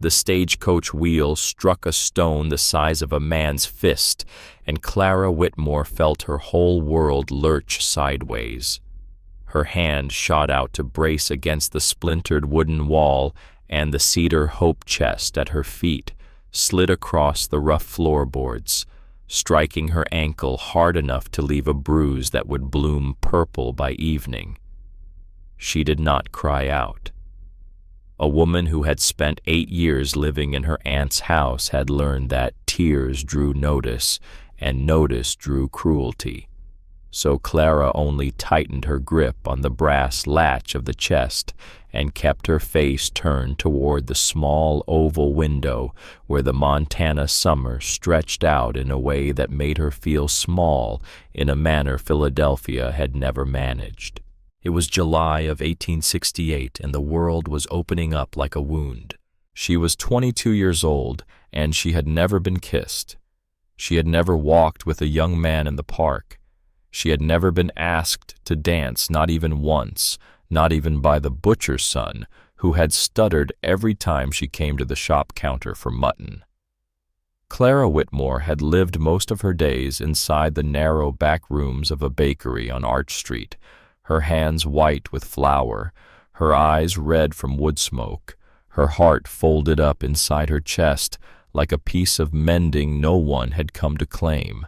The stagecoach wheel struck a stone the size of a man's fist, and Clara Whitmore felt her whole world lurch sideways. Her hand shot out to brace against the splintered wooden wall, and the cedar hope chest at her feet slid across the rough floorboards, striking her ankle hard enough to leave a bruise that would bloom purple by evening. She did not cry out. A woman who had spent 8 years living in her aunt's house had learned that tears drew notice, and notice drew cruelty. So Clara only tightened her grip on the brass latch of the chest and kept her face turned toward the small oval window where the Montana summer stretched out in a way that made her feel small in a manner Philadelphia had never managed. It was July of 1868, and the world was opening up like a wound. She was 22 years old, and she had never been kissed. She had never walked with a young man in the park. She had never been asked to dance, not even once, not even by the butcher's son, who had stuttered every time she came to the shop counter for mutton. Clara Whitmore had lived most of her days inside the narrow back rooms of a bakery on Arch Street, her hands white with flour, her eyes red from wood smoke, her heart folded up inside her chest like a piece of mending no one had come to claim.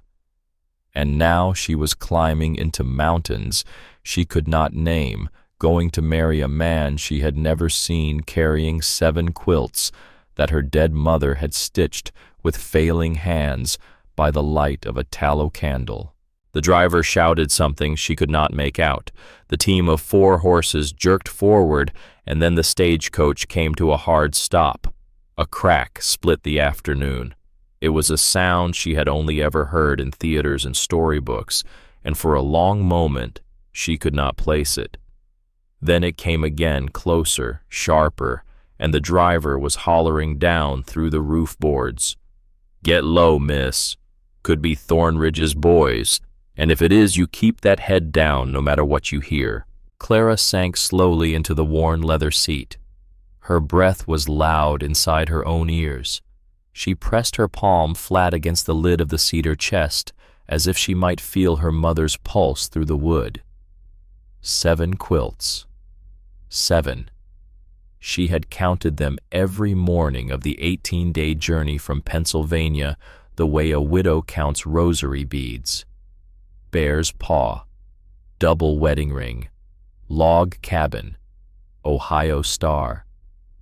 And now she was climbing into mountains she could not name, going to marry a man she had never seen, carrying 7 quilts that her dead mother had stitched with failing hands by the light of a tallow candle. The driver shouted something she could not make out. The team of 4 horses jerked forward, and then the stagecoach came to a hard stop. A crack split the afternoon. It was a sound she had only ever heard in theaters and storybooks, and for a long moment she could not place it. Then it came again, closer, sharper, and the driver was hollering down through the roof boards. "Get low, miss. Could be Thornridge's boys, and if it is, you keep that head down no matter what you hear." Clara sank slowly into the worn leather seat. Her breath was loud inside her own ears. She pressed her palm flat against the lid of the cedar chest, as if she might feel her mother's pulse through the wood. 7 quilts. 7. She had counted them every morning of the 18-day journey from Pennsylvania, the way a widow counts rosary beads. Bear's paw, double wedding ring, log cabin, Ohio star,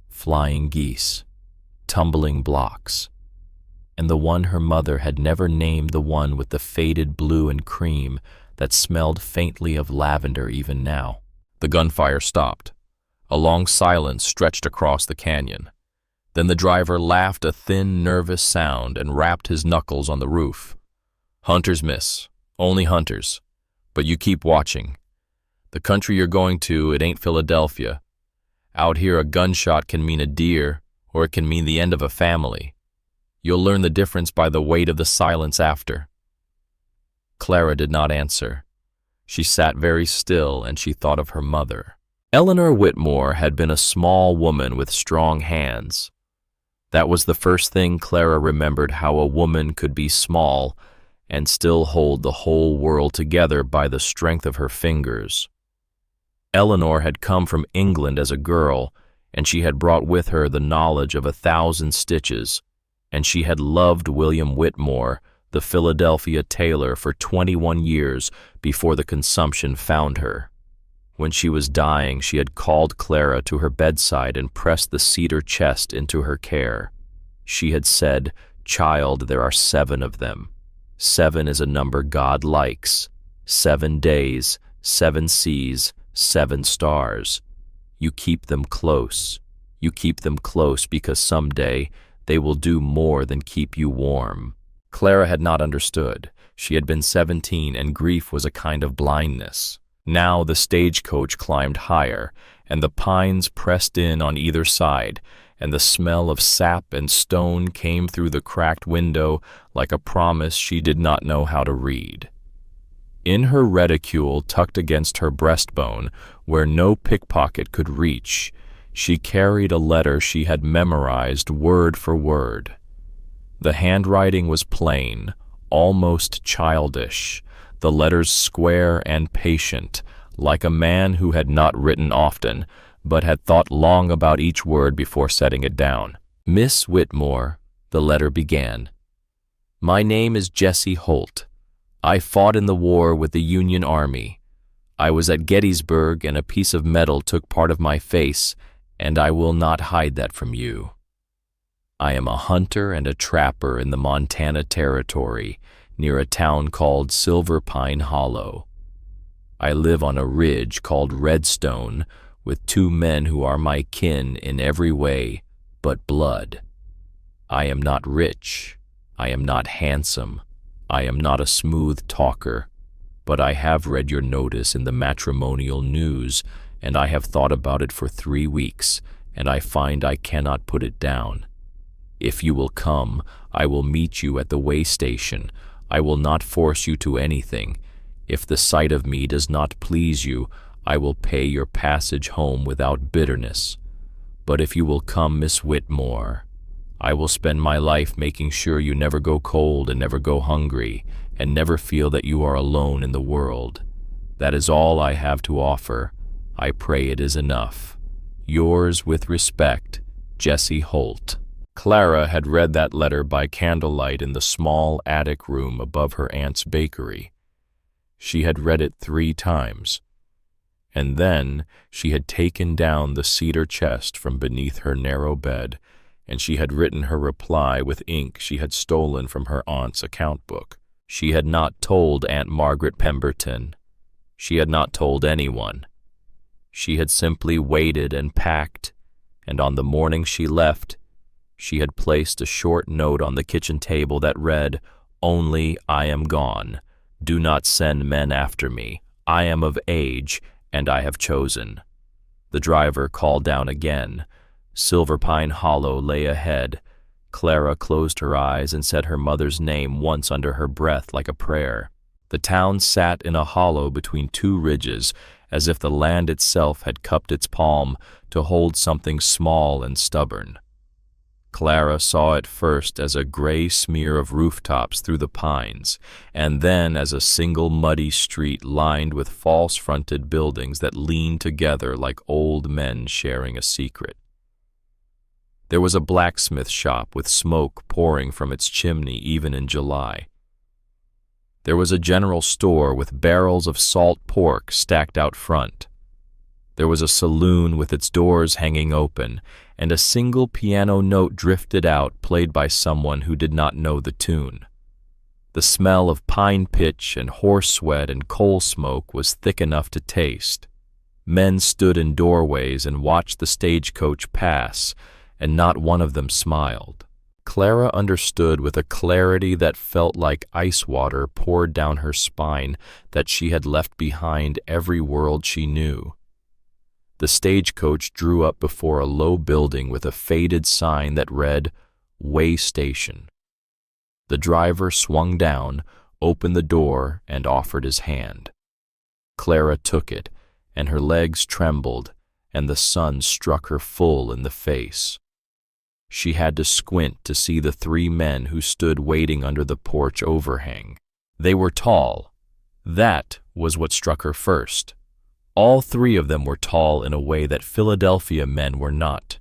flying geese, tumbling blocks, and the one her mother had never named, the one with the faded blue and cream that smelled faintly of lavender even now. The gunfire stopped. A long silence stretched across the canyon. Then the driver laughed a thin, nervous sound and rapped his knuckles on the roof. "Hunters, miss. Only hunters. But you keep watching. The country you're going to, it ain't Philadelphia. Out here a gunshot can mean a deer, or it can mean the end of a family. You'll learn the difference by the weight of the silence after." Clara did not answer. She sat very still, and she thought of her mother. Eleanor Whitmore had been a small woman with strong hands. That was the first thing Clara remembered, how a woman could be small and still hold the whole world together by the strength of her fingers. Eleanor had come from England as a girl, and she had brought with her the knowledge of 1,000 stitches, and she had loved William Whitmore, the Philadelphia tailor, for 21 years before the consumption found her. When she was dying, she had called Clara to her bedside and pressed the cedar chest into her care. She had said, "Child, there are 7 of them. 7 is a number God likes. 7 days, 7 seas, 7 stars. You keep them close. You keep them close because someday they will do more than keep you warm." Clara had not understood. She had been 17, and grief was a kind of blindness. Now the stagecoach climbed higher, and the pines pressed in on either side, and the smell of sap and stone came through the cracked window like a promise she did not know how to read. In her reticule, tucked against her breastbone, where no pickpocket could reach, She carried a letter she had memorized word for word. The handwriting was plain, almost childish, the letters square and patient, like a man who had not written often, but had thought long about each word before setting it down. "Miss Whitmore," the letter began. "My name is Jesse Holt. I fought in the war with the Union Army. I was at Gettysburg and a piece of metal took part of my face, and I will not hide that from you. I am a hunter and a trapper in the Montana Territory, near a town called Silver Pine Hollow. I live on a ridge called Redstone with 2 men who are my kin in every way but blood. I am not rich. I am not handsome. I am not a smooth talker, but I have read your notice in the matrimonial news, and I have thought about it for 3 weeks, and I find I cannot put it down. If you will come, I will meet you at the way station. I will not force you to anything. If the sight of me does not please you, I will pay your passage home without bitterness. But if you will come, Miss Whitmore, I will spend my life making sure you never go cold and never go hungry, and never feel that you are alone in the world. That is all I have to offer. I pray it is enough. Yours with respect, Jesse Holt." Clara had read that letter by candlelight in the small attic room above her aunt's bakery. She had read it 3 times. And then she had taken down the cedar chest from beneath her narrow bed, and she had written her reply with ink she had stolen from her aunt's account book. She had not told Aunt Margaret Pemberton. She had not told anyone. She had simply waited and packed, and on the morning she left, she had placed a short note on the kitchen table that read, "Only I am gone. Do not send men after me. I am of age, and I have chosen." The driver called down again. Silver Pine Hollow lay ahead. Clara closed her eyes and said her mother's name once under her breath like a prayer. The town sat in a hollow between 2 ridges, as if the land itself had cupped its palm to hold something small and stubborn. Clara saw it first as a gray smear of rooftops through the pines, and then as a single muddy street lined with false-fronted buildings that leaned together like old men sharing a secret. There was a blacksmith shop with smoke pouring from its chimney even in July. There was a general store with barrels of salt pork stacked out front. There was a saloon with its doors hanging open, and a single piano note drifted out, played by someone who did not know the tune. The smell of pine pitch and horse sweat and coal smoke was thick enough to taste. Men stood in doorways and watched the stagecoach pass, and not one of them smiled. Clara understood with a clarity that felt like ice water poured down her spine that she had left behind every world she knew. The stagecoach drew up before a low building with a faded sign that read, "Way Station." The driver swung down, opened the door, and offered his hand. Clara took it, and her legs trembled, and the sun struck her full in the face. She had to squint to see the 3 men who stood waiting under the porch overhang. They were tall. That was what struck her first. All 3 of them were tall in a way that Philadelphia men were not.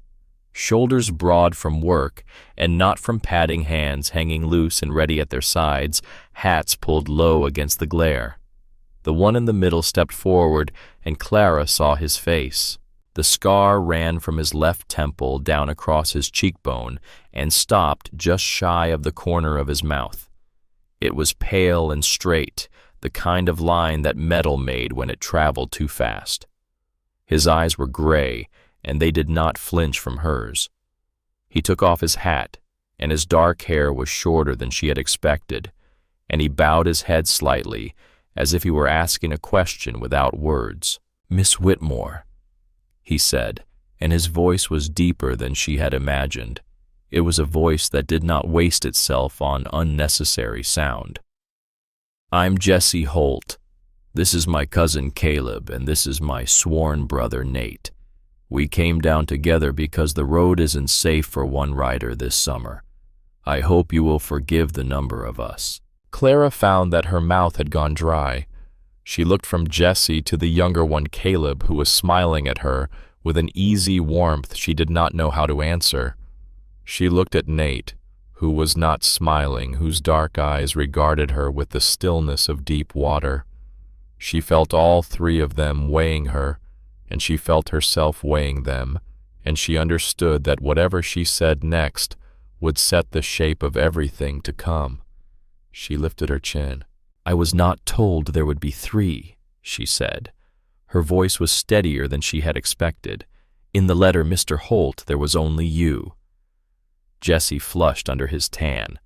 Shoulders broad from work and not from padding hands hanging loose and ready at their sides, hats pulled low against the glare. The one in the middle stepped forward, and Clara saw his face. The scar ran from his left temple down across his cheekbone and stopped just shy of the corner of his mouth. It was pale and straight, the kind of line that metal made when it traveled too fast. His eyes were gray, and they did not flinch from hers. He took off his hat, and his dark hair was shorter than she had expected, and he bowed his head slightly, as if he were asking a question without words. "Miss Whitmore," he said, and his voice was deeper than she had imagined. It was a voice that did not waste itself on unnecessary sound. "I'm Jesse Holt. This is my cousin Caleb, and this is my sworn brother Nate. We came down together because the road isn't safe for one rider this summer. I hope you will forgive the number of us." Clara found that her mouth had gone dry. She looked from Jessie to the younger one, Caleb, who was smiling at her with an easy warmth she did not know how to answer. She looked at Nate, who was not smiling, whose dark eyes regarded her with the stillness of deep water. She felt all three of them weighing her, and she felt herself weighing them, and she understood that whatever she said next would set the shape of everything to come. She lifted her chin. "I was not told there would be 3, she said. Her voice was steadier than she had expected. "In the letter, Mr. Holt, there was only you." Jessie flushed under his tan.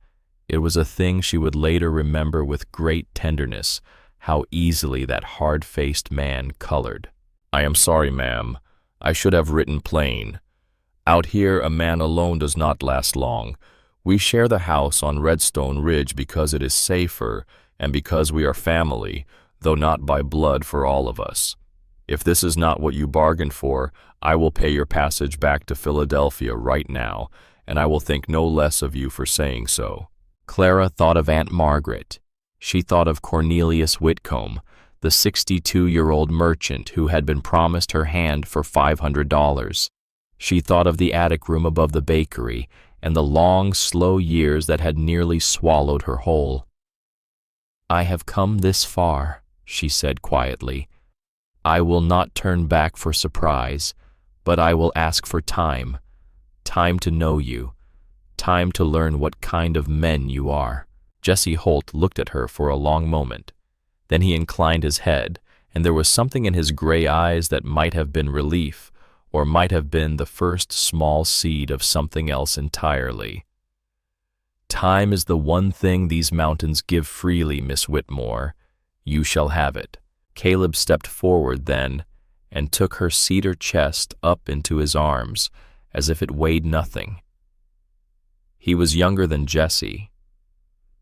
It was a thing she would later remember with great tenderness, how easily that hard-faced man colored. "I am sorry, ma'am. I should have written plain. Out here, a man alone does not last long. We share the house on Redstone Ridge because it is safer and because we are family, though not by blood for all of us. If this is not what you bargained for, I will pay your passage back to Philadelphia right now, and I will think no less of you for saying so." Clara thought of Aunt Margaret. She thought of Cornelius Whitcomb, the 62-year-old merchant who had been promised her hand for $500. She thought of the attic room above the bakery and the long, slow years that had nearly swallowed her whole. "I have come this far," she said quietly. "I will not turn back for surprise, but I will ask for time. Time to know you. Time to learn what kind of men you are." Jessie Holt looked at her for a long moment. Then he inclined his head, and there was something in his gray eyes that might have been relief, or might have been the first small seed of something else entirely. "Time is the one thing these mountains give freely, Miss Whitmore. You shall have it." Caleb stepped forward then and took her cedar chest up into his arms as if it weighed nothing. He was younger than Jessie.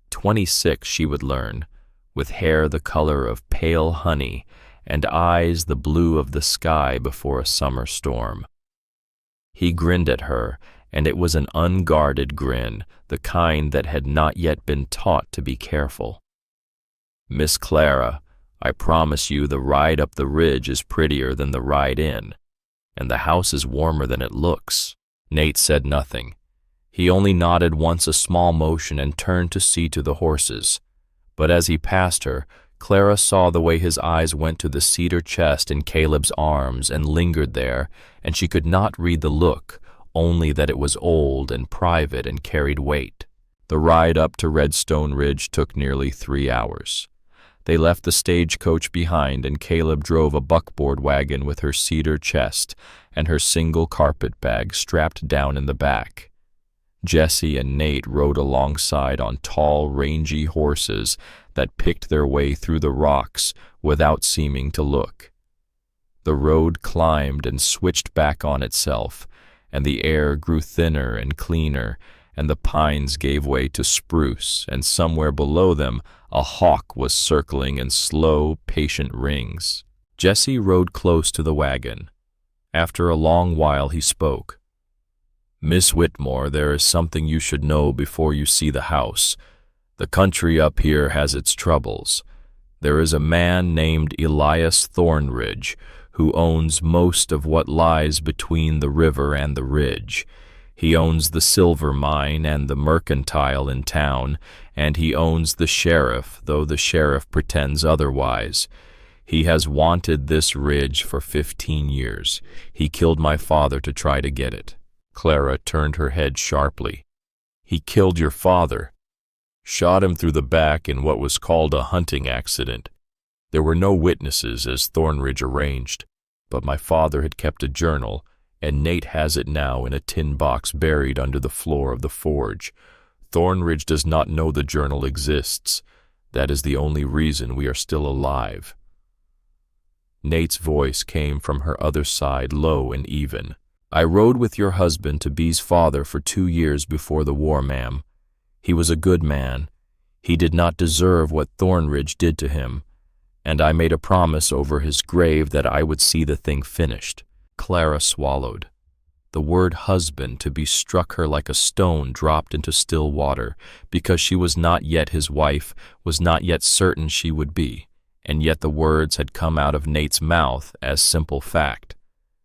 26, she would learn, with hair the color of pale honey and eyes the blue of the sky before a summer storm. He grinned at her, and it was an unguarded grin, the kind that had not yet been taught to be careful. "Miss Clara, I promise you the ride up the ridge is prettier than the ride in, and the house is warmer than it looks." Nate said nothing. He only nodded once, a small motion, and turned to see to the horses. But as he passed her, Clara saw the way his eyes went to the cedar chest in Caleb's arms and lingered there, and she could not read the look, only that it was old and private and carried weight. The ride up to Redstone Ridge took nearly 3 hours. They left the stagecoach behind, and Caleb drove a buckboard wagon with her cedar chest and her single carpet bag strapped down in the back. Jessie and Nate rode alongside on tall, rangy horses that picked their way through the rocks without seeming to look. The road climbed and switched back on itself, and the air grew thinner and cleaner, and the pines gave way to spruce, and somewhere below them a hawk was circling in slow, patient rings. Jessie rode close to the wagon. After a long while he spoke. "Miss Whitmore, there is something you should know before you see the house. The country up here has its troubles. There is a man named Elias Thornridge who owns most of what lies between the river and the ridge. He owns the silver mine and the mercantile in town, and he owns the sheriff, though the sheriff pretends otherwise. He has wanted this ridge for 15 years. He killed my father to try to get it." Clara turned her head sharply. "He killed your father?" "Shot him through the back in what was called a hunting accident. There were no witnesses, as Thornridge arranged, but my father had kept a journal, and Nate has it now in a tin box buried under the floor of the forge. Thornridge does not know the journal exists. That is the only reason we are still alive." Nate's voice came from her other side, low and even. "I rode with your husband to Bee's father for 2 years before the war, ma'am. He was a good man. He did not deserve what Thornridge did to him, and I made a promise over his grave that I would see the thing finished. Clara swallowed. The word husband to be struck her like a stone dropped into still water, because she was not yet his wife, was not yet certain she would be, and yet the words had come out of Nate's mouth as simple fact.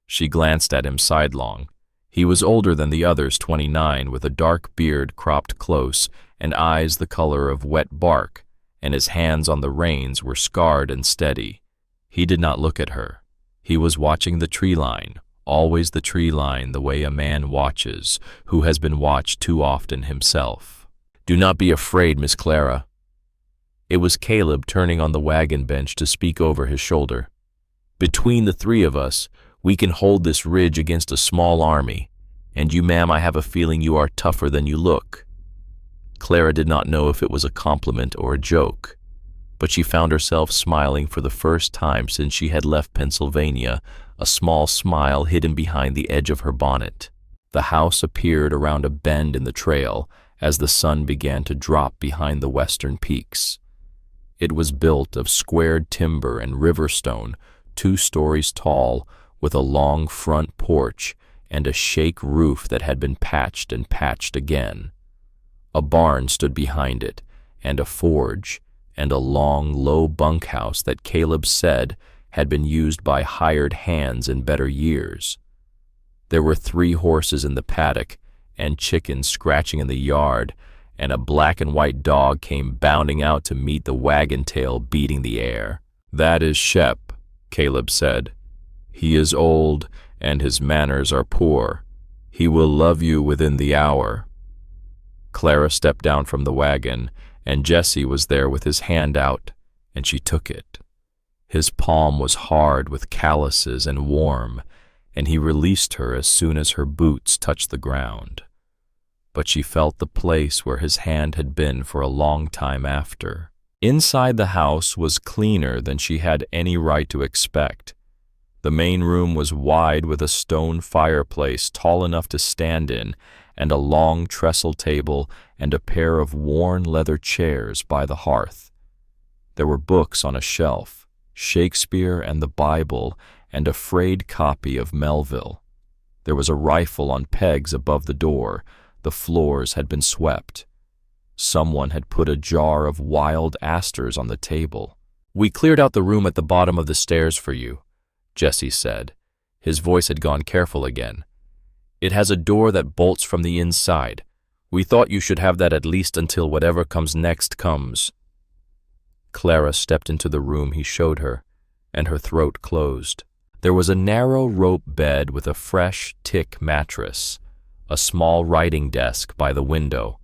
She glanced at him sidelong. He was older than the others, 29, with a dark beard cropped close and eyes the color of wet bark, and his hands on the reins were scarred and steady. He did not look at her. He was watching the tree line, always the tree line, the way a man watches who has been watched too often himself. "Do not be afraid, Miss Clara." It was Caleb turning on the wagon bench to speak over his shoulder. "Between the three of us, we can hold this ridge against a small army, and you, ma'am, I have a feeling you are tougher than you look." Clara did not know if it was a compliment or a joke, but she found herself smiling for the first time since she had left Pennsylvania, a small smile hidden behind the edge of her bonnet. The house appeared around a bend in the trail as the sun began to drop behind the western peaks. It was built of squared timber and river stone, 2 stories tall, with a long front porch and a shake roof that had been patched and patched again. A barn stood behind it, and a forge, and a long, low bunkhouse that Caleb said had been used by hired hands in better years. There were 3 horses in the paddock, and chickens scratching in the yard, and a black and white dog came bounding out to meet the wagon tail beating the air. "That is Shep," Caleb said. "He is old, and his manners are poor. He will love you within the hour." Clara stepped down from the wagon, and Jesse was there with his hand out, and she took it. His palm was hard with calluses and warm, and he released her as soon as her boots touched the ground. But she felt the place where his hand had been for a long time after. Inside the house was cleaner than she had any right to expect. The main room was wide with a stone fireplace tall enough to stand in, and a long trestle table and a pair of worn leather chairs by the hearth. There were books on a shelf, Shakespeare and the Bible, and a frayed copy of Melville. There was a rifle on pegs above the door. The floors had been swept. Someone had put a jar of wild asters on the table. "We cleared out the room at the bottom of the stairs for you," Jesse said. His voice had gone careful again. "It has a door that bolts from the inside. We thought you should have that at least until whatever comes next comes." Clara stepped into the room he showed her, and her throat closed. There was a narrow rope bed with a fresh tick mattress, a small writing desk by the window,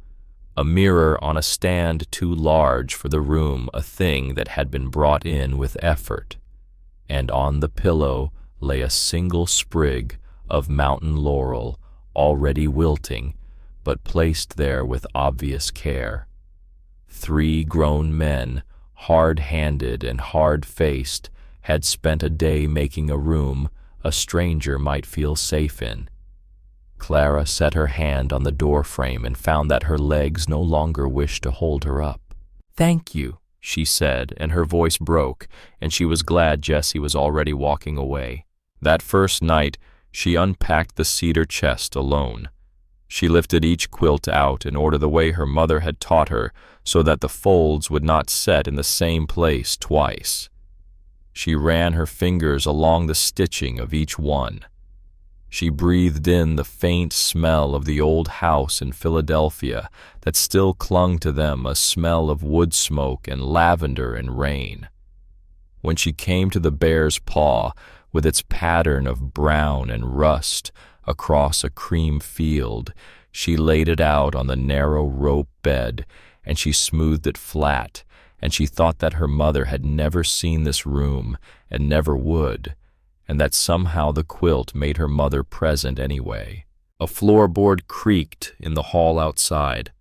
a mirror on a stand too large for the room, a thing that had been brought in with effort, and on the pillow lay a single sprig of mountain laurel, already wilting, but placed there with obvious care. 3 grown men, hard-handed and hard-faced, had spent a day making a room a stranger might feel safe in. Clara set her hand on the doorframe and found that her legs no longer wished to hold her up. "Thank you," she said, and her voice broke, and she was glad Jesse was already walking away. That first night, she unpacked the cedar chest alone. She lifted each quilt out in order the way her mother had taught her, so that the folds would not set in the same place twice. She ran her fingers along the stitching of each one. She breathed in the faint smell of the old house in Philadelphia that still clung to them, a smell of wood smoke and lavender and rain. When she came to the bear's paw, with its pattern of brown and rust across a cream field, she laid it out on the narrow rope bed, and she smoothed it flat, and she thought that her mother had never seen this room and never would, and that somehow the quilt made her mother present anyway. A floorboard creaked in the hall outside.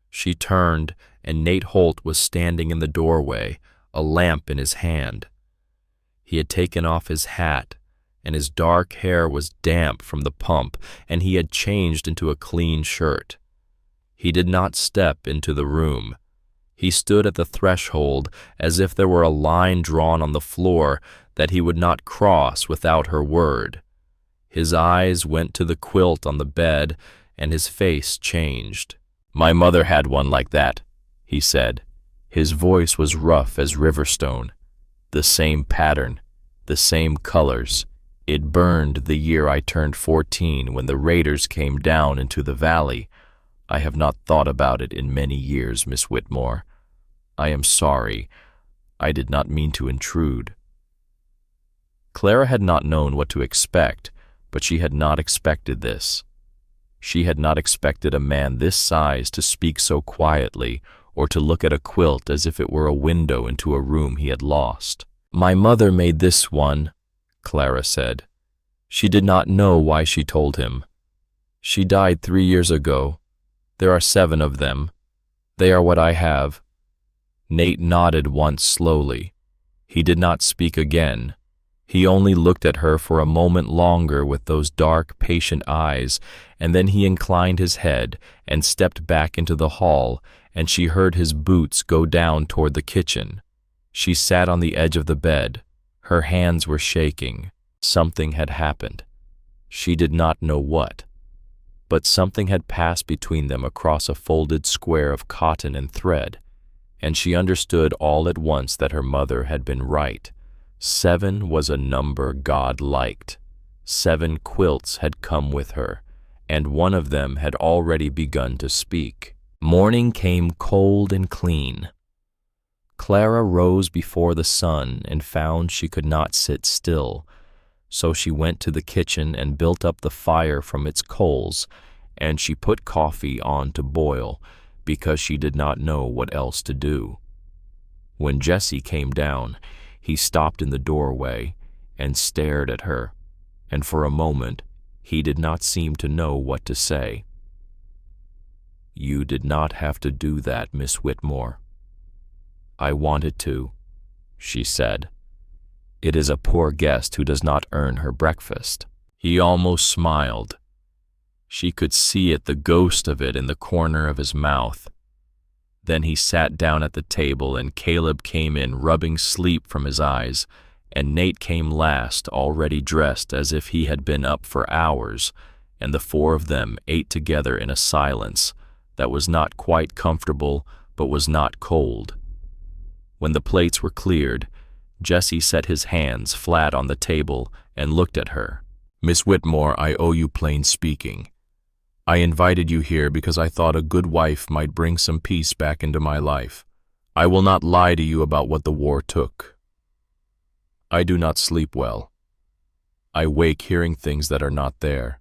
She turned, and Nate Holt was standing in the doorway, a lamp in his hand. He had taken off his hat, and his dark hair was damp from the pump, and he had changed into a clean shirt. He did not step into the room. He stood at the threshold as if there were a line drawn on the floor that he would not cross without her word. His eyes went to the quilt on the bed, and his face changed. "My mother had one like that," he said. His voice was rough as riverstone. "The same pattern, the same colors. It burned the year I turned 14 when the raiders came down into the valley. I have not thought about it in many years, Miss Whitmore. I am sorry. I did not mean to intrude." Clara had not known what to expect, but she had not expected this. She had not expected a man this size to speak so quietly or to look at a quilt as if it were a window into a room he had lost. "My mother made this one," Clara said. She did not know why she told him. "She died 3 years ago. There are 7 of them. They are what I have." Nate nodded once slowly. He did not speak again. He only looked at her for a moment longer with those dark, patient eyes, and then he inclined his head and stepped back into the hall, and she heard his boots go down toward the kitchen. She sat on the edge of the bed. Her hands were shaking. Something had happened. She did not know what. But something had passed between them across a folded square of cotton and thread, and she understood all at once that her mother had been right. 7 was a number God liked. 7 quilts had come with her, and one of them had already begun to speak. Morning came cold and clean. Clara rose before the sun and found she could not sit still, so she went to the kitchen and built up the fire from its coals, and she put coffee on to boil, because she did not know what else to do. When Jesse came down, he stopped in the doorway and stared at her, and for a moment he did not seem to know what to say. "You did not have to do that, Miss Whitmore." "I wanted to," she said. "It is a poor guest who does not earn her breakfast." He almost smiled. She could see it, the ghost of it, in the corner of his mouth. Then he sat down at the table, and Caleb came in, rubbing sleep from his eyes, and Nate came last, already dressed as if he had been up for hours, and the 4 of them ate together in a silence that was not quite comfortable but was not cold. When the plates were cleared, Jesse set his hands flat on the table and looked at her. "Miss Whitmore, I owe you plain speaking. I invited you here because I thought a good wife might bring some peace back into my life. I will not lie to you about what the war took. I do not sleep well. I wake hearing things that are not there.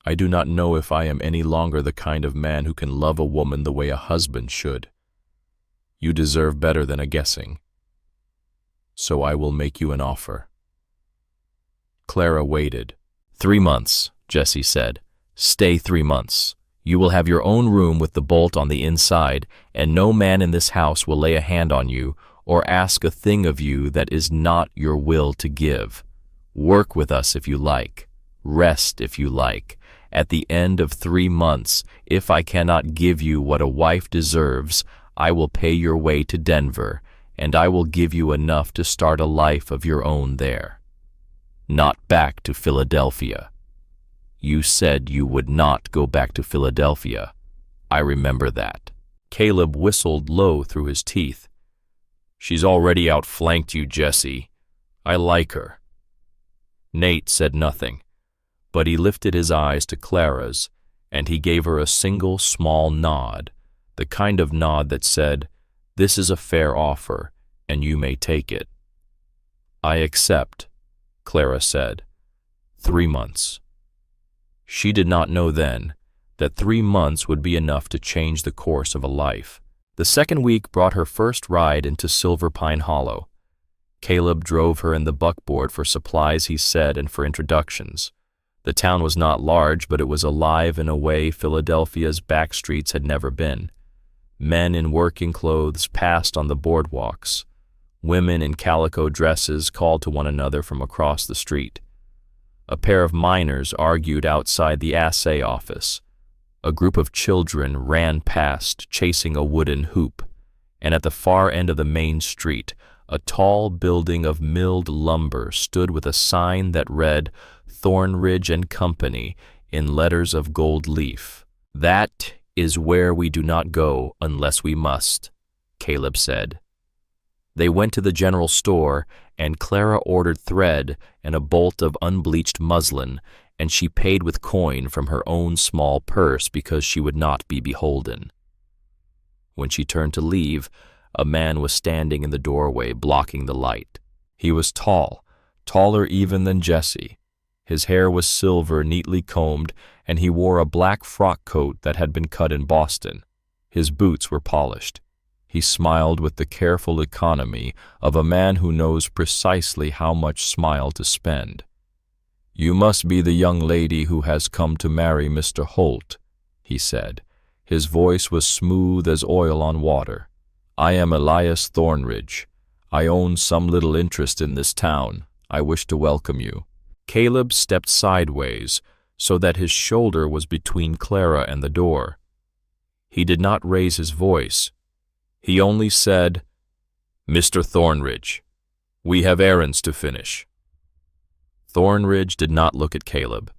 I do not know if I am any longer the kind of man who can love a woman the way a husband should. You deserve better than a guessing. So I will make you an offer." Clara waited. 3 months, Jesse said. "Stay 3 months. You will have your own room with the bolt on the inside, and no man in this house will lay a hand on you or ask a thing of you that is not your will to give. Work with us if you like. Rest if you like. At the end of 3 months, if I cannot give you what a wife deserves, I will pay your way to Denver, and I will give you enough to start a life of your own there. Not back to Philadelphia. You said you would not go back to Philadelphia. I remember that." Caleb whistled low through his teeth. "She's already outflanked you, Jesse. I like her." Nate said nothing, but he lifted his eyes to Clara's, and he gave her a single small nod, the kind of nod that said, "This is a fair offer, and you may take it." "I accept," Clara said. 3 months. She did not know then that 3 months would be enough to change the course of a life. The second week brought her first ride into Silver Pine Hollow. Caleb drove her in the buckboard for supplies, he said, and for introductions. The town was not large, but it was alive in a way Philadelphia's back streets had never been. Men in working clothes passed on the boardwalks. Women in calico dresses called to one another from across the street. A pair of miners argued outside the assay office. A group of children ran past, chasing a wooden hoop. And at the far end of the main street, a tall building of milled lumber stood with a sign that read, Thornridge and Company in letters of gold leaf. "That is where we do not go unless we must," Caleb said. They went to the general store, and Clara ordered thread and a bolt of unbleached muslin, and she paid with coin from her own small purse because she would not be beholden. When she turned to leave, a man was standing in the doorway blocking the light. He was tall, taller even than Jessie. His hair was silver, neatly combed, and he wore a black frock coat that had been cut in Boston. His boots were polished. He smiled with the careful economy of a man who knows precisely how much smile to spend. "You must be the young lady who has come to marry Mr. Holt," he said. His voice was smooth as oil on water. "I am Elias Thornridge. I own some little interest in this town. I wish to welcome you." Caleb stepped sideways so that his shoulder was between Clara and the door. He did not raise his voice. He only said, "Mr. Thornridge, we have errands to finish." Thornridge did not look at Caleb.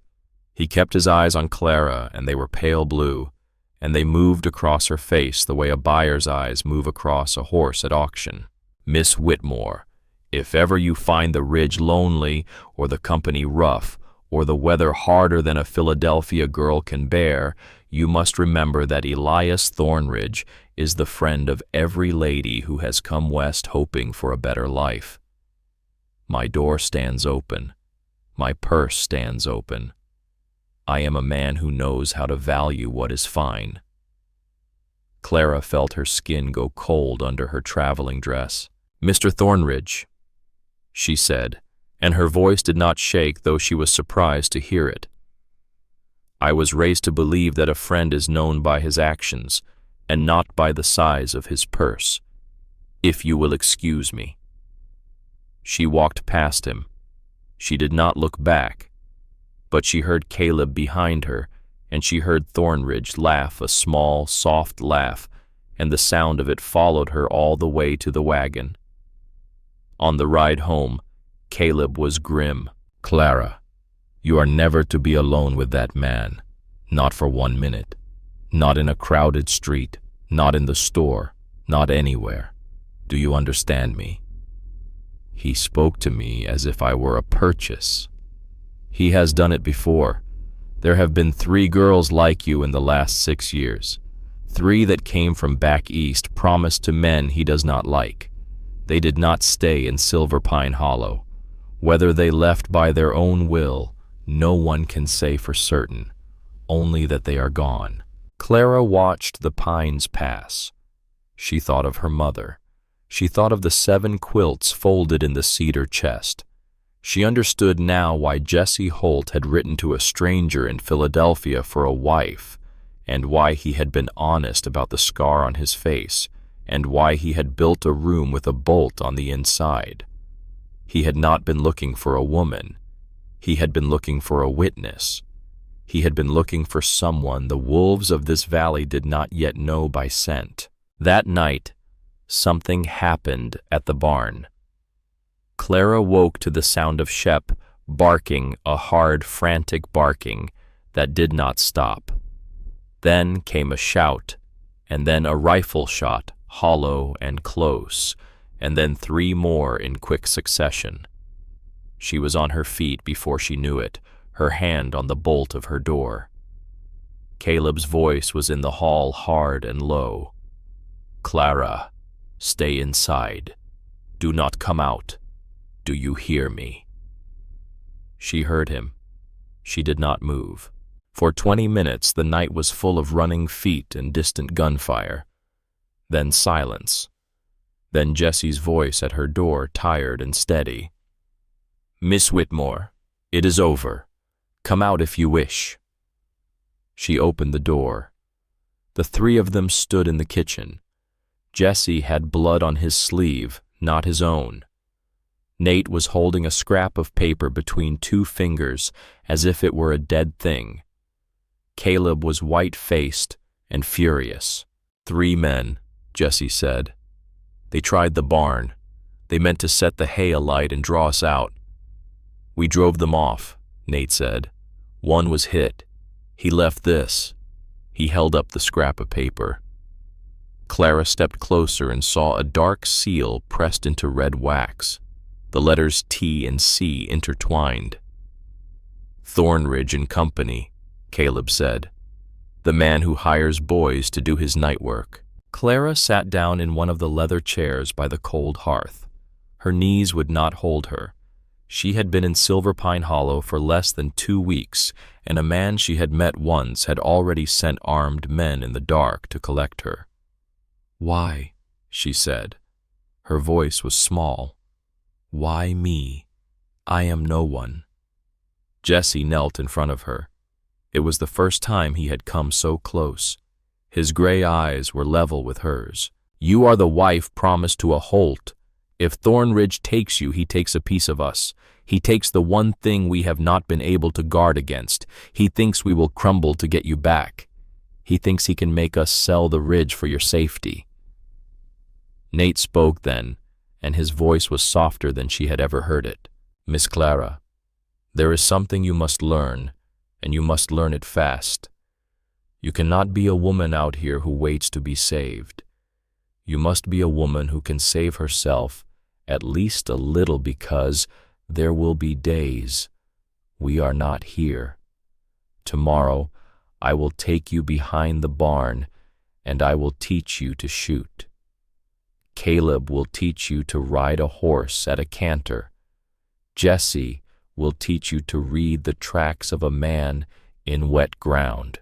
He kept his eyes on Clara, and they were pale blue, and they moved across her face the way a buyer's eyes move across a horse at auction. "Miss Whitmore, if ever you find the ridge lonely, or the company rough, or the weather harder than a Philadelphia girl can bear, you must remember that Elias Thornridge is the friend of every lady who has come west hoping for a better life. My door stands open. My purse stands open. I am a man who knows how to value what is fine." Clara felt her skin go cold under her traveling dress. "Mr. Thornridge," she said, and her voice did not shake, though she was surprised to hear it. "I was raised to believe that a friend is known by his actions, and not by the size of his purse. If you will excuse me." She walked past him. She did not look back, but she heard Caleb behind her, and she heard Thornridge laugh a small, soft laugh, and the sound of it followed her all the way to the wagon. On the ride home, Caleb was grim. "Clara, you are never to be alone with that man, not for 1 minute. Not in a crowded street, not in the store, not anywhere. Do you understand me?" He spoke to me as if I were a purchase. "He has done it before. There have been 3 girls like you in the last 6 years. 3 that came from back east promised to men he does not like. They did not stay in Silver Pine Hollow. Whether they left by their own will, no one can say for certain, only that they are gone." Clara watched the pines pass. She thought of her mother. She thought of the 7 quilts folded in the cedar chest. She understood now why Jesse Holt had written to a stranger in Philadelphia for a wife, and why he had been honest about the scar on his face, and why he had built a room with a bolt on the inside. He had not been looking for a woman. He had been looking for a witness. He had been looking for someone the wolves of this valley did not yet know by scent. That night, something happened at the barn. Clara woke to the sound of Shep barking, a hard, frantic barking that did not stop. Then came a shout, and then a rifle shot, hollow and close, and then 3 more in quick succession. She was on her feet before she knew it, her hand on the bolt of her door. Caleb's voice was in the hall, hard and low. "Clara, stay inside. Do not come out. Do you hear me?" She heard him. She did not move. For 20 minutes the night was full of running feet and distant gunfire. Then silence. Then Jesse's voice at her door, tired and steady. "Miss Whitmore, it is over. Come out if you wish." She opened the door. The 3 of them stood in the kitchen. Jesse had blood on his sleeve, not his own. Nate was holding a scrap of paper between 2 fingers as if it were a dead thing. Caleb was white-faced and furious. 3 men, Jesse said. They tried the barn. They meant to set the hay alight and draw us out. We drove them off. Nate said. One was hit. He left this. He held up the scrap of paper. Clara stepped closer and saw a dark seal pressed into red wax, the letters T and C intertwined. Thornridge and Company, Caleb said. The man who hires boys to do his night work. Clara sat down in one of the leather chairs by the cold hearth. Her knees would not hold her. She had been in Silver Pine Hollow for less than 2 weeks, and a man she had met once had already sent armed men in the dark to collect her. Why? She said. Her voice was small. Why me? I am no one. Jesse knelt in front of her. It was the first time he had come so close. His gray eyes were level with hers. You are the wife promised to a Holt. If Thornridge takes you, he takes a piece of us. He takes the one thing we have not been able to guard against. He thinks we will crumble to get you back. He thinks he can make us sell the ridge for your safety. Nate spoke then, and his voice was softer than she had ever heard it. Miss Clara, there is something you must learn, and you must learn it fast. You cannot be a woman out here who waits to be saved. You must be a woman who can save herself at least a little, because there will be days we are not here. Tomorrow I will take you behind the barn, and I will teach you to shoot. Caleb will teach you to ride a horse at a canter. Jesse will teach you to read the tracks of a man in wet ground.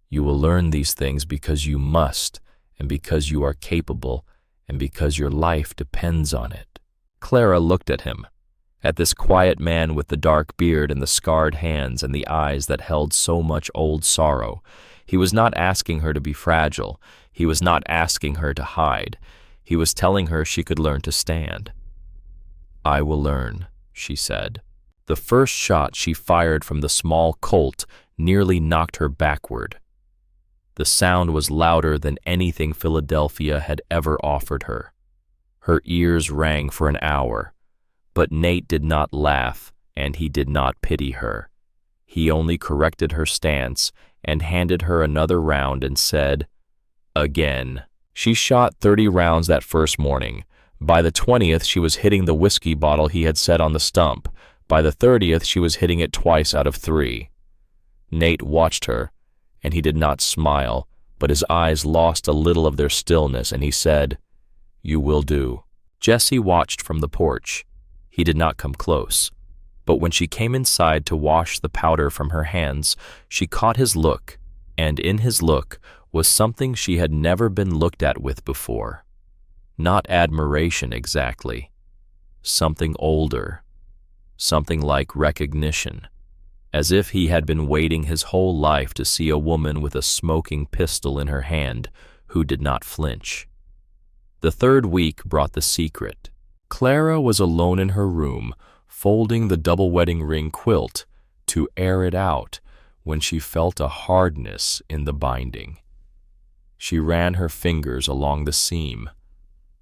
You will learn these things because you must, and because you are capable, and because your life depends on it. Clara looked at him, at this quiet man with the dark beard and the scarred hands and the eyes that held so much old sorrow. He was not asking her to be fragile. He was not asking her to hide. He was telling her she could learn to stand. I will learn, she said. The first shot she fired from the small Colt nearly knocked her backward. The sound was louder than anything Philadelphia had ever offered her. Her ears rang for an hour, but Nate did not laugh, and he did not pity her. He only corrected her stance and handed her another round and said, Again. She shot 30 rounds that first morning. By the 20th, she was hitting the whiskey bottle he had set on the stump. By the 30th, she was hitting it twice out of 3. Nate watched her, and he did not smile, but his eyes lost a little of their stillness, and he said, You will do. Jesse watched from the porch. He did not come close, but when she came inside to wash the powder from her hands, she caught his look, and in his look was something she had never been looked at with before. Not admiration exactly. Something older. Something like recognition. As if he had been waiting his whole life to see a woman with a smoking pistol in her hand who did not flinch. The third week brought the secret. Clara was alone in her room, folding the double wedding ring quilt to air it out when she felt a hardness in the binding. She ran her fingers along the seam.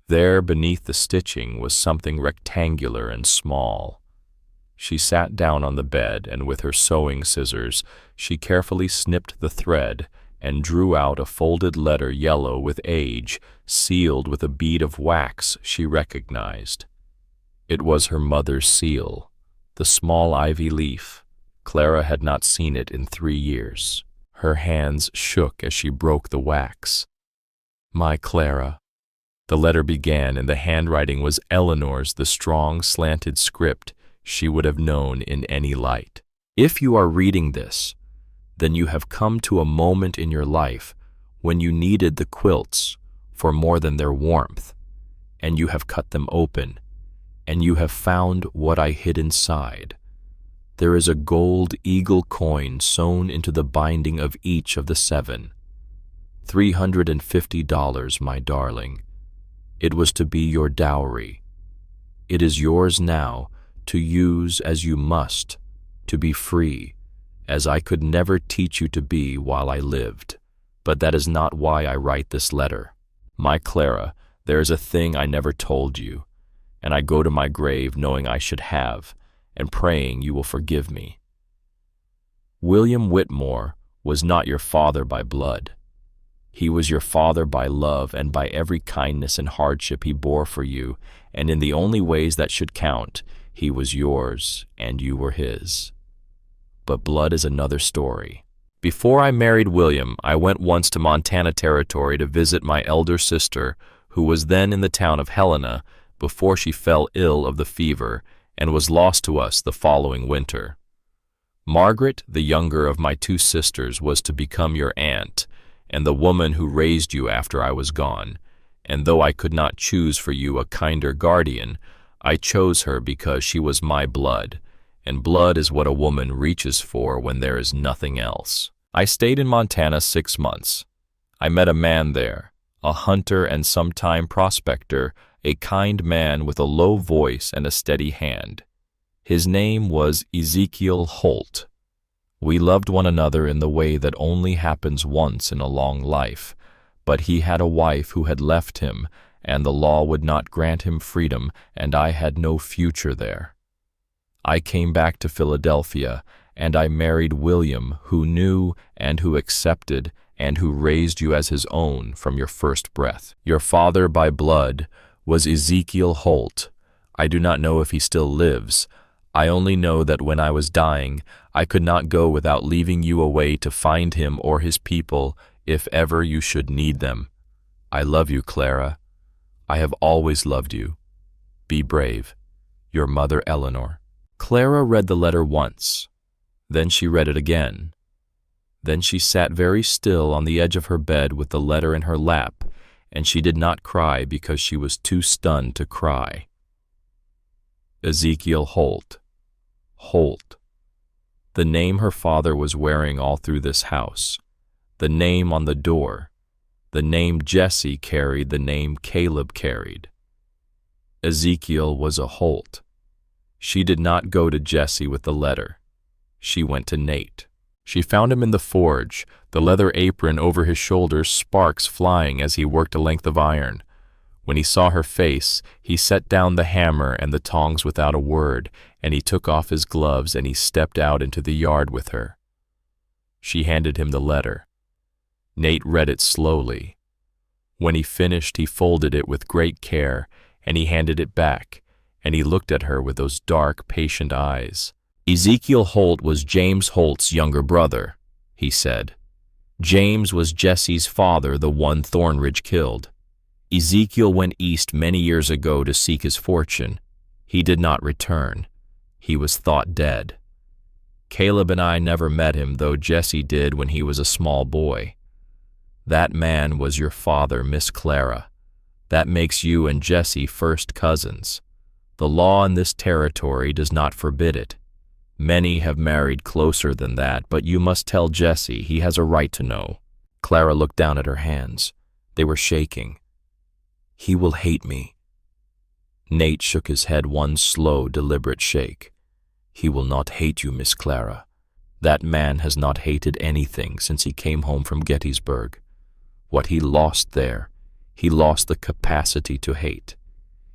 There beneath the stitching was something rectangular and small. She sat down on the bed, and with her sewing scissors, she carefully snipped the thread and drew out a folded letter yellow with age, sealed with a bead of wax she recognized. It was her mother's seal, the small ivy leaf. Clara had not seen it in 3 years. Her hands shook as she broke the wax. My Clara. The letter began, and the handwriting was Eleanor's, the strong, slanted script she would have known in any light. If you are reading this, then you have come to a moment in your life when you needed the quilts for more than their warmth, and you have cut them open, and you have found what I hid inside. There is a gold eagle coin sewn into the binding of each of the 7. $350, my darling. It was to be your dowry. It is yours now, to use as you must, to be free, as I could never teach you to be while I lived. But that is not why I write this letter. My Clara, there is a thing I never told you, and I go to my grave knowing I should have, and praying you will forgive me. William Whitmore was not your father by blood. He was your father by love and by every kindness and hardship he bore for you, and in the only ways that should count, he was yours and you were his. But blood is another story. Before I married William, I went once to Montana Territory to visit my elder sister, who was then in the town of Helena before she fell ill of the fever and was lost to us the following winter. Margaret, the younger of my two sisters, was to become your aunt, and the woman who raised you after I was gone, and though I could not choose for you a kinder guardian, I chose her because she was my blood, and blood is what a woman reaches for when there is nothing else. I stayed in Montana 6 months. I met a man there, a hunter and sometime prospector, a kind man with a low voice and a steady hand. His name was Ezekiel Holt. We loved one another in the way that only happens once in a long life, but he had a wife who had left him, and the law would not grant him freedom, and I had no future there. I came back to Philadelphia, and I married William, who knew and who accepted and who raised you as his own from your first breath. Your father by blood was Ezekiel Holt. I do not know if he still lives. I only know that when I was dying, I could not go without leaving you away to find him or his people if ever you should need them. I love you, Clara. I have always loved you. Be brave. Your mother, Eleanor. Clara read the letter once. Then she read it again. Then she sat very still on the edge of her bed with the letter in her lap, and she did not cry because she was too stunned to cry. Ezekiel Holt. Holt. The name her father was wearing all through this house. The name on the door. The name Jesse carried, the name Caleb carried. Ezekiel was a Holt. She did not go to Jesse with the letter. She went to Nate. She found him in the forge, the leather apron over his shoulders, sparks flying as he worked a length of iron. When he saw her face, he set down the hammer and the tongs without a word, and he took off his gloves and he stepped out into the yard with her. She handed him the letter. Nate read it slowly. When he finished, he folded it with great care, and he handed it back, and he looked at her with those dark, patient eyes. Ezekiel Holt was James Holt's younger brother, he said. James was Jesse's father, the one Thornridge killed. Ezekiel went east many years ago to seek his fortune. He did not return. He was thought dead. Caleb and I never met him, though Jesse did when he was a small boy. That man was your father, Miss Clara. That makes you and Jesse first cousins. The law in this territory does not forbid it. Many have married closer than that, but you must tell Jesse. He has a right to know. Clara looked down at her hands. They were shaking. He will hate me. Nate shook his head one slow, deliberate shake. He will not hate you, Miss Clara. That man has not hated anything since he came home from Gettysburg. What he lost there, he lost the capacity to hate.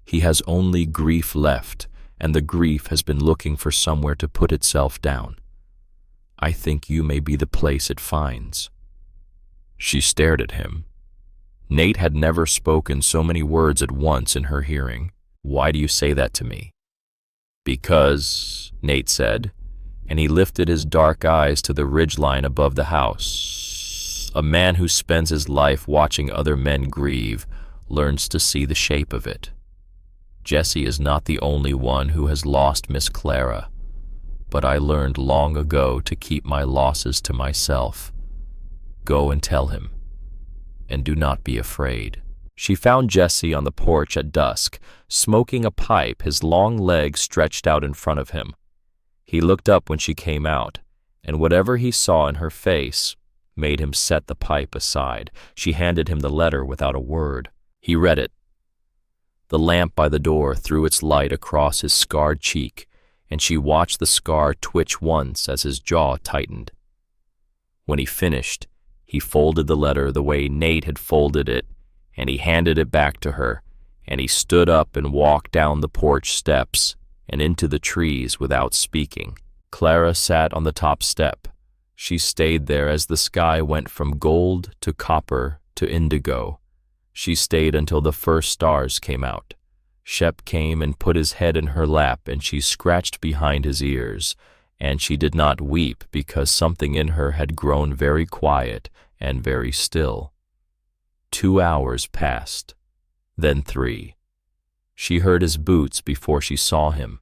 He has only grief left, and the grief has been looking for somewhere to put itself down. I think you may be the place it finds. She stared at him. Nate had never spoken so many words at once in her hearing. Why do you say that to me? Because, Nate said, and he lifted his dark eyes to the ridgeline above the house. A man who spends his life watching other men grieve learns to see the shape of it. Jesse is not the only one who has lost Miss Clara, but I learned long ago to keep my losses to myself. Go and tell him, and do not be afraid. She found Jesse on the porch at dusk, smoking a pipe, his long legs stretched out in front of him. He looked up when she came out, and whatever he saw in her face made him set the pipe aside. She handed him the letter without a word. He read it. The lamp by the door threw its light across his scarred cheek, and she watched the scar twitch once as his jaw tightened. When he finished, he folded the letter the way Nate had folded it, and he handed it back to her, and he stood up and walked down the porch steps and into the trees without speaking. Clara sat on the top step, She stayed there as the sky went from gold to copper to indigo. She stayed until the first stars came out. Shep came and put his head in her lap, and she scratched behind his ears, and she did not weep because something in her had grown very quiet and very still. 2 hours passed, then 3. She heard his boots before she saw him.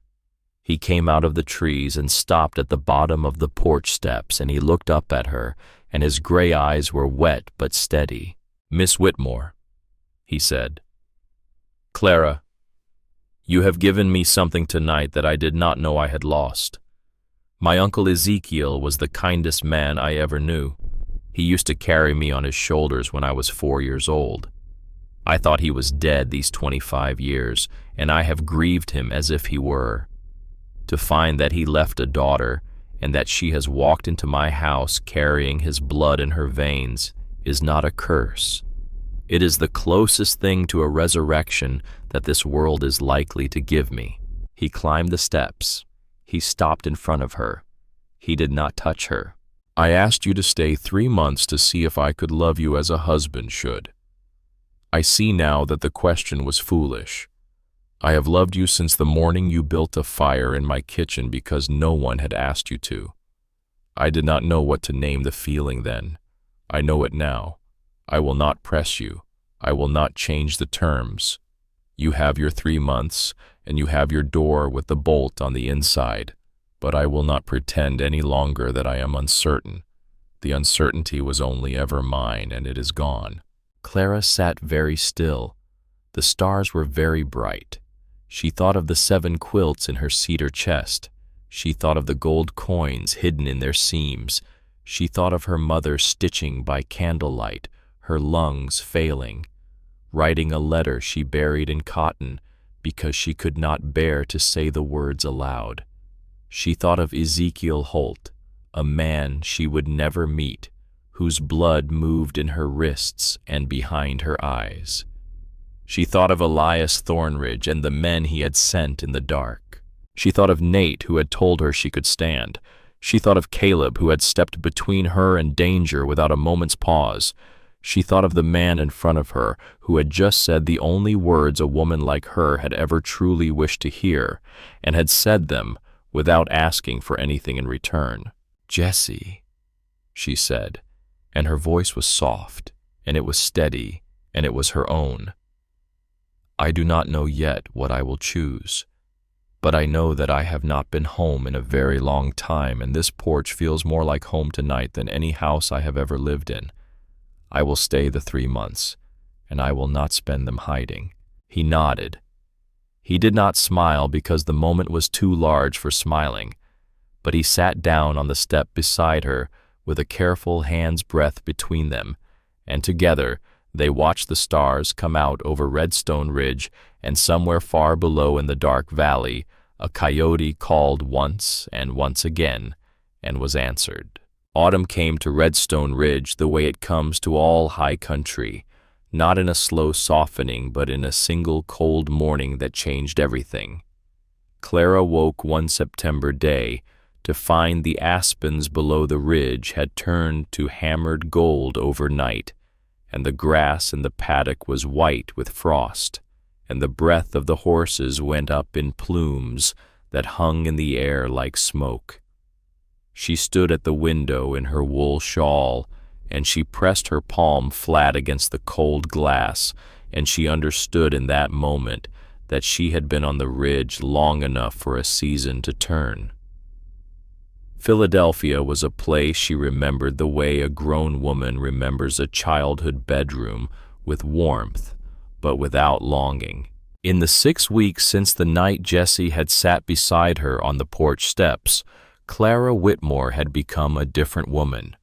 He came out of the trees and stopped at the bottom of the porch steps, and he looked up at her, and his gray eyes were wet but steady. "Miss Whitmore," he said. "Clara, you have given me something tonight that I did not know I had lost. My Uncle Ezekiel was the kindest man I ever knew. He used to carry me on his shoulders when I was 4 years old. I thought he was dead these 25 years, and I have grieved him as if he were. To find that he left a daughter, and that she has walked into my house carrying his blood in her veins, is not a curse. It is the closest thing to a resurrection that this world is likely to give me." He climbed the steps. He stopped in front of her. He did not touch her. "I asked you to stay 3 months to see if I could love you as a husband should. I see now that the question was foolish. I have loved you since the morning you built a fire in my kitchen because no one had asked you to. I did not know what to name the feeling then. I know it now. I will not press you. I will not change the terms. You have your 3 months, and you have your door with the bolt on the inside, but I will not pretend any longer that I am uncertain. The uncertainty was only ever mine, and it is gone." Clara sat very still. The stars were very bright. She thought of the 7 quilts in her cedar chest. She thought of the gold coins hidden in their seams. She thought of her mother stitching by candlelight, her lungs failing, writing a letter she buried in cotton because she could not bear to say the words aloud. She thought of Ezekiel Holt, a man she would never meet, whose blood moved in her wrists and behind her eyes. She thought of Elias Thornridge and the men he had sent in the dark. She thought of Nate, who had told her she could stand. She thought of Caleb, who had stepped between her and danger without a moment's pause. She thought of the man in front of her, who had just said the only words a woman like her had ever truly wished to hear, and had said them without asking for anything in return. "Jessie," she said, and her voice was soft, and it was steady, and it was her own. "I do not know yet what I will choose, but I know that I have not been home in a very long time, and this porch feels more like home tonight than any house I have ever lived in. I will stay the 3 months, and I will not spend them hiding." He nodded. He did not smile because the moment was too large for smiling, but he sat down on the step beside her with a careful hand's breadth between them, and together they watched the stars come out over Redstone Ridge, and somewhere far below in the dark valley, a coyote called once and once again, and was answered. Autumn came to Redstone Ridge the way it comes to all high country, not in a slow softening, but in a single cold morning that changed everything. Clara woke one September day to find the aspens below the ridge had turned to hammered gold overnight, and the grass in the paddock was white with frost, and the breath of the horses went up in plumes that hung in the air like smoke. She stood at the window in her wool shawl, and she pressed her palm flat against the cold glass, and she understood in that moment that she had been on the ridge long enough for a season to turn. Philadelphia was a place she remembered the way a grown woman remembers a childhood bedroom, with warmth, but without longing. In the 6 weeks since the night Jessie had sat beside her on the porch steps, Clara Whitmore had become a different woman.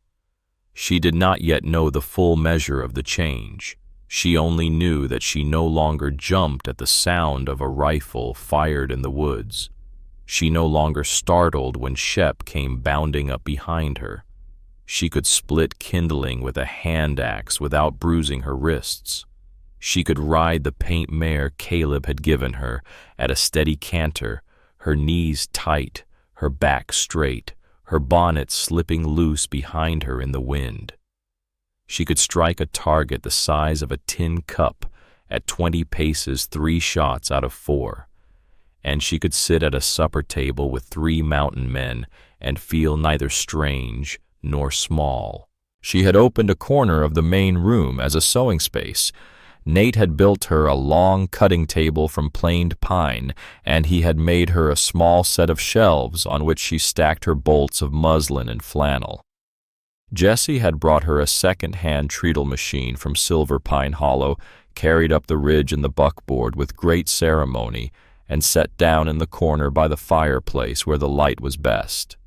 She did not yet know the full measure of the change. She only knew that she no longer jumped at the sound of a rifle fired in the woods. She no longer startled when Shep came bounding up behind her. She could split kindling with a hand axe without bruising her wrists. She could ride the paint mare Caleb had given her at a steady canter, her knees tight, her back straight, her bonnet slipping loose behind her in the wind. She could strike a target the size of a tin cup at 20 paces 3 shots out of 4, and she could sit at a supper table with 3 mountain men and feel neither strange nor small. She had opened a corner of the main room as a sewing space. Nate had built her a long cutting table from planed pine, and he had made her a small set of shelves on which she stacked her bolts of muslin and flannel. Jessie had brought her a second-hand treadle machine from Silver Pine Hollow, carried up the ridge in the buckboard with great ceremony, and set down in the corner by the fireplace where the light was best.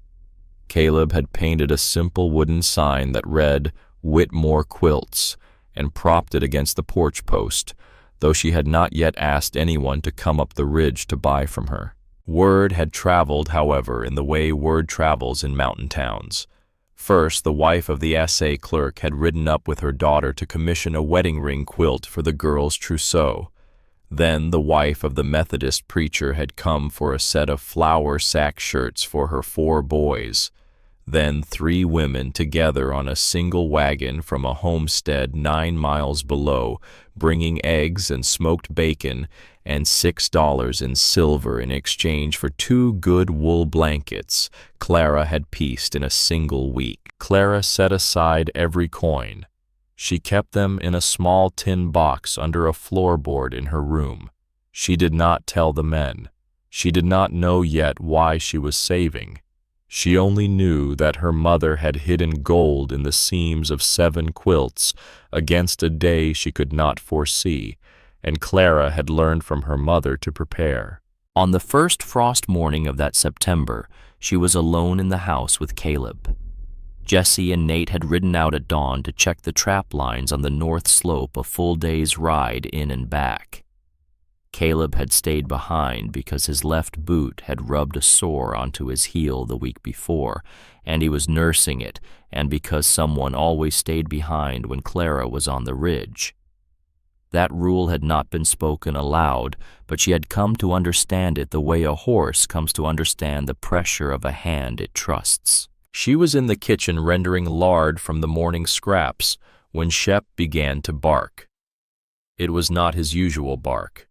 Caleb had painted a simple wooden sign that read, "Whitmore Quilts," and propped it against the porch post, though she had not yet asked anyone to come up the ridge to buy from her. Word had traveled, however, in the way word travels in mountain towns. First, the wife of the assay clerk had ridden up with her daughter to commission a wedding ring quilt for the girl's trousseau. Then the wife of the Methodist preacher had come for a set of flour sack shirts for her 4 boys. Then 3 women together on a single wagon from a homestead 9 miles below, bringing eggs and smoked bacon and $6 in silver in exchange for 2 good wool blankets Clara had pieced in a single week. Clara set aside every coin. She kept them in a small tin box under a floorboard in her room. She did not tell the men. She did not know yet why she was saving. She only knew that her mother had hidden gold in the seams of 7 quilts against a day she could not foresee, and Clara had learned from her mother to prepare. On the first frost morning of that September, she was alone in the house with Caleb. Jessie and Nate had ridden out at dawn to check the trap lines on the north slope a full day's ride in and back. Caleb had stayed behind because his left boot had rubbed a sore onto his heel the week before, and he was nursing it, and because someone always stayed behind when Clara was on the ridge. That rule had not been spoken aloud, but she had come to understand it the way a horse comes to understand the pressure of a hand it trusts. She was in the kitchen rendering lard from the morning scraps when Shep began to bark. It was not his usual bark.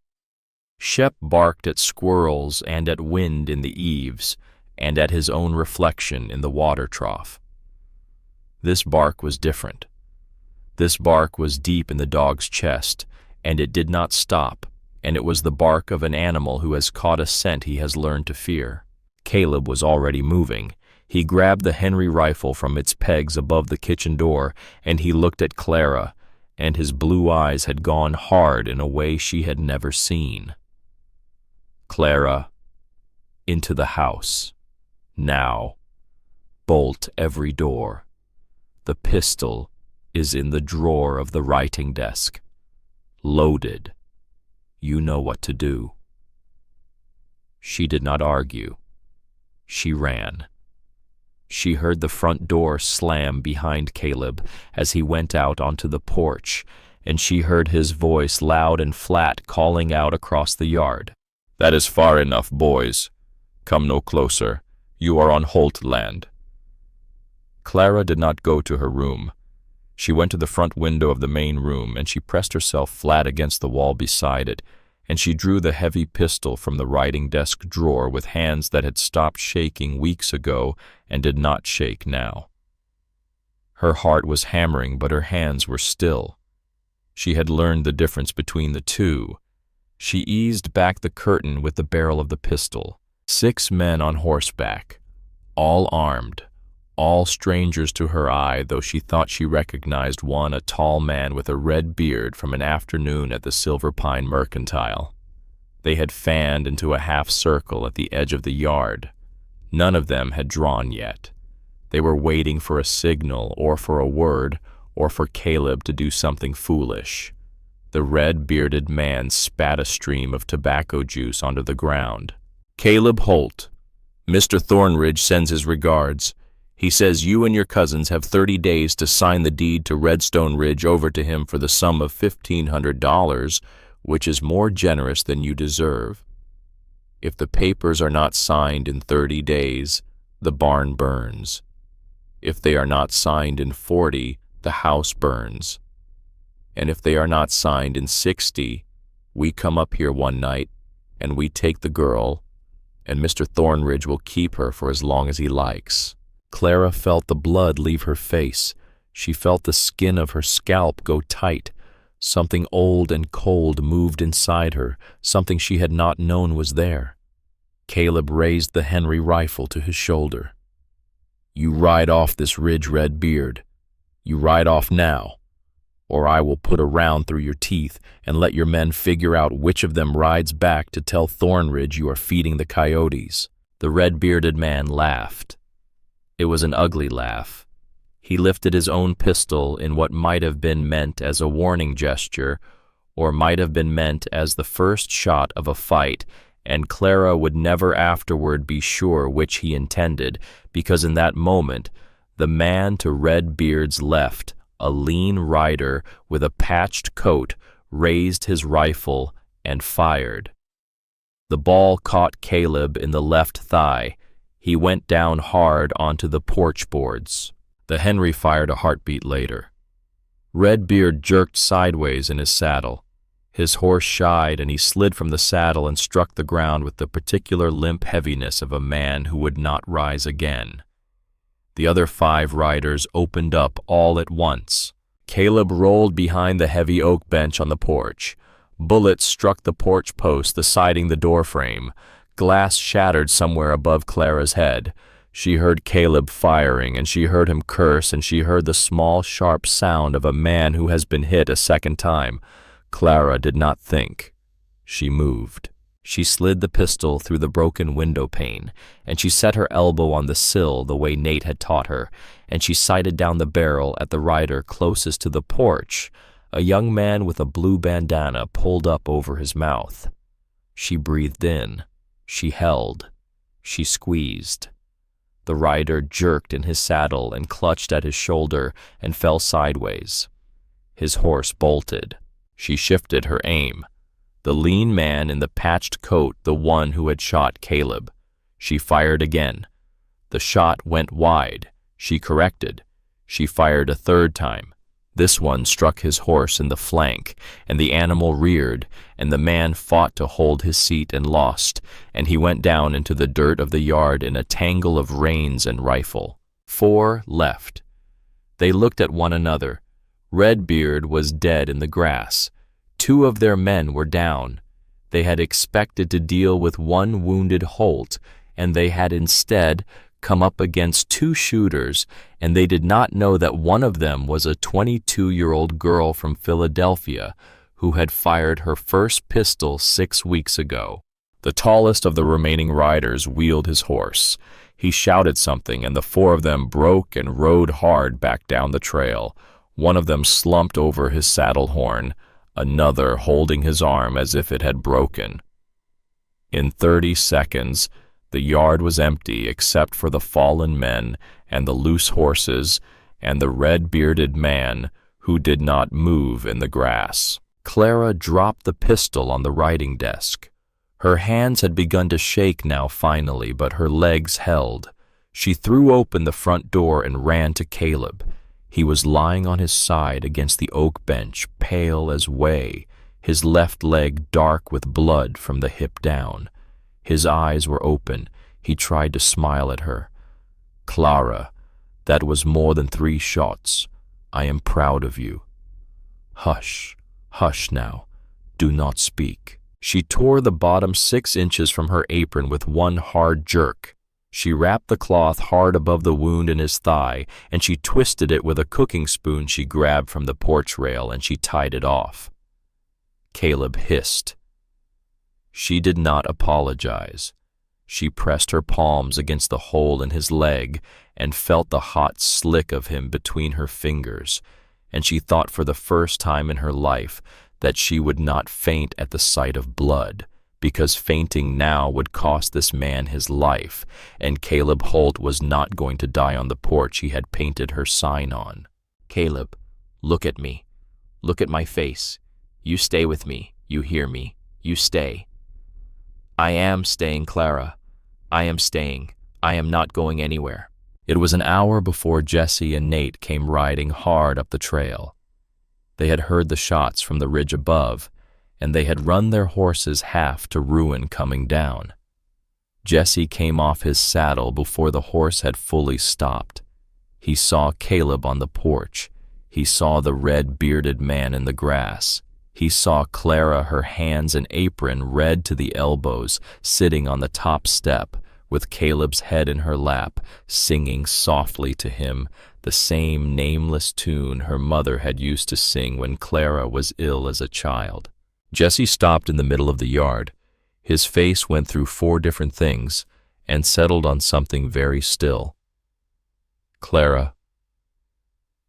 Shep barked at squirrels and at wind in the eaves, and at his own reflection in the water trough. This bark was different. This bark was deep in the dog's chest, and it did not stop, and it was the bark of an animal who has caught a scent he has learned to fear. Caleb was already moving. He grabbed the Henry rifle from its pegs above the kitchen door, and he looked at Clara, and his blue eyes had gone hard in a way she had never seen. "Clara, into the house. Now. Bolt every door. The pistol is in the drawer of the writing desk. Loaded. You know what to do." She did not argue. She ran. She heard the front door slam behind Caleb as he went out onto the porch, and she heard his voice loud and flat calling out across the yard. "That is far enough, boys. Come no closer. You are on Holt land." Clara did not go to her room. She went to the front window of the main room, and she pressed herself flat against the wall beside it, and she drew the heavy pistol from the writing desk drawer with hands that had stopped shaking weeks ago and did not shake now. Her heart was hammering, but her hands were still. She had learned the difference between the two. She eased back the curtain with the barrel of the pistol. 6 men on horseback, all armed, all strangers to her eye, though she thought she recognized one, a tall man with a red beard, from an afternoon at the Silver Pine Mercantile. They had fanned into a half circle at the edge of the yard. None of them had drawn yet. They were waiting for a signal, or for a word, or for Caleb to do something foolish. The red-bearded man spat a stream of tobacco juice onto the ground. "Caleb Holt. Mr. Thornridge sends his regards. He says you and your cousins have 30 days to sign the deed to Redstone Ridge over to him for the sum of $1,500, which is more generous than you deserve. If the papers are not signed in 30 days, the barn burns. If they are not signed in 40, the house burns. And if they are not signed in 60, we come up here one night, and we take the girl, and Mr. Thornridge will keep her for as long as he likes." Clara felt the blood leave her face. She felt the skin of her scalp go tight. Something old and cold moved inside her, something she had not known was there. Caleb raised the Henry rifle to his shoulder. "You ride off this ridge, Redbeard. You ride off now, or I will put a round through your teeth and let your men figure out which of them rides back to tell Thornridge you are feeding the coyotes." The red-bearded man laughed. It was an ugly laugh. He lifted his own pistol in what might have been meant as a warning gesture, or might have been meant as the first shot of a fight, and Clara would never afterward be sure which he intended, because in that moment, the man to Redbeard's left, a lean rider with a patched coat, raised his rifle and fired. The ball caught Caleb in the left thigh. He went down hard onto the porch boards. The Henry fired a heartbeat later. Redbeard jerked sideways in his saddle. His horse shied, and he slid from the saddle and struck the ground with the particular limp heaviness of a man who would not rise again. The other 5 riders opened up all at once. Caleb rolled behind the heavy oak bench on the porch. Bullets struck the porch post, the siding, the door frame. Glass shattered somewhere above Clara's head. She heard Caleb firing, and she heard him curse, and she heard the small, sharp sound of a man who has been hit a second time. Clara did not think. She moved. She slid the pistol through the broken window pane, and she set her elbow on the sill the way Nate had taught her, and she sighted down the barrel at the rider closest to the porch, a young man with a blue bandana pulled up over his mouth. She breathed in. She held. She squeezed. The rider jerked in his saddle and clutched at his shoulder and fell sideways. His horse bolted. She shifted her aim. The lean man in the patched coat, the one who had shot Caleb. She fired again. The shot went wide. She corrected. She fired a third time. This one struck his horse in the flank, and the animal reared, and the man fought to hold his seat and lost, and he went down into the dirt of the yard in a tangle of reins and rifle. 4 left. They looked at one another. Redbeard was dead in the grass. 2 of their men were down. They had expected to deal with one wounded Holt, and they had instead come up against 2 shooters, and they did not know that one of them was a 22-year-old girl from Philadelphia who had fired her first pistol 6 weeks ago. The tallest of the remaining riders wheeled his horse. He shouted something, and the 4 of them broke and rode hard back down the trail. One of them slumped over his saddle horn, another holding his arm as if it had broken. In 30 seconds, the yard was empty except for the fallen men and the loose horses and the red-bearded man who did not move in the grass. Clara dropped the pistol on the writing desk. Her hands had begun to shake now finally, but her legs held. She threw open the front door and ran to Caleb. He was lying on his side against the oak bench, pale as whey, his left leg dark with blood from the hip down. His eyes were open. He tried to smile at her. "Clara, that was more than 3 shots. I am proud of you." "Hush, hush now. Do not speak." She tore the bottom 6 inches from her apron with one hard jerk. She wrapped the cloth hard above the wound in his thigh, and she twisted it with a cooking spoon she grabbed from the porch rail, and she tied it off. Caleb hissed. She did not apologize. She pressed her palms against the hole in his leg and felt the hot slick of him between her fingers, and she thought for the first time in her life that she would not faint at the sight of blood, because fainting now would cost this man his life, and Caleb Holt was not going to die on the porch he had painted her sign on. "Caleb, look at me. Look at my face. You stay with me. You hear me. You stay." "I am staying, Clara. I am staying. I am not going anywhere. It was an hour before Jesse and Nate came riding hard up the trail. They had heard the shots from the ridge above, and they had run their horses half to ruin coming down. Jesse came off his saddle before the horse had fully stopped. He saw Caleb on the porch. He saw the red-bearded man in the grass. He saw Clara, her hands and apron red to the elbows, sitting on the top step, with Caleb's head in her lap, singing softly to him the same nameless tune her mother had used to sing when Clara was ill as a child. Jesse stopped in the middle of the yard. His face went through 4 different things and settled on something very still. "Clara."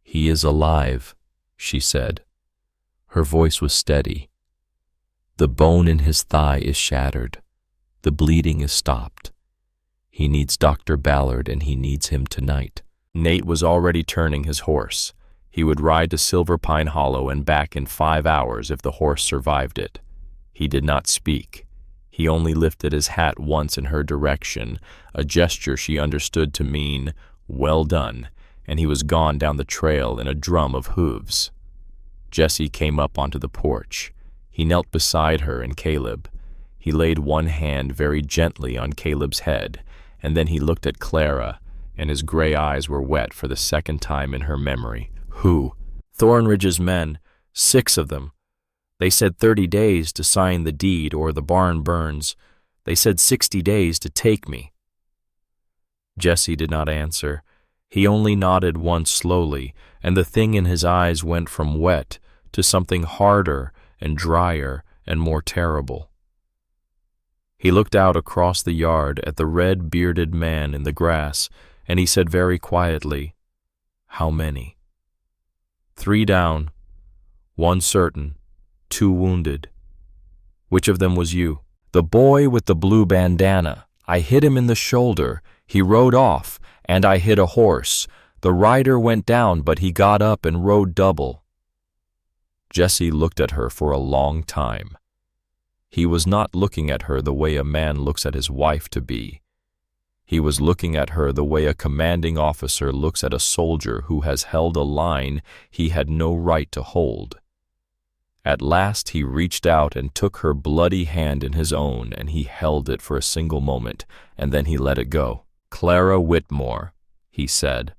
"He is alive," she said. Her voice was steady. "The bone in his thigh is shattered. The bleeding is stopped. He needs Dr. Ballard, and he needs him tonight." Nate was already turning his horse. He would ride to Silver Pine Hollow and back in 5 hours if the horse survived it. He did not speak. He only lifted his hat once in her direction, a gesture she understood to mean, "Well done," and he was gone down the trail in a drum of hooves. Jesse came up onto the porch. He knelt beside her and Caleb. He laid one hand very gently on Caleb's head, and then he looked at Clara, and his gray eyes were wet for the second time in her memory. "Who?" "Thornridge's men, 6 of them. They said 30 days to sign the deed or the barn burns. They said 60 days to take me." Jesse did not answer. He only nodded once slowly, and the thing in his eyes went from wet to something harder and drier and more terrible. He looked out across the yard at the red-bearded man in the grass, and he said very quietly, "How many?" "3 down, 1 certain, 2 wounded." "Which of them was you?" "The boy with the blue bandana. I hit him in the shoulder. He rode off, and I hit a horse. The rider went down, but he got up and rode double." Jesse looked at her for a long time. He was not looking at her the way a man looks at his wife to be. He was looking at her the way a commanding officer looks at a soldier who has held a line he had no right to hold. At last he reached out and took her bloody hand in his own, and he held it for a single moment, and then he let it go. "Clara Whitmore," he said,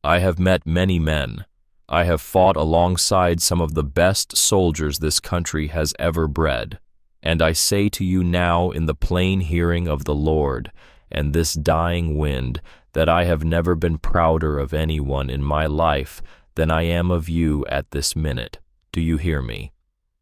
"I have met many men. I have fought alongside some of the best soldiers this country has ever bred. And I say to you now in the plain hearing of the Lord and this dying wind that I have never been prouder of anyone in my life than I am of you at this minute. Do you hear me?"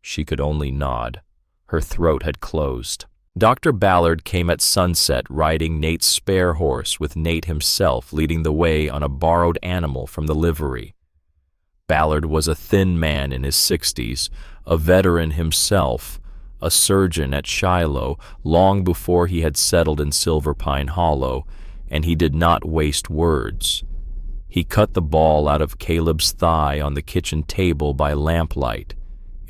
She could only nod. Her throat had closed. Dr. Ballard came at sunset riding Nate's spare horse, with Nate himself leading the way on a borrowed animal from the livery. Ballard was a thin man in his 60s, a veteran himself, a surgeon at Shiloh long before he had settled in Silver Pine Hollow, and he did not waste words. He cut the ball out of Caleb's thigh on the kitchen table by lamplight,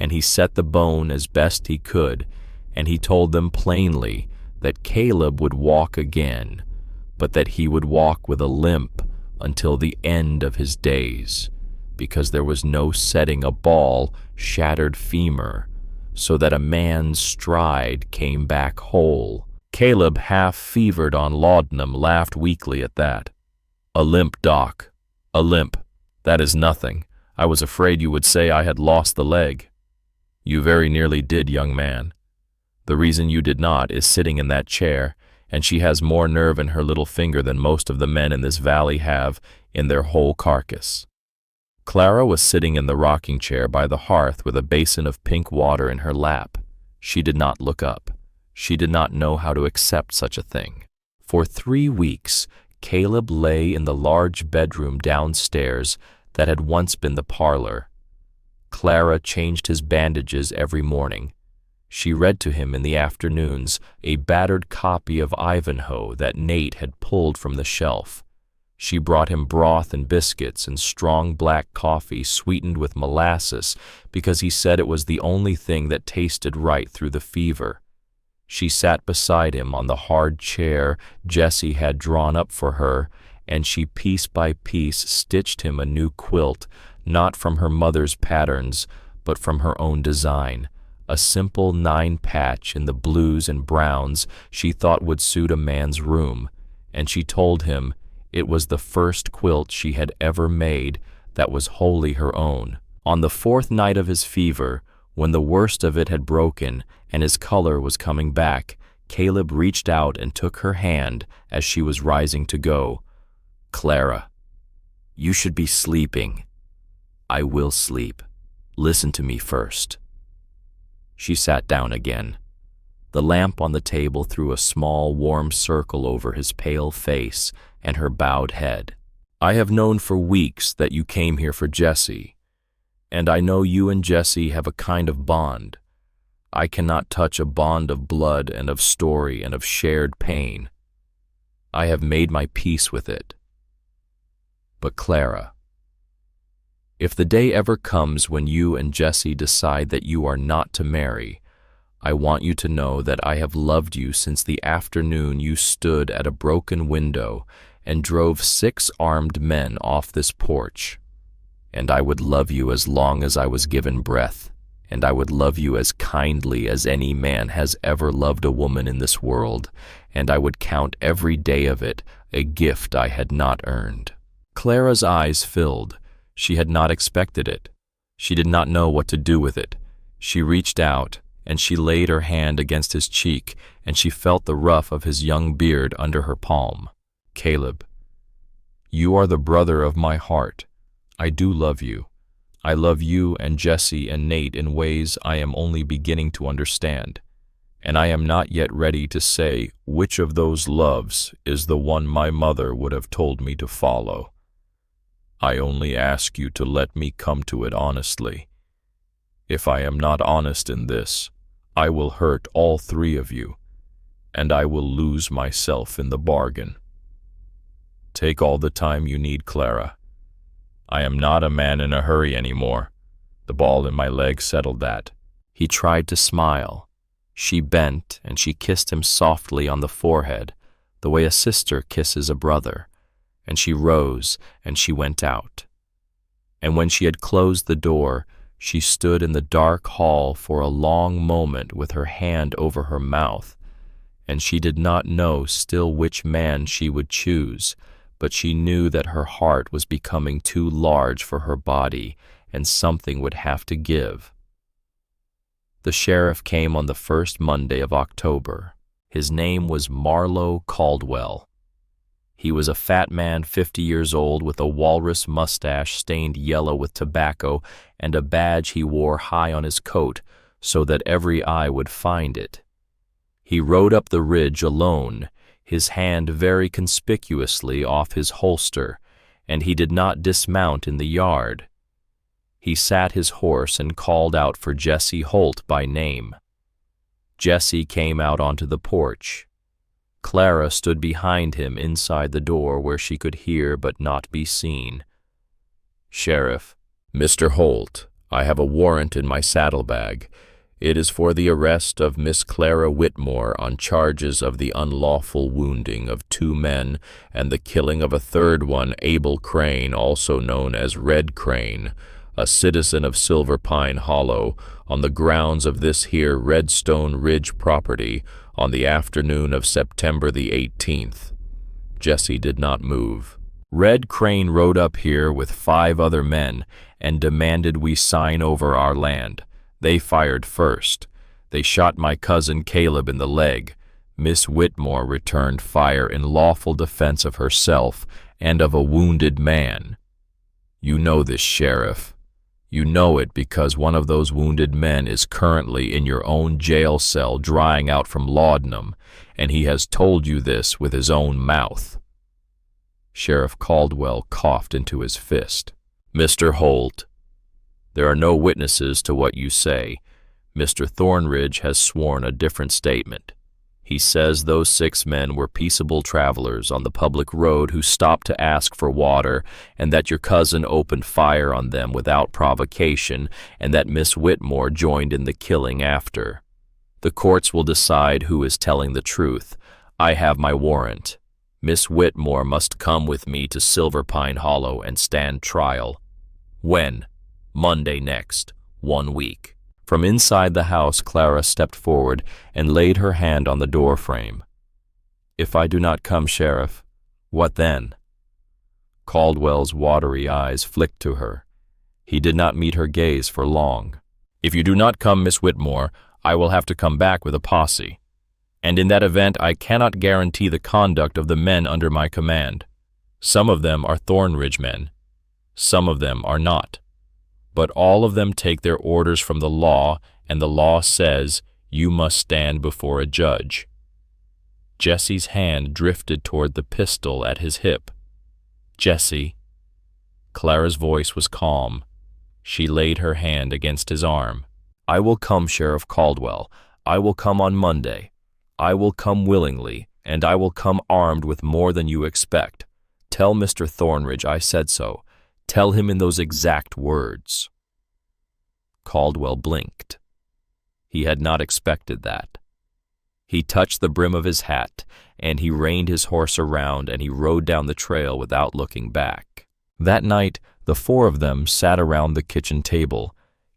and he set the bone as best he could, and he told them plainly that Caleb would walk again, but that he would walk with a limp until the end of his days, because there was no setting a ball, shattered femur, so that a man's stride came back whole. Caleb, half-fevered on laudanum, laughed weakly at that. "A limp, Doc. A limp. That is nothing. I was afraid you would say I had lost the leg." "You very nearly did, young man. The reason you did not is sitting in that chair, and she has more nerve in her little finger than most of the men in this valley have in their whole carcass." Clara was sitting in the rocking chair by the hearth with a basin of pink water in her lap. She did not look up. She did not know how to accept such a thing. For 3 weeks, Caleb lay in the large bedroom downstairs that had once been the parlor. Clara changed his bandages every morning. She read to him in the afternoons a battered copy of Ivanhoe that Nate had pulled from the shelf. She brought him broth and biscuits and strong black coffee sweetened with molasses because he said it was the only thing that tasted right through the fever. She sat beside him on the hard chair Jessie had drawn up for her, and she piece by piece stitched him a new quilt, not from her mother's patterns, but from her own design, a simple 9-patch in the blues and browns she thought would suit a man's room, and she told him it was the first quilt she had ever made that was wholly her own. On the 4th night of his fever, when the worst of it had broken and his color was coming back, Caleb reached out and took her hand as she was rising to go. "Clara, you should be sleeping." "I will sleep. Listen to me first." She sat down again. The lamp on the table threw a small, warm circle over his pale face and her bowed head. "I have known for weeks that you came here for Jessie, and I know you and Jessie have a kind of bond. I cannot touch a bond of blood and of story and of shared pain. I have made my peace with it. But Clara, if the day ever comes when you and Jessie decide that you are not to marry, I want you to know that I have loved you since the afternoon you stood at a broken window and drove 6 armed men off this porch. And I would love you as long as I was given breath, and I would love you as kindly as any man has ever loved a woman in this world, and I would count every day of it a gift I had not earned." Clara's eyes filled. She had not expected it. She did not know what to do with it. She reached out, and she laid her hand against his cheek, and she felt the ruff of his young beard under her palm. "Caleb, you are the brother of my heart. I do love you. I love you and Jessie and Nate in ways I am only beginning to understand, and I am not yet ready to say which of those loves is the one my mother would have told me to follow. I only ask you to let me come to it honestly. If I am not honest in this, I will hurt all 3 of you, and I will lose myself in the bargain. Take all the time you need, Clara. I am not a man in a hurry anymore. The ball in my leg settled that." He tried to smile. She bent and she kissed him softly on the forehead, the way a sister kisses a brother, and she rose and she went out. And when she had closed the door, she stood in the dark hall for a long moment with her hand over her mouth, and she did not know still which man she would choose, but she knew that her heart was becoming too large for her body, and something would have to give. The sheriff came on the 1st Monday of October. His name was Marlowe Caldwell. He was a fat man 50 years old with a walrus mustache stained yellow with tobacco and a badge he wore high on his coat so that every eye would find it. He rode up the ridge alone, his hand very conspicuously off his holster, and he did not dismount in the yard. He sat his horse and called out for Jessie Holt by name. Jessie came out onto the porch. Clara stood behind him inside the door where she could hear but not be seen. "Sheriff, Mr. Holt, I have a warrant in my saddlebag. It is for the arrest of Miss Clara Whitmore on charges of the unlawful wounding of 2 men and the killing of a 3rd one, Abel Crane, also known as Red Crane, a citizen of Silver Pine Hollow, on the grounds of this here Redstone Ridge property on the afternoon of September the 18th. Jessie did not move. "Red Crane rode up here with 5 other men and demanded we sign over our land. They fired first. They shot my cousin Caleb in the leg. Miss Whitmore returned fire in lawful defense of herself and of a wounded man. You know this, Sheriff. You know it because one of those wounded men is currently in your own jail cell drying out from laudanum, and he has told you this with his own mouth." Sheriff Caldwell coughed into his fist. "Mr. Holt, there are no witnesses to what you say. Mr. Thornridge has sworn a different statement. He says those 6 men were peaceable travelers on the public road who stopped to ask for water, and that your cousin opened fire on them without provocation, and that Miss Whitmore joined in the killing after. The courts will decide who is telling the truth. I have my warrant. Miss Whitmore must come with me to Silver Pine Hollow and stand trial. When? Monday next, 1 week. From inside the house, Clara stepped forward and laid her hand on the door frame. If I do not come, Sheriff, what then? Caldwell's watery eyes flicked to her. He did not meet her gaze for long. If you do not come, Miss Whitmore, I will have to come back with a posse. And in that event, I cannot guarantee the conduct of the men under my command. Some of them are Thornridge men. Some of them are not. But all of them take their orders from the law, and the law says you must stand before a judge. Jesse's hand drifted toward the pistol at his hip. Jesse. Clara's voice was calm. She laid her hand against his arm. I will come, Sheriff Caldwell. I will come on Monday. I will come willingly, and I will come armed with more than you expect. Tell Mr. Thornridge I said so. Tell him in those exact words. Caldwell blinked. He had not expected that. He touched the brim of his hat, and he reined his horse around, and he rode down the trail without looking back. That night, the four of them sat around the kitchen table.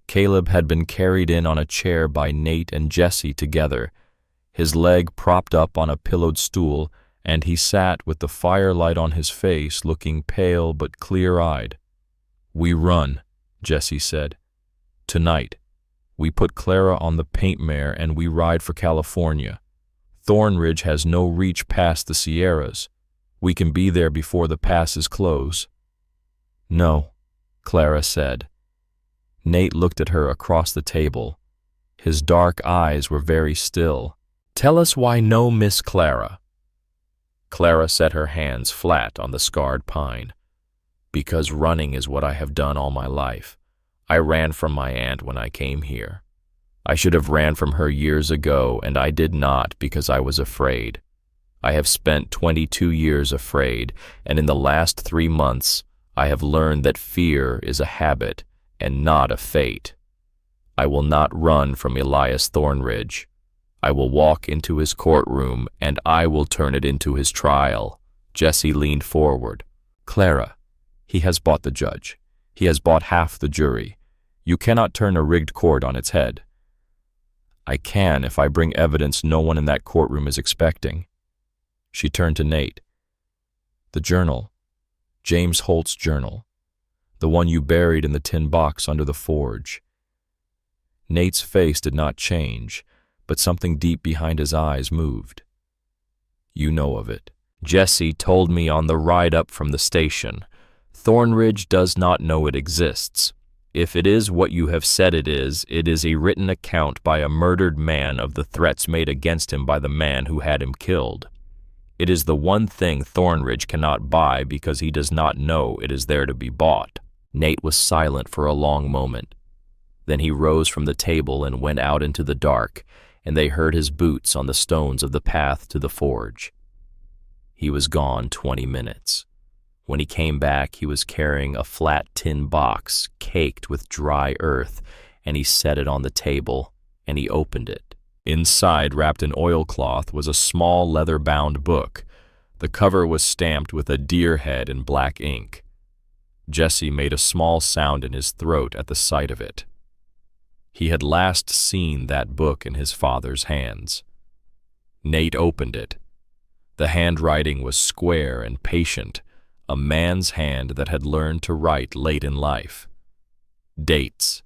Caleb had been carried in on a chair by Nate and Jesse together, his leg propped up on a pillowed stool, and he sat with the firelight on his face, looking pale but clear-eyed. We run, Jesse said. Tonight, we put Clara on the paint mare and we ride for California. Thornridge has no reach past the Sierras. We can be there before the passes close. No, Clara said. Nate looked at her across the table. His dark eyes were very still. Tell us why no, Miss Clara. Clara set her hands flat on the scarred pine. Because running is what I have done all my life. I ran from my aunt when I came here. I should have ran from her years ago, and I did not because I was afraid. I have spent 22 years afraid, and in the last 3 months, I have learned that fear is a habit and not a fate. I will not run from Elias Thornridge. I will walk into his courtroom, and I will turn it into his trial. Jesse leaned forward. Clara, he has bought the judge. He has bought half the jury. You cannot turn a rigged court on its head. I can if I bring evidence no one in that courtroom is expecting. She turned to Nate. The journal. James Holt's journal. The one you buried in the tin box under the forge. Nate's face did not change, but something deep behind his eyes moved. You know of it. Jesse told me on the ride up from the station. Thornridge does not know it exists. If it is what you have said it is a written account by a murdered man of the threats made against him by the man who had him killed. It is the one thing Thornridge cannot buy because he does not know it is there to be bought. Nate was silent for a long moment. Then he rose from the table and went out into the dark, and they heard his boots on the stones of the path to the forge. He was gone 20 minutes. When he came back, he was carrying a flat tin box caked with dry earth, and he set it on the table, and he opened it. Inside, wrapped in oilcloth, was a small leather-bound book. The cover was stamped with a deer head in black ink. Jesse made a small sound in his throat at the sight of it. He had last seen that book in his father's hands. Nate opened it. The handwriting was square and patient, a man's hand that had learned to write late in life. Dates,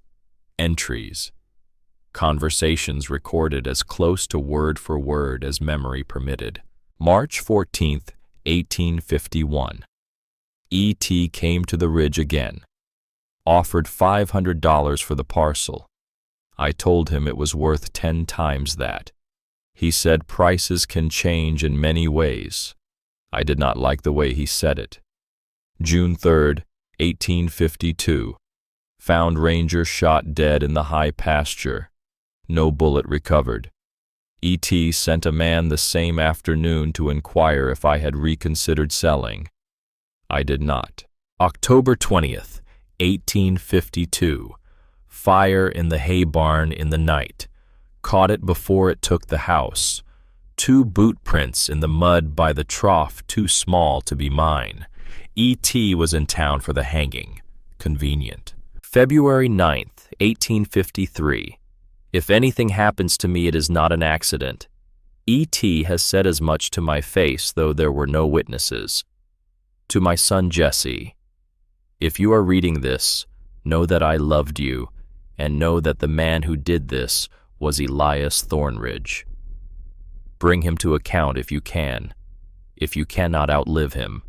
entries, conversations recorded as close to word for word as memory permitted. March 14th, 1851. E.T. came to the ridge again. Offered $500 for the parcel. I told him it was worth 10 times that. He said prices can change in many ways. I did not like the way he said it. June 3rd, 1852. Found ranger shot dead in the high pasture. No bullet recovered. E.T. sent a man the same afternoon to inquire if I had reconsidered selling. I did not. October 20th, 1852. Fire in the hay barn in the night. Caught it before it took the house. 2 boot prints in the mud by the trough too small to be mine. E.T. was in town for the hanging. Convenient. February 9th, 1853. If anything happens to me, it is not an accident. E.T. has said as much to my face, though there were no witnesses. To my son Jesse, if you are reading this, know that I loved you, and know that the man who did this was Elias Thornridge. Bring him to account if you can, if you cannot outlive him.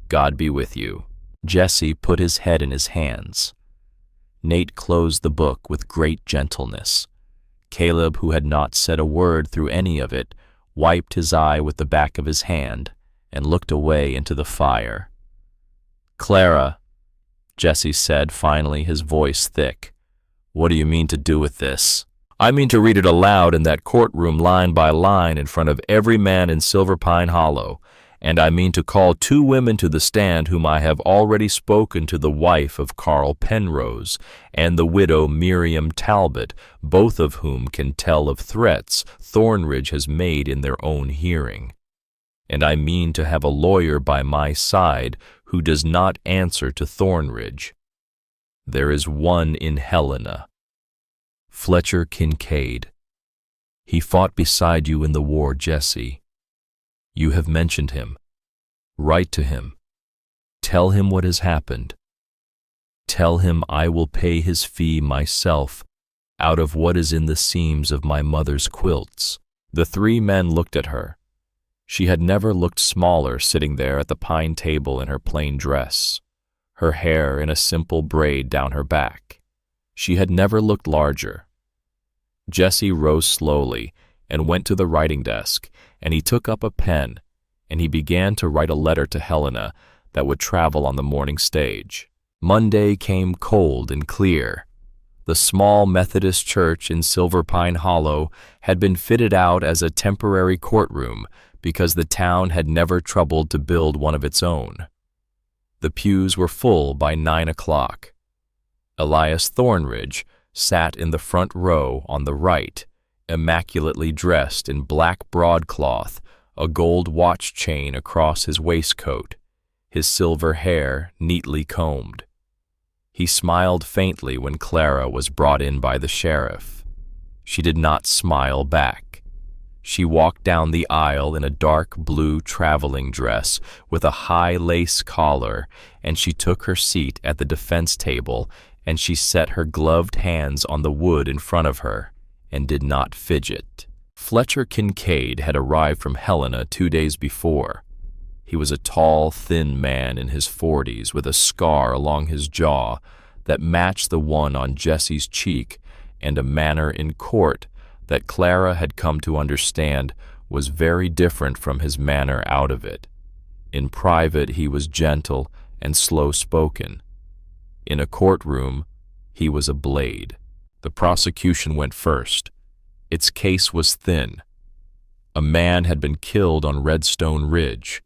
God be with you. Jesse put his head in his hands. Nate closed the book with great gentleness. Caleb, who had not said a word through any of it, wiped his eye with the back of his hand and looked away into the fire. "Clara," Jesse said finally, his voice thick, "what do you mean to do with this?" "I mean to read it aloud in that courtroom line by line in front of every man in Silver Pine Hollow, and I mean to call 2 women to the stand whom I have already spoken to, the wife of Carl Penrose and the widow Miriam Talbot, both of whom can tell of threats Thornridge has made in their own hearing. And I mean to have a lawyer by my side who does not answer to Thornridge. There is one in Helena. Fletcher Kincaid. He fought beside you in the war, Jesse. You have mentioned him. Write to him. Tell him what has happened. Tell him I will pay his fee myself out of what is in the seams of my mother's quilts." The 3 men looked at her. She had never looked smaller sitting there at the pine table in her plain dress, her hair in a simple braid down her back. She had never looked larger. Jesse rose slowly and went to the writing desk, and he took up a pen, and he began to write a letter to Helena that would travel on the morning stage. Monday came cold and clear. The small Methodist church in Silver Pine Hollow had been fitted out as a temporary courtroom because the town had never troubled to build one of its own. The pews were full by 9 o'clock. Elias Thornridge sat in the front row on the right, immaculately dressed in black broadcloth, a gold watch chain across his waistcoat, his silver hair neatly combed. He smiled faintly when Clara was brought in by the sheriff. She did not smile back. She walked down the aisle in a dark blue traveling dress with a high lace collar, and she took her seat at the defense table, and she set her gloved hands on the wood in front of her and did not fidget. Fletcher Kincaid had arrived from Helena 2 days before. He was a tall, thin man in his 40s with a scar along his jaw that matched the one on Jesse's cheek and a manner in court that Clara had come to understand was very different from his manner out of it. In private, he was gentle and slow-spoken. In a courtroom, he was a blade. The prosecution went first. Its case was thin. A man had been killed on Redstone Ridge.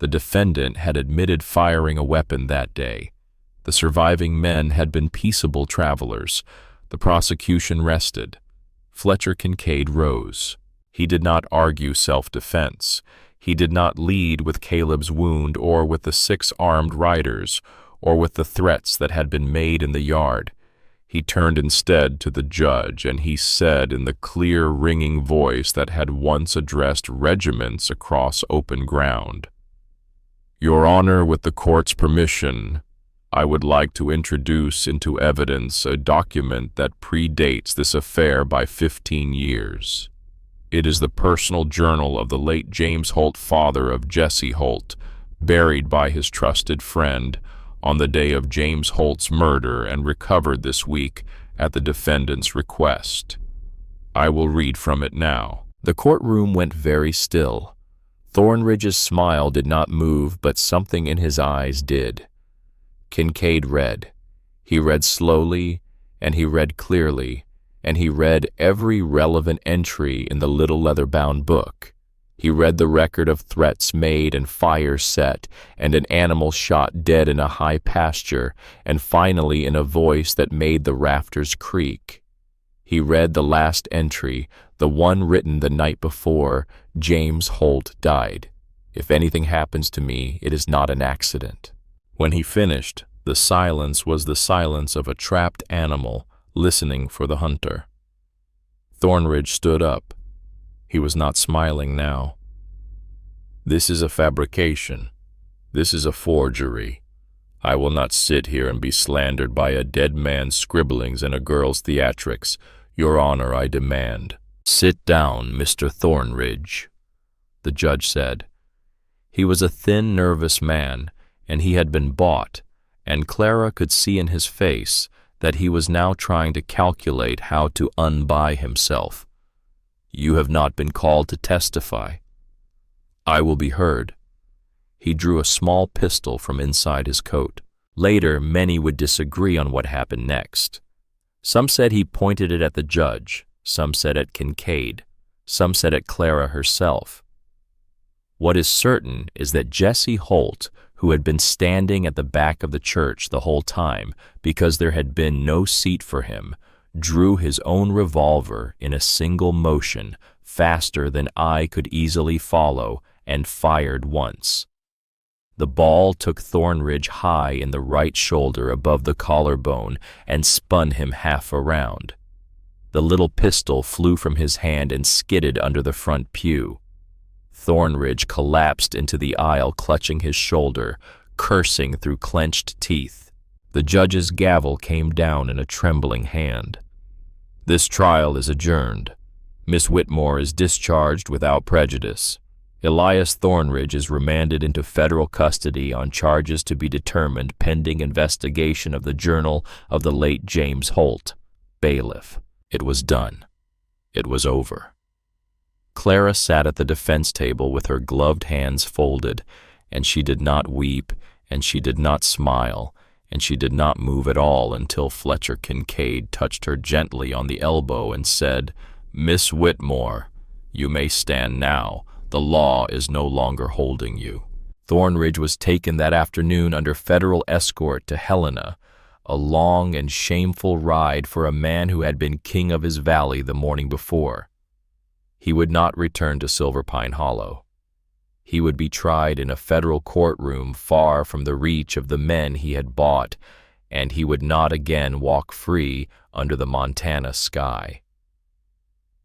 The defendant had admitted firing a weapon that day. The surviving men had been peaceable travelers. The prosecution rested. Fletcher Kincaid rose. He did not argue self-defense. He did not lead with Caleb's wound or with the 6 armed riders or with the threats that had been made in the yard. He turned instead to the judge, and he said in the clear, ringing voice that had once addressed regiments across open ground, "Your Honor, with the court's permission, I would like to introduce into evidence a document that predates this affair by 15 years. It is the personal journal of the late James Holt, father of Jesse Holt, buried by his trusted friend on the day of James Holt's murder and recovered this week at the defendant's request. I will read from it now." The courtroom went very still. Thornridge's smile did not move, but something in his eyes did. Kincaid read. He read slowly, and he read clearly, and he read every relevant entry in the little leather-bound book. He read the record of threats made and fires set, and an animal shot dead in a high pasture, and finally in a voice that made the rafters creak. He read the last entry, the one written the night before James Holt died. If anything happens to me, it is not an accident. When he finished, the silence was the silence of a trapped animal listening for the hunter. Thornridge stood up. He was not smiling now. This is a fabrication. This is a forgery. I will not sit here and be slandered by a dead man's scribblings and a girl's theatrics. Your honor I demand. Sit down, Mr. Thornridge, the judge said. He was a thin, nervous man, and he had been bought, and Clara could see in his face that he was now trying to calculate how to unbuy himself. You have not been called to testify. I will be heard. He drew a small pistol from inside his coat. Later, many would disagree on what happened next. Some said he pointed it at the judge, some said at Kincaid, some said at Clara herself. What is certain is that Jesse Holt, who had been standing at the back of the church the whole time because there had been no seat for him, drew his own revolver in a single motion, faster than eye could easily follow, and fired once. The ball took Thornridge high in the right shoulder above the collarbone and spun him half around. The little pistol flew from his hand and skidded under the front pew. Thornridge collapsed into the aisle, clutching his shoulder, cursing through clenched teeth. The judge's gavel came down in a trembling hand. This trial is adjourned. Miss Whitmore is discharged without prejudice. Elias Thornridge is remanded into federal custody on charges to be determined pending investigation of the journal of the late James Holt, bailiff. It was done. It was over. Clara sat at the defense table with her gloved hands folded, and she did not weep, and she did not smile, and she did not move at all until Fletcher Kincaid touched her gently on the elbow and said, Miss Whitmore, you may stand now. The law is no longer holding you. Thornridge was taken that afternoon under federal escort to Helena, a long and shameful ride for a man who had been king of his valley the morning before. He would not return to Silver Pine Hollow. He would be tried in a federal courtroom far from the reach of the men he had bought, and he would not again walk free under the Montana sky.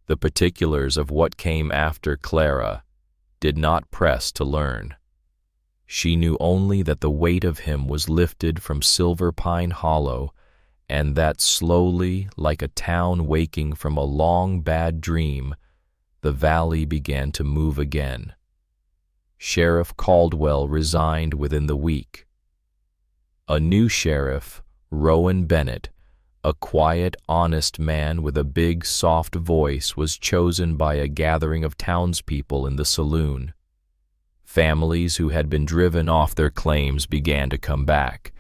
The particulars of what came after Clara did not press to learn. She knew only that the weight of him was lifted from Silver Pine Hollow, and that slowly, like a town waking from a long bad dream, the valley began to move again. Sheriff Caldwell resigned within the week. A new sheriff, Rowan Bennett, a quiet, honest man with a big, soft voice, was chosen by a gathering of townspeople in the saloon. Families who had been driven off their claims began to come back.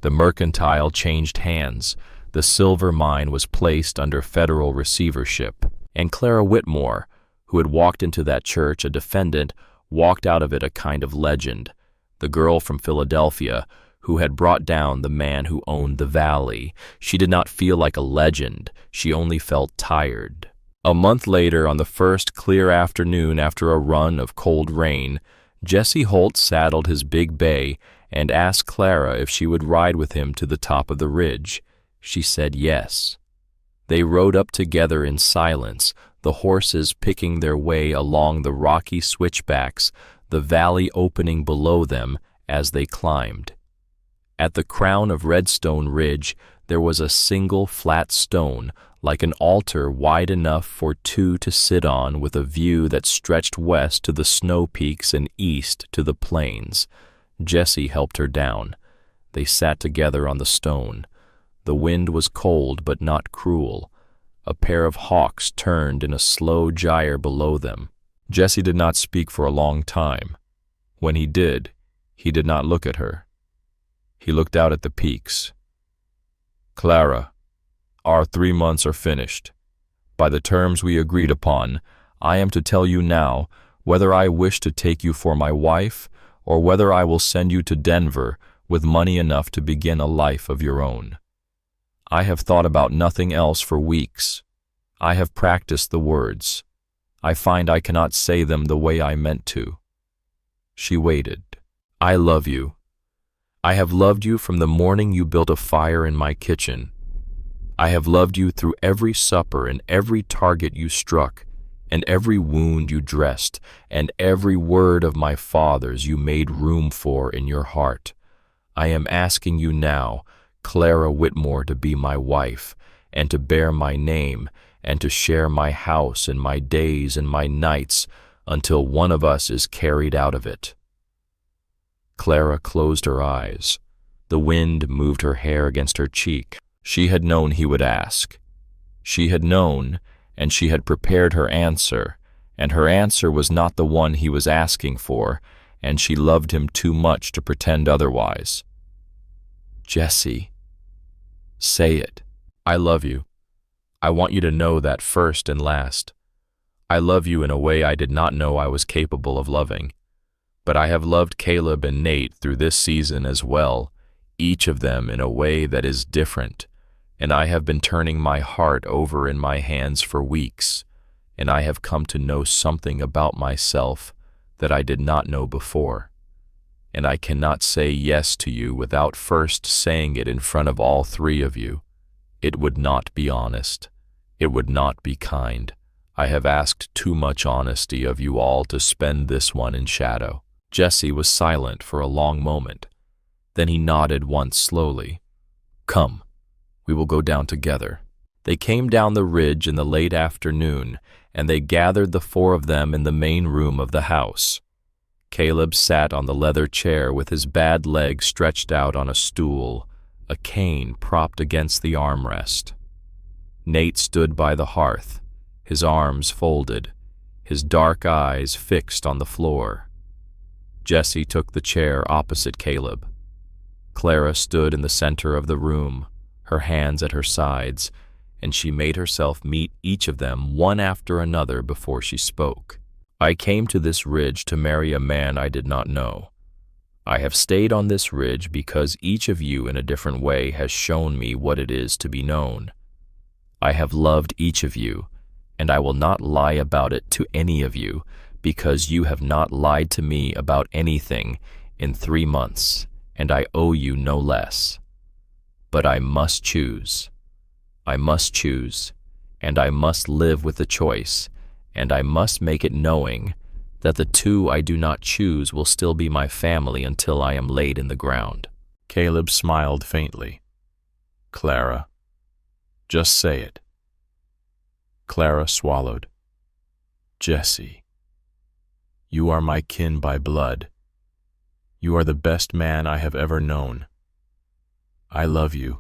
The mercantile changed hands. The silver mine was placed under federal receivership. And Clara Whitmore, who had walked into that church a defendant, walked out of it a kind of legend, the girl from Philadelphia who had brought down the man who owned the valley. She did not feel like a legend. She only felt tired. A month later, on the first clear afternoon after a run of cold rain, Jesse Holt saddled his big bay and asked Clara if she would ride with him to the top of the ridge. She said yes. They rode up together in silence, the horses picking their way along the rocky switchbacks, the valley opening below them as they climbed. At the crown of Redstone Ridge, there was a single flat stone, like an altar wide enough for two to sit on, with a view that stretched west to the snow peaks and east to the plains. Jesse helped her down. They sat together on the stone. The wind was cold but not cruel. A pair of hawks turned in a slow gyre below them. Jesse did not speak for a long time. When he did not look at her. He looked out at the peaks. Clara, our 3 months are finished. By the terms we agreed upon, I am to tell you now whether I wish to take you for my wife or whether I will send you to Denver with money enough to begin a life of your own. I have thought about nothing else for weeks. I have practiced the words. I find I cannot say them the way I meant to. She waited. I love you. I have loved you from the morning you built a fire in my kitchen. I have loved you through every supper and every target you struck, and every wound you dressed, and every word of my father's you made room for in your heart. I am asking you now, Clara Whitmore, to be my wife, and to bear my name, and to share my house and my days and my nights until one of us is carried out of it. Clara closed her eyes. The wind moved her hair against her cheek. She had known he would ask. She had known, and she had prepared her answer, and her answer was not the one he was asking for, and she loved him too much to pretend otherwise. Jesse, say it. I love you. I want you to know that first and last. I love you in a way I did not know I was capable of loving. But I have loved Caleb and Nate through this season as well, each of them in a way that is different, and I have been turning my heart over in my hands for weeks, and I have come to know something about myself that I did not know before. And I cannot say yes to you without first saying it in front of all three of you. It would not be honest. It would not be kind. I have asked too much honesty of you all to spend this one in shadow. Jesse was silent for a long moment. Then he nodded once slowly. Come, we will go down together. They came down the ridge in the late afternoon, and they gathered the four of them in the main room of the house. Caleb sat on the leather chair with his bad leg stretched out on a stool, a cane propped against the armrest. Nate stood by the hearth, his arms folded, his dark eyes fixed on the floor. Jesse took the chair opposite Caleb. Clara stood in the center of the room, her hands at her sides, and she made herself meet each of them one after another before she spoke. I came to this ridge to marry a man I did not know. I have stayed on this ridge because each of you in a different way has shown me what it is to be known. I have loved each of you, and I will not lie about it to any of you, because you have not lied to me about anything in 3 months, and I owe you no less. But I must choose. I must choose, and I must live with the choice, and I must make it knowing that the two I do not choose will still be my family until I am laid in the ground. Caleb smiled faintly. Clara, just say it. Clara swallowed. Jesse, you are my kin by blood. You are the best man I have ever known. I love you,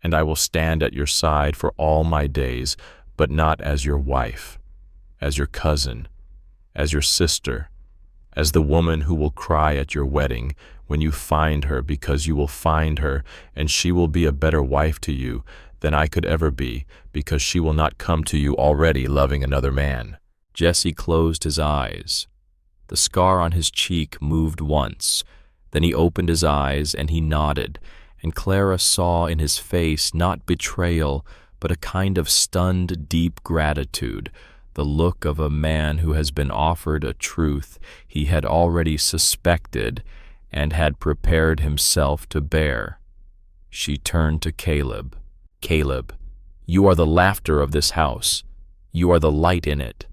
and I will stand at your side for all my days, but not as your wife, as your cousin, as your sister, as the woman who will cry at your wedding when you find her, because you will find her, and she will be a better wife to you than I could ever be, because she will not come to you already loving another man. Jesse closed his eyes. The scar on his cheek moved once, then he opened his eyes and he nodded, and Clara saw in his face not betrayal, but a kind of stunned, deep gratitude, the look of a man who has been offered a truth he had already suspected and had prepared himself to bear. She turned to Caleb. Caleb, you are the laughter of this house. You are the light in it.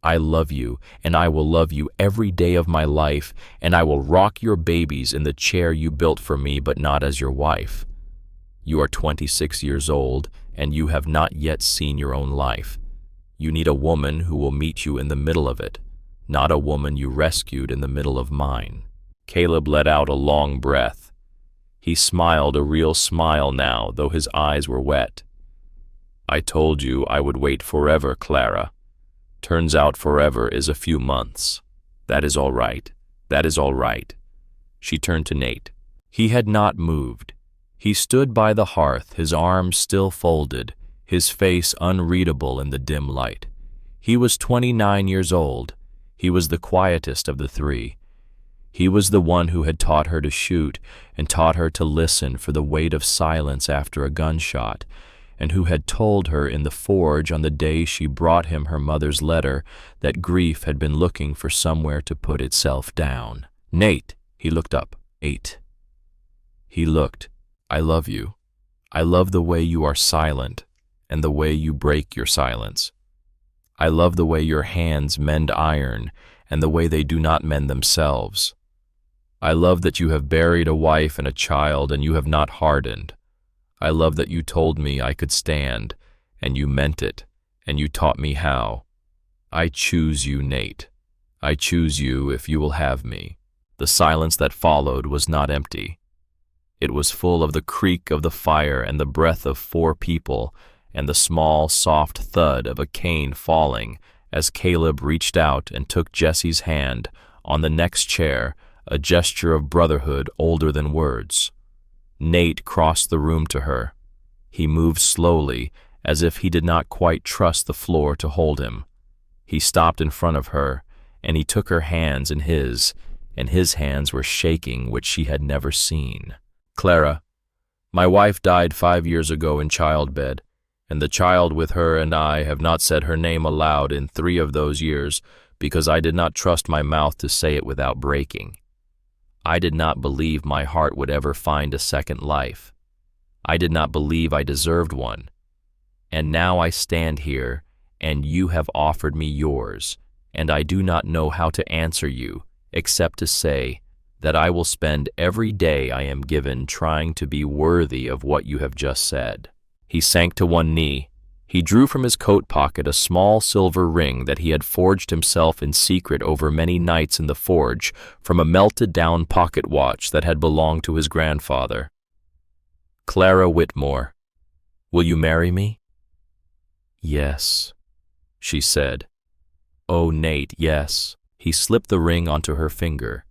I love you, and I will love you every day of my life, and I will rock your babies in the chair you built for me, but not as your wife. You are 26 years old, and you have not yet seen your own life. You need a woman who will meet you in the middle of it, not a woman you rescued in the middle of mine. Caleb let out a long breath. He smiled a real smile now, though his eyes were wet. I told you I would wait forever, Clara. Turns out forever is a few months. That is all right. That is all right. She turned to Nate. He had not moved. He stood by the hearth, his arms still folded, his face unreadable in the dim light. He was 29 years old. He was the quietest of the three. He was the one who had taught her to shoot and taught her to listen for the weight of silence after a gunshot, and who had told her in the forge on the day she brought him her mother's letter that grief had been looking for somewhere to put itself down. "Nate," he looked up. "Eight." He looked. "I love you. I love the way you are silent and the way you break your silence. I love the way your hands mend iron and the way they do not mend themselves. I love that you have buried a wife and a child and you have not hardened. I love that you told me I could stand, and you meant it, and you taught me how. I choose you, Nate. I choose you if you will have me." The silence that followed was not empty. It was full of the creak of the fire and the breath of 4 people and the small, soft thud of a cane falling as Caleb reached out and took Jesse's hand on the next chair, a gesture of brotherhood older than words. Nate crossed the room to her. He moved slowly, as if he did not quite trust the floor to hold him. He stopped in front of her, and he took her hands in his, and his hands were shaking, which she had never seen. "Clara, my wife died 5 years ago in childbed, and the child with her and I have not said her name aloud in 3 of those years because I did not trust my mouth to say it without breaking. I did not believe my heart would ever find a second life. I did not believe I deserved one. And now I stand here, and you have offered me yours, and I do not know how to answer you, except to say that I will spend every day I am given trying to be worthy of what you have just said." He sank to one knee. He drew from his coat pocket a small silver ring that he had forged himself in secret over many nights in the forge from a melted-down pocket watch that had belonged to his grandfather. "Clara Whitmore, will you marry me?" "Yes," she said. "Oh, Nate, yes." He slipped the ring onto her finger.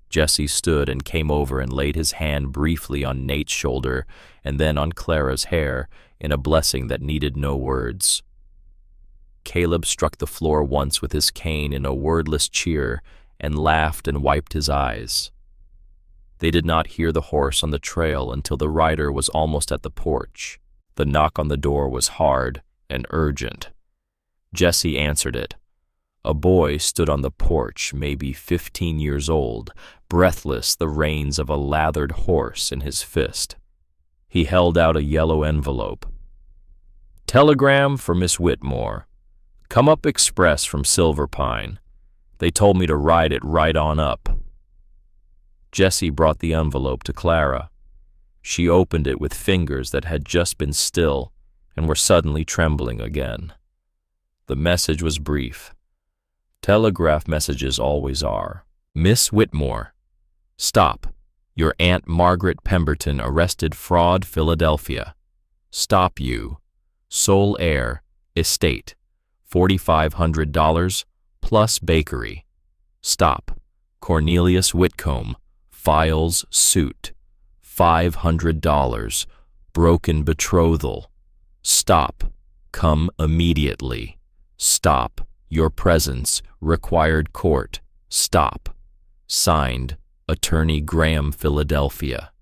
Jesse stood and came over and laid his hand briefly on Nate's shoulder and then on Clara's hair in a blessing that needed no words. Caleb struck the floor once with his cane in a wordless cheer and laughed and wiped his eyes. They did not hear the horse on the trail until the rider was almost at the porch. The knock on the door was hard and urgent. Jesse answered it. A boy stood on the porch, maybe 15 years old, breathless, the reins of a lathered horse in his fist. He held out a yellow envelope. "Telegram for Miss Whitmore. Come up express from Silver Pine. They told me to ride it right on up." Jesse brought the envelope to Clara. She opened it with fingers that had just been still and were suddenly trembling again. The message was brief. Telegraph messages always are. "Miss Whitmore, stop. Your Aunt Margaret Pemberton arrested fraud, Philadelphia. Stop you. Sole heir, estate, $4,500 plus bakery. Stop. Cornelius Whitcomb, files suit, $500, broken betrothal. Stop. Come immediately. Stop. Your presence required court. Stop. Signed, Attorney Graham, Philadelphia."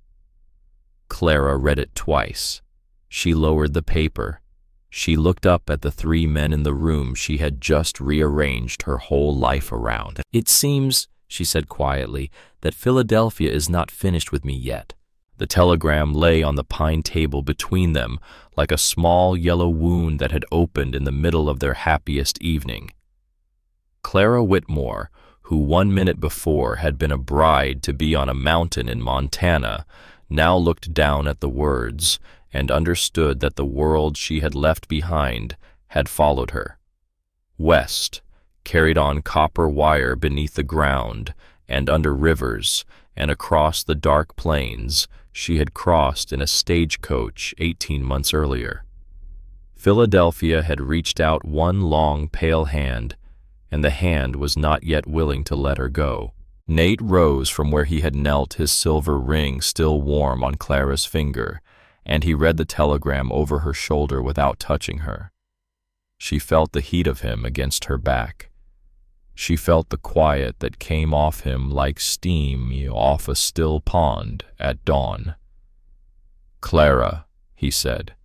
Clara read it twice. She lowered the paper. She looked up at the 3 men in the room she had just rearranged her whole life around. "It seems," she said quietly, "that Philadelphia is not finished with me yet." The telegram lay on the pine table between them like a small yellow wound that had opened in the middle of their happiest evening. Clara Whitmore, who 1 minute before had been a bride to be on a mountain in Montana, now looked down at the words and understood that the world she had left behind had followed her. West, carried on copper wire beneath the ground and under rivers and across the dark plains she had crossed in a stagecoach 18 months earlier. Philadelphia had reached out one long, pale hand, and the hand was not yet willing to let her go. Nate rose from where he had knelt, his silver ring still warm on Clara's finger, and he read the telegram over her shoulder without touching her. She felt the heat of him against her back. She felt the quiet that came off him like steam off a still pond at dawn. "Clara," he said,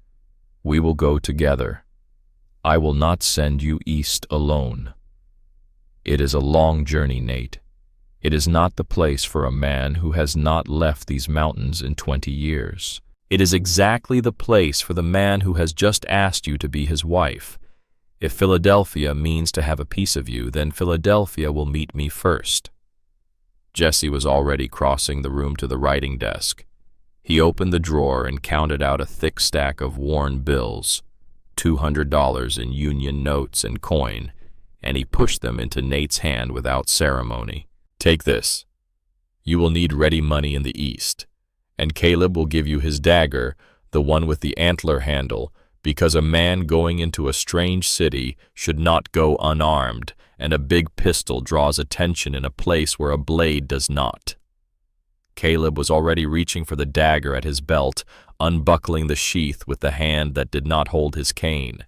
We will go together. I will not send you east alone. It is a long journey, Nate. It is not the place for a man who has not left these mountains in 20 years. It is exactly the place for the man who has just asked you to be his wife. If Philadelphia means to have a piece of you, then Philadelphia will meet me first." Jesse was already crossing the room to the writing desk. He opened the drawer and counted out a thick stack of worn bills, $200 in Union notes and coin, and he pushed them into Nate's hand without ceremony. "Take this. You will need ready money in the East, and Caleb will give you his dagger, the one with the antler handle, because a man going into a strange city should not go unarmed, and a big pistol draws attention in a place where a blade does not." Caleb was already reaching for the dagger at his belt, unbuckling the sheath with the hand that did not hold his cane.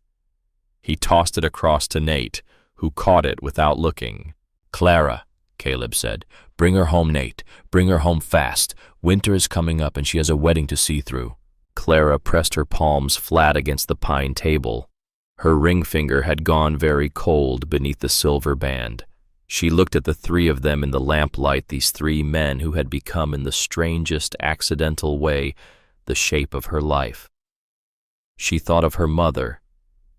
He tossed it across to Nate, who caught it without looking. "Clara," Caleb said, "bring her home, Nate. Bring her home fast. Winter is coming up and she has a wedding to see through." Clara pressed her palms flat against the pine table. Her ring finger had gone very cold beneath the silver band. She looked at the three of them in the lamplight, these three men who had become in the strangest accidental way the shape of her life. She thought of her mother,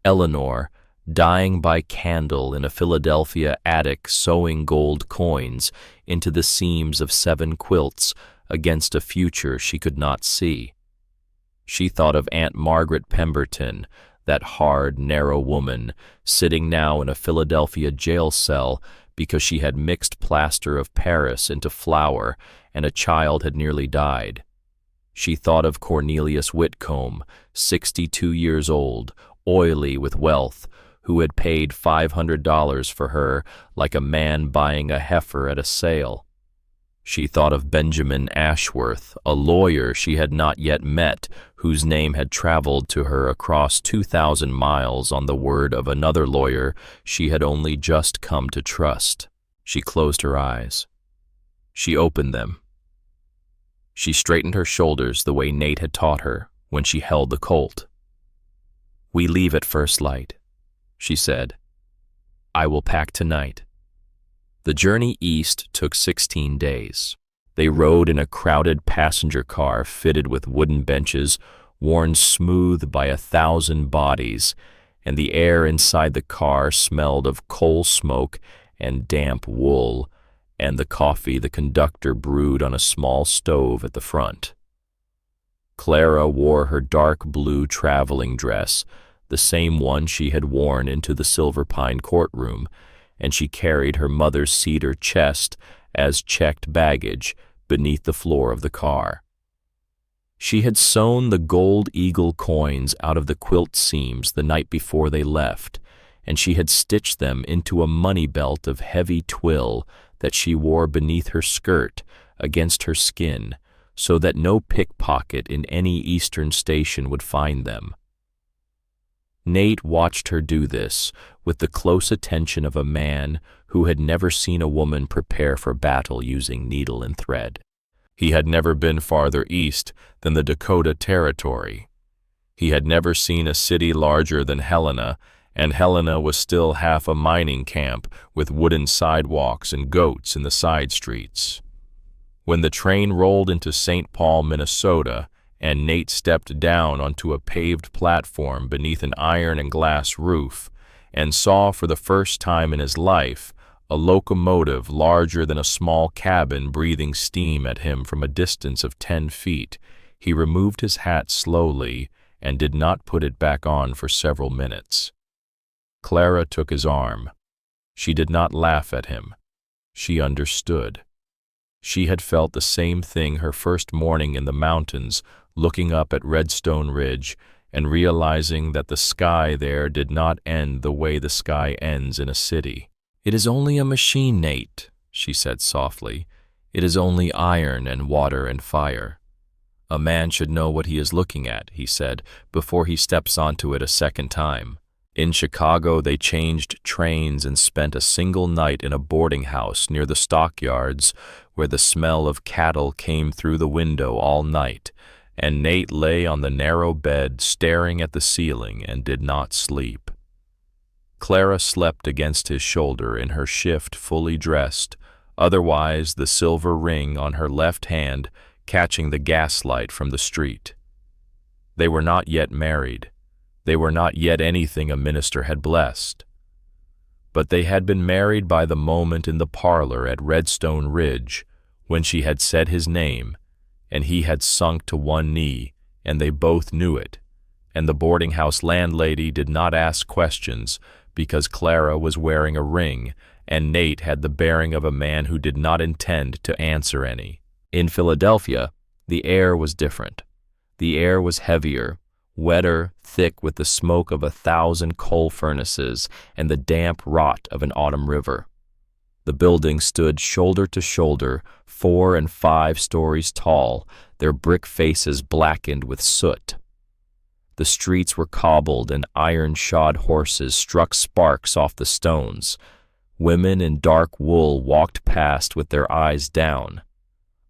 Eleanor, dying by candle in a Philadelphia attic, sewing gold coins into the seams of 7 quilts against a future she could not see. She thought of Aunt Margaret Pemberton, that hard, narrow woman, sitting now in a Philadelphia jail cell because she had mixed plaster of Paris into flour and a child had nearly died. She thought of Cornelius Whitcomb, 62 years old, oily with wealth, who had paid $500 for her like a man buying a heifer at a sale. She thought of Benjamin Ashworth, a lawyer she had not yet met, whose name had traveled to her across 2,000 miles on the word of another lawyer she had only just come to trust. She closed her eyes. She opened them. She straightened her shoulders the way Nate had taught her when she held the colt. "We leave at first light," she said. "I will pack tonight." The journey east took 16 days. They rode in a crowded passenger car fitted with wooden benches, worn smooth by 1,000 bodies, and the air inside the car smelled of coal smoke and damp wool, and the coffee the conductor brewed on a small stove at the front. Clara wore her dark blue traveling dress, the same one she had worn into the Silver Pine courtroom, and she carried her mother's cedar chest as checked baggage beneath the floor of the car. She had sewn the gold eagle coins out of the quilt seams the night before they left, and she had stitched them into a money belt of heavy twill that she wore beneath her skirt against her skin so that no pickpocket in any eastern station would find them. Nate watched her do this with the close attention of a man who had never seen a woman prepare for battle using needle and thread. He had never been farther east than the Dakota Territory. He had never seen a city larger than Helena, and Helena was still half a mining camp with wooden sidewalks and goats in the side streets. When the train rolled into St. Paul, Minnesota, and Nate stepped down onto a paved platform beneath an iron and glass roof and saw for the first time in his life a locomotive larger than a small cabin breathing steam at him from a distance of 10 feet, he removed his hat slowly and did not put it back on for several minutes. Clara took his arm. She did not laugh at him. She understood. She had felt the same thing her first morning in the mountains, looking up at Redstone Ridge and realizing that the sky there did not end the way the sky ends in a city. "It is only a machine, Nate," she said softly. "It is only iron and water and fire." "A man should know what he is looking at," he said, "before he steps onto it a second time." In Chicago, they changed trains and spent a single night in a boarding house near the stockyards where the smell of cattle came through the window all night, and Nate lay on the narrow bed staring at the ceiling and did not sleep. Clara slept against his shoulder in her shift fully dressed, otherwise the silver ring on her left hand catching the gaslight from the street. They were not yet married. They were not yet anything a minister had blessed. But they had been married by the moment in the parlor at Redstone Ridge, when she had said his name, and he had sunk to one knee, and they both knew it, and the boarding-house landlady did not ask questions because Clara was wearing a ring, and Nate had the bearing of a man who did not intend to answer any. In Philadelphia, the air was different. The air was heavier, wetter, thick with the smoke of 1,000 coal furnaces and the damp rot of an autumn river. The buildings stood shoulder to shoulder, 4 and 5 stories tall, their brick faces blackened with soot. The streets were cobbled and iron-shod horses struck sparks off the stones. Women in dark wool walked past with their eyes down.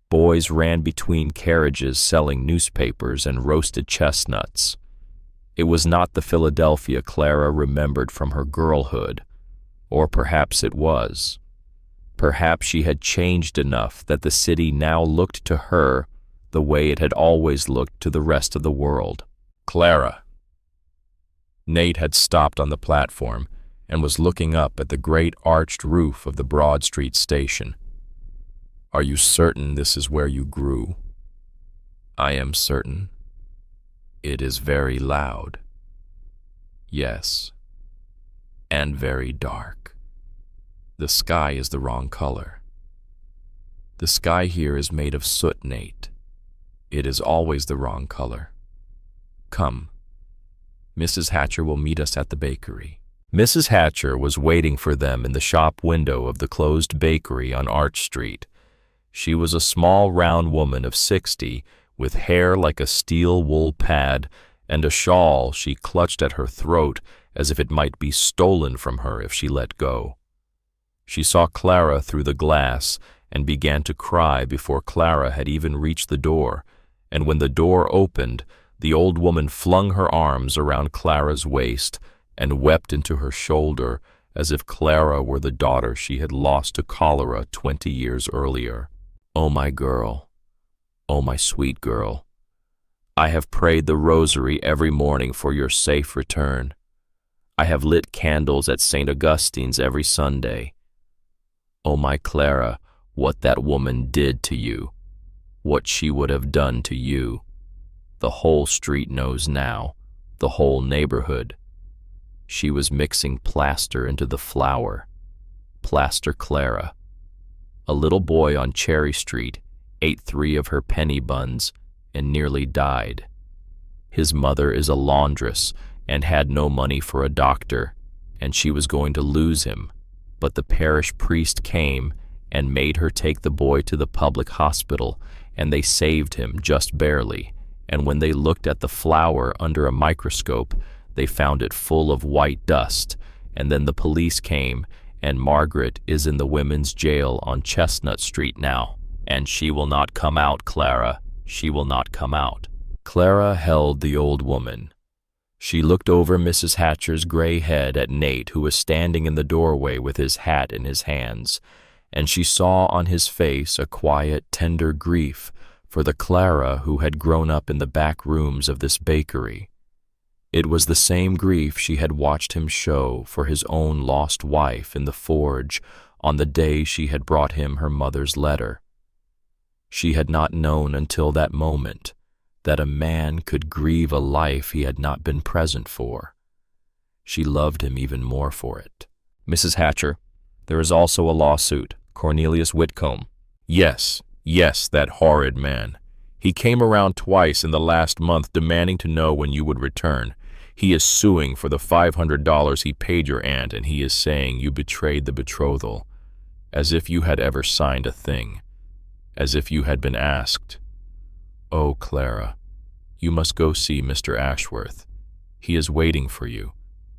Boys ran between carriages selling newspapers and roasted chestnuts. It was not the Philadelphia Clara remembered from her girlhood, or perhaps it was. Perhaps she had changed enough that the city now looked to her the way it had always looked to the rest of the world. Clara. Nate had stopped on the platform and was looking up at the great arched roof of the Broad Street station. "Are you certain this is where you grew?" "I am certain." "It is very loud." "Yes." "And very dark." "The sky is the wrong color." "The sky here is made of soot, Nate. It is always the wrong color. Come. Mrs. Hatcher will meet us at the bakery." Mrs. Hatcher was waiting for them in the shop window of the closed bakery on Arch Street. She was a small, round woman of 60, with hair like a steel wool pad and a shawl she clutched at her throat as if it might be stolen from her if she let go. She saw Clara through the glass and began to cry before Clara had even reached the door, and when the door opened, the old woman flung her arms around Clara's waist and wept into her shoulder as if Clara were the daughter she had lost to cholera 20 years earlier. "Oh, my girl. Oh, my sweet girl. I have prayed the rosary every morning for your safe return. I have lit candles at St. Augustine's every Sunday. Oh, my Clara, what that woman did to you, what she would have done to you. The whole street knows now, the whole neighborhood. She was mixing plaster into the flour. Plaster Clara. A little boy on Cherry Street ate 3 of her penny buns and nearly died. His mother is a laundress and had no money for a doctor, and she was going to lose him, but the parish priest came and made her take the boy to the public hospital, and they saved him just barely, and when they looked at the flour under a microscope, they found it full of white dust, and then the police came, and Margaret is in the women's jail on Chestnut Street now, and she will not come out, Clara. She will not come out." Clara held the old woman. She looked over Mrs. Hatcher's gray head at Nate, who was standing in the doorway with his hat in his hands, and she saw on his face a quiet, tender grief for the Clara who had grown up in the back rooms of this bakery. It was the same grief she had watched him show for his own lost wife in the forge on the day she had brought him her mother's letter. She had not known until that moment that a man could grieve a life he had not been present for. She loved him even more for it. "Mrs. Hatcher, there is also a lawsuit. Cornelius Whitcomb." Yes, that horrid man. He came around twice in the last month demanding to know when you would return. He is suing for the $500 he paid your aunt, and he is saying you betrayed the betrothal, as if you had ever signed a thing, as if you had been asked. Oh, Clara, you must go see Mr. Ashworth. He is waiting for you.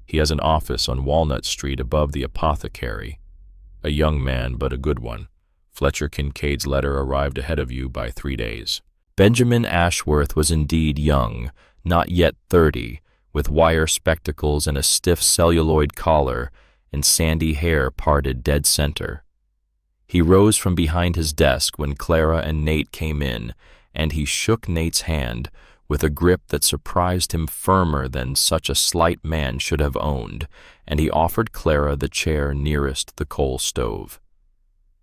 He has an office on Walnut Street above the apothecary. A young man, but a good one. Fletcher Kincaid's letter arrived ahead of you by 3 days. Benjamin Ashworth was indeed young, not yet 30, with wire spectacles and a stiff celluloid collar, and sandy hair parted dead center. He rose from behind his desk when Clara and Nate came in, and he shook Nate's hand with a grip that surprised him firmer than such a slight man should have owned, and he offered Clara the chair nearest the coal stove.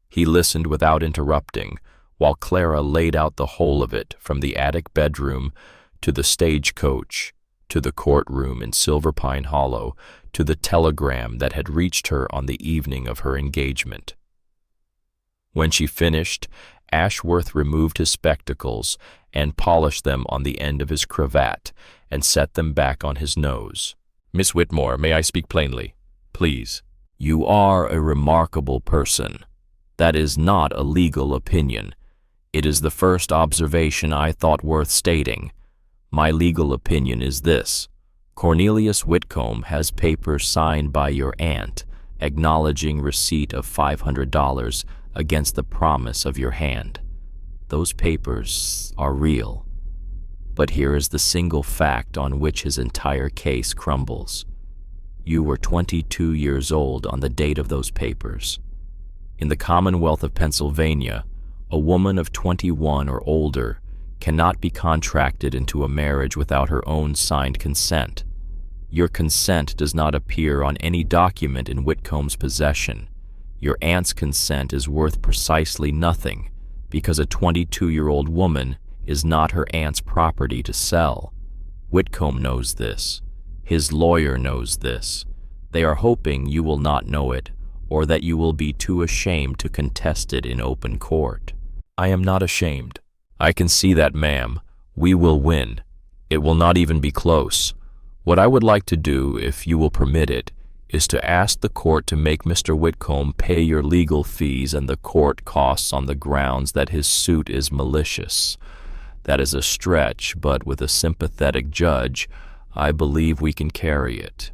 He listened without interrupting, while Clara laid out the whole of it, from the attic bedroom to the stagecoach, to the courtroom in Silver Pine Hollow, to the telegram that had reached her on the evening of her engagement. When she finished, Ashworth removed his spectacles and polished them on the end of his cravat and set them back on his nose. "Miss Whitmore, may I speak plainly? Please." "You are a remarkable person. That is not a legal opinion. It is the first observation I thought worth stating. My legal opinion is this. Cornelius Whitcomb has papers signed by your aunt acknowledging receipt of $500 against the promise of your hand. Those papers are real. But here is the single fact on which his entire case crumbles. You were 22 years old on the date of those papers. In the Commonwealth of Pennsylvania, a woman of 21 or older cannot be contracted into a marriage without her own signed consent. Your consent does not appear on any document in Whitcomb's possession. Your aunt's consent is worth precisely nothing, because a 22-year-old woman is not her aunt's property to sell. Whitcomb knows this. His lawyer knows this. They are hoping you will not know it, or that you will be too ashamed to contest it in open court. I am not ashamed. I can see that, ma'am. We will win. It will not even be close. What I would like to do, if you will permit it, is to ask the court to make Mr. Whitcomb pay your legal fees and the court costs on the grounds that his suit is malicious. That is a stretch, but with a sympathetic judge, I believe we can carry it.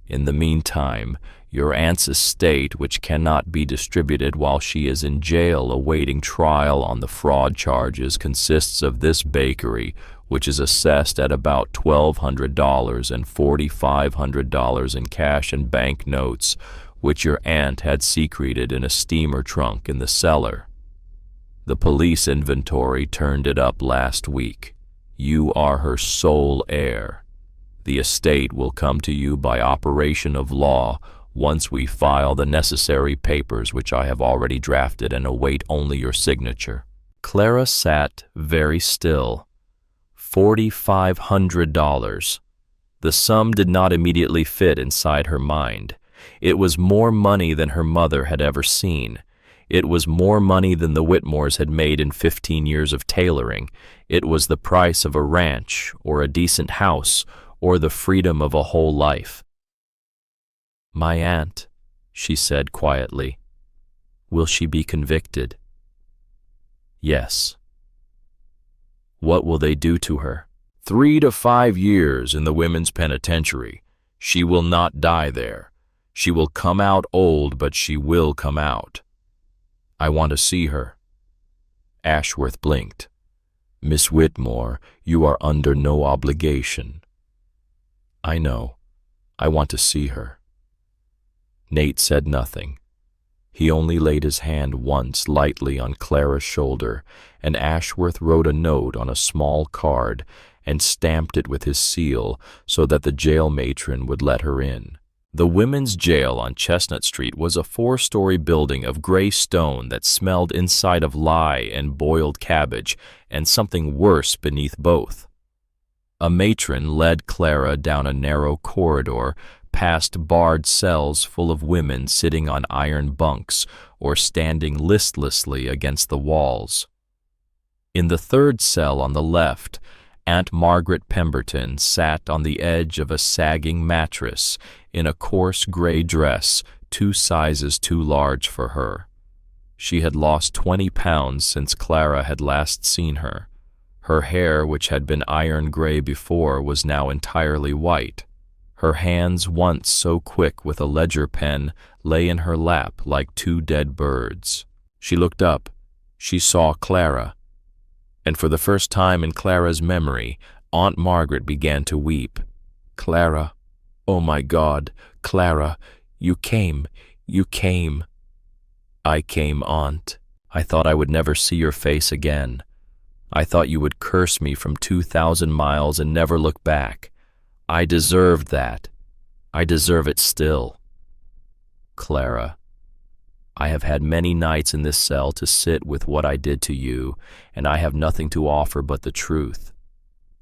In the meantime, your aunt's estate, which cannot be distributed while she is in jail awaiting trial on the fraud charges, consists of this bakery, which is assessed at about $1,200 and $4,500 in cash and bank notes, which your aunt had secreted in a steamer trunk in the cellar. The police inventory turned it up last week. You are her sole heir. The estate will come to you by operation of law once we file the necessary papers, which I have already drafted and await only your signature." Clara sat very still. $4,500. The sum did not immediately fit inside her mind. It was more money than her mother had ever seen. It was more money than the Whitmores had made in 15 years of tailoring. It was the price of a ranch, or a decent house, or the freedom of a whole life. "My aunt," she said quietly. "Will she be convicted?" "Yes." "What will they do to her?" 3 to 5 years in the women's penitentiary. She will not die there. She will come out old, but she will come out. I want to see her." Ashworth blinked. "Miss Whitmore, you are under no obligation." "I know. I want to see her." Nate said nothing. He only laid his hand once lightly on Clara's shoulder, and Ashworth wrote a note on a small card and stamped it with his seal so that the jail matron would let her in. The women's jail on Chestnut Street was a 4-story building of gray stone that smelled inside of lye and boiled cabbage and something worse beneath both. A matron led Clara down a narrow corridor past barred cells full of women sitting on iron bunks or standing listlessly against the walls. In the 3rd cell on the left, Aunt Margaret Pemberton sat on the edge of a sagging mattress in a coarse gray dress 2 sizes too large for her. She had lost 20 pounds since Clara had last seen her. Her hair, which had been iron gray before, was now entirely white. Her hands, once so quick with a ledger pen, lay in her lap like 2 dead birds. She looked up. She saw Clara. And for the first time in Clara's memory, Aunt Margaret began to weep. "Clara, oh my God, Clara, you came, you came." "I came, Aunt. I thought I would never see your face again. I thought you would curse me from 2,000 miles and never look back. I deserved that. I deserve it still. Clara, I have had many nights in this cell to sit with what I did to you, and I have nothing to offer but the truth,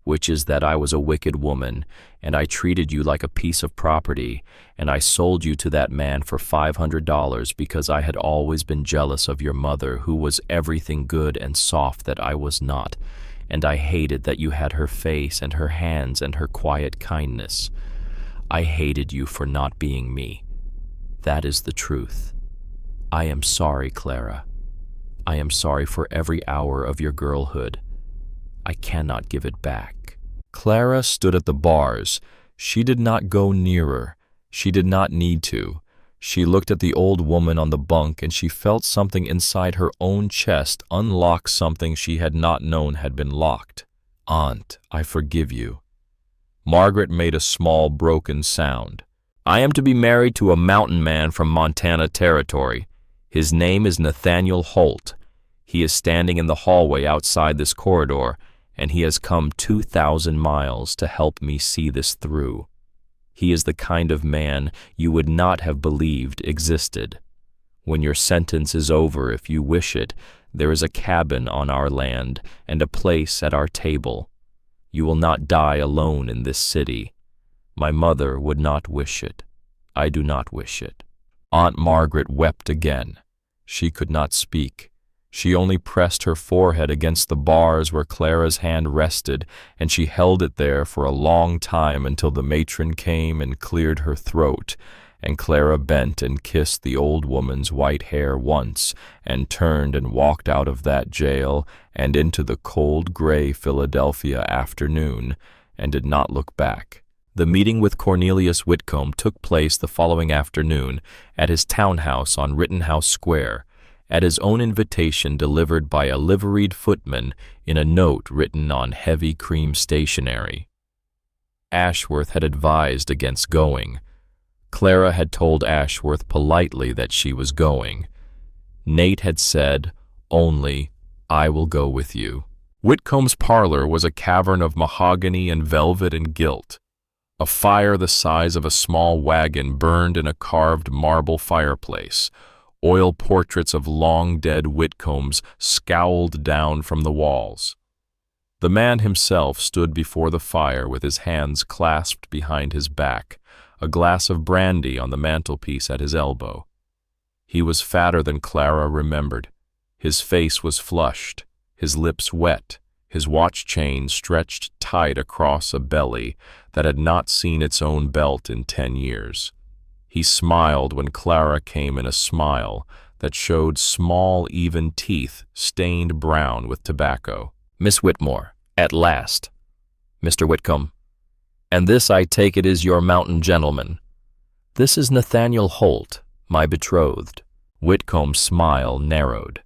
which is that I was a wicked woman, and I treated you like a piece of property, and I sold you to that man for $500 because I had always been jealous of your mother, who was everything good and soft that I was not, and I hated that you had her face and her hands and her quiet kindness. I hated you for not being me. That is the truth. I am sorry, Clara. I am sorry for every hour of your girlhood. I cannot give it back." Clara stood at the bars. She did not go nearer. She did not need to. She looked at the old woman on the bunk, and she felt something inside her own chest unlock something she had not known had been locked. "Aunt, I forgive you." Margaret made a small, broken sound. "I am to be married to a mountain man from Montana Territory. His name is Nathaniel Holt. He is standing in the hallway outside this corridor, and he has come 2,000 miles to help me see this through. He is the kind of man you would not have believed existed. When your sentence is over, if you wish it, there is a cabin on our land and a place at our table. You will not die alone in this city. My mother would not wish it. I do not wish it." Aunt Margaret wept again. She could not speak. She only pressed her forehead against the bars where Clara's hand rested, and she held it there for a long time until the matron came and cleared her throat, and Clara bent and kissed the old woman's white hair once, and turned and walked out of that jail and into the cold gray Philadelphia afternoon, and did not look back. The meeting with Cornelius Whitcomb took place the following afternoon at his townhouse on Rittenhouse Square, at his own invitation delivered by a liveried footman in a note written on heavy cream stationery. Ashworth had advised against going. Clara had told Ashworth politely that she was going. Nate had said, "Only, I will go with you." Whitcomb's parlor was a cavern of mahogany and velvet and gilt. A fire the size of a small wagon burned in a carved marble fireplace. Oil portraits of long-dead Whitcombs scowled down from the walls. The man himself stood before the fire with his hands clasped behind his back, a glass of brandy on the mantelpiece at his elbow. He was fatter than Clara remembered. His face was flushed, his lips wet, his watch chain stretched tight across a belly that had not seen its own belt in 10 years. He smiled when Clara came in a smile that showed small, even teeth stained brown with tobacco. "Miss Whitmore, at last. Mr. Whitcomb. And this, I take it, is your mountain gentleman. This is Nathaniel Holt, my betrothed." Whitcomb's smile narrowed.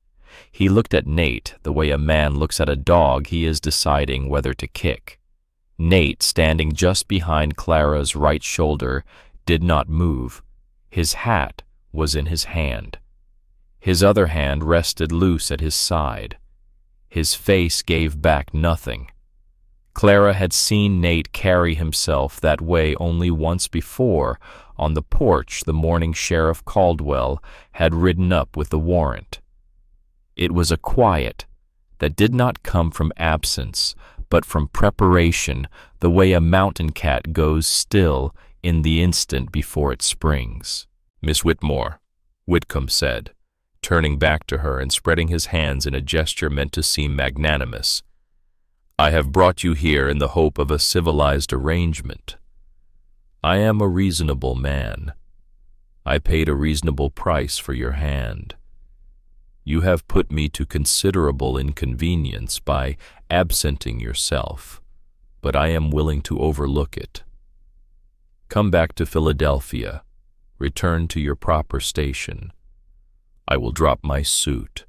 He looked at Nate the way a man looks at a dog he is deciding whether to kick. Nate, standing just behind Clara's right shoulder, did not move. His hat was in his hand. His other hand rested loose at his side. His face gave back nothing. Clara had seen Nate carry himself that way only once before, on the porch the morning Sheriff Caldwell had ridden up with the warrant. It was a quiet that did not come from absence, but from preparation, the way a mountain cat goes still in the instant before it springs. "Miss Whitmore," Whitcomb said, turning back to her and spreading his hands in a gesture meant to seem magnanimous. "I have brought you here in the hope of a civilized arrangement. I am a reasonable man. I paid a reasonable price for your hand. You have put me to considerable inconvenience by absenting yourself, but I am willing to overlook it. Come back to Philadelphia. Return to your proper station. I will drop my suit.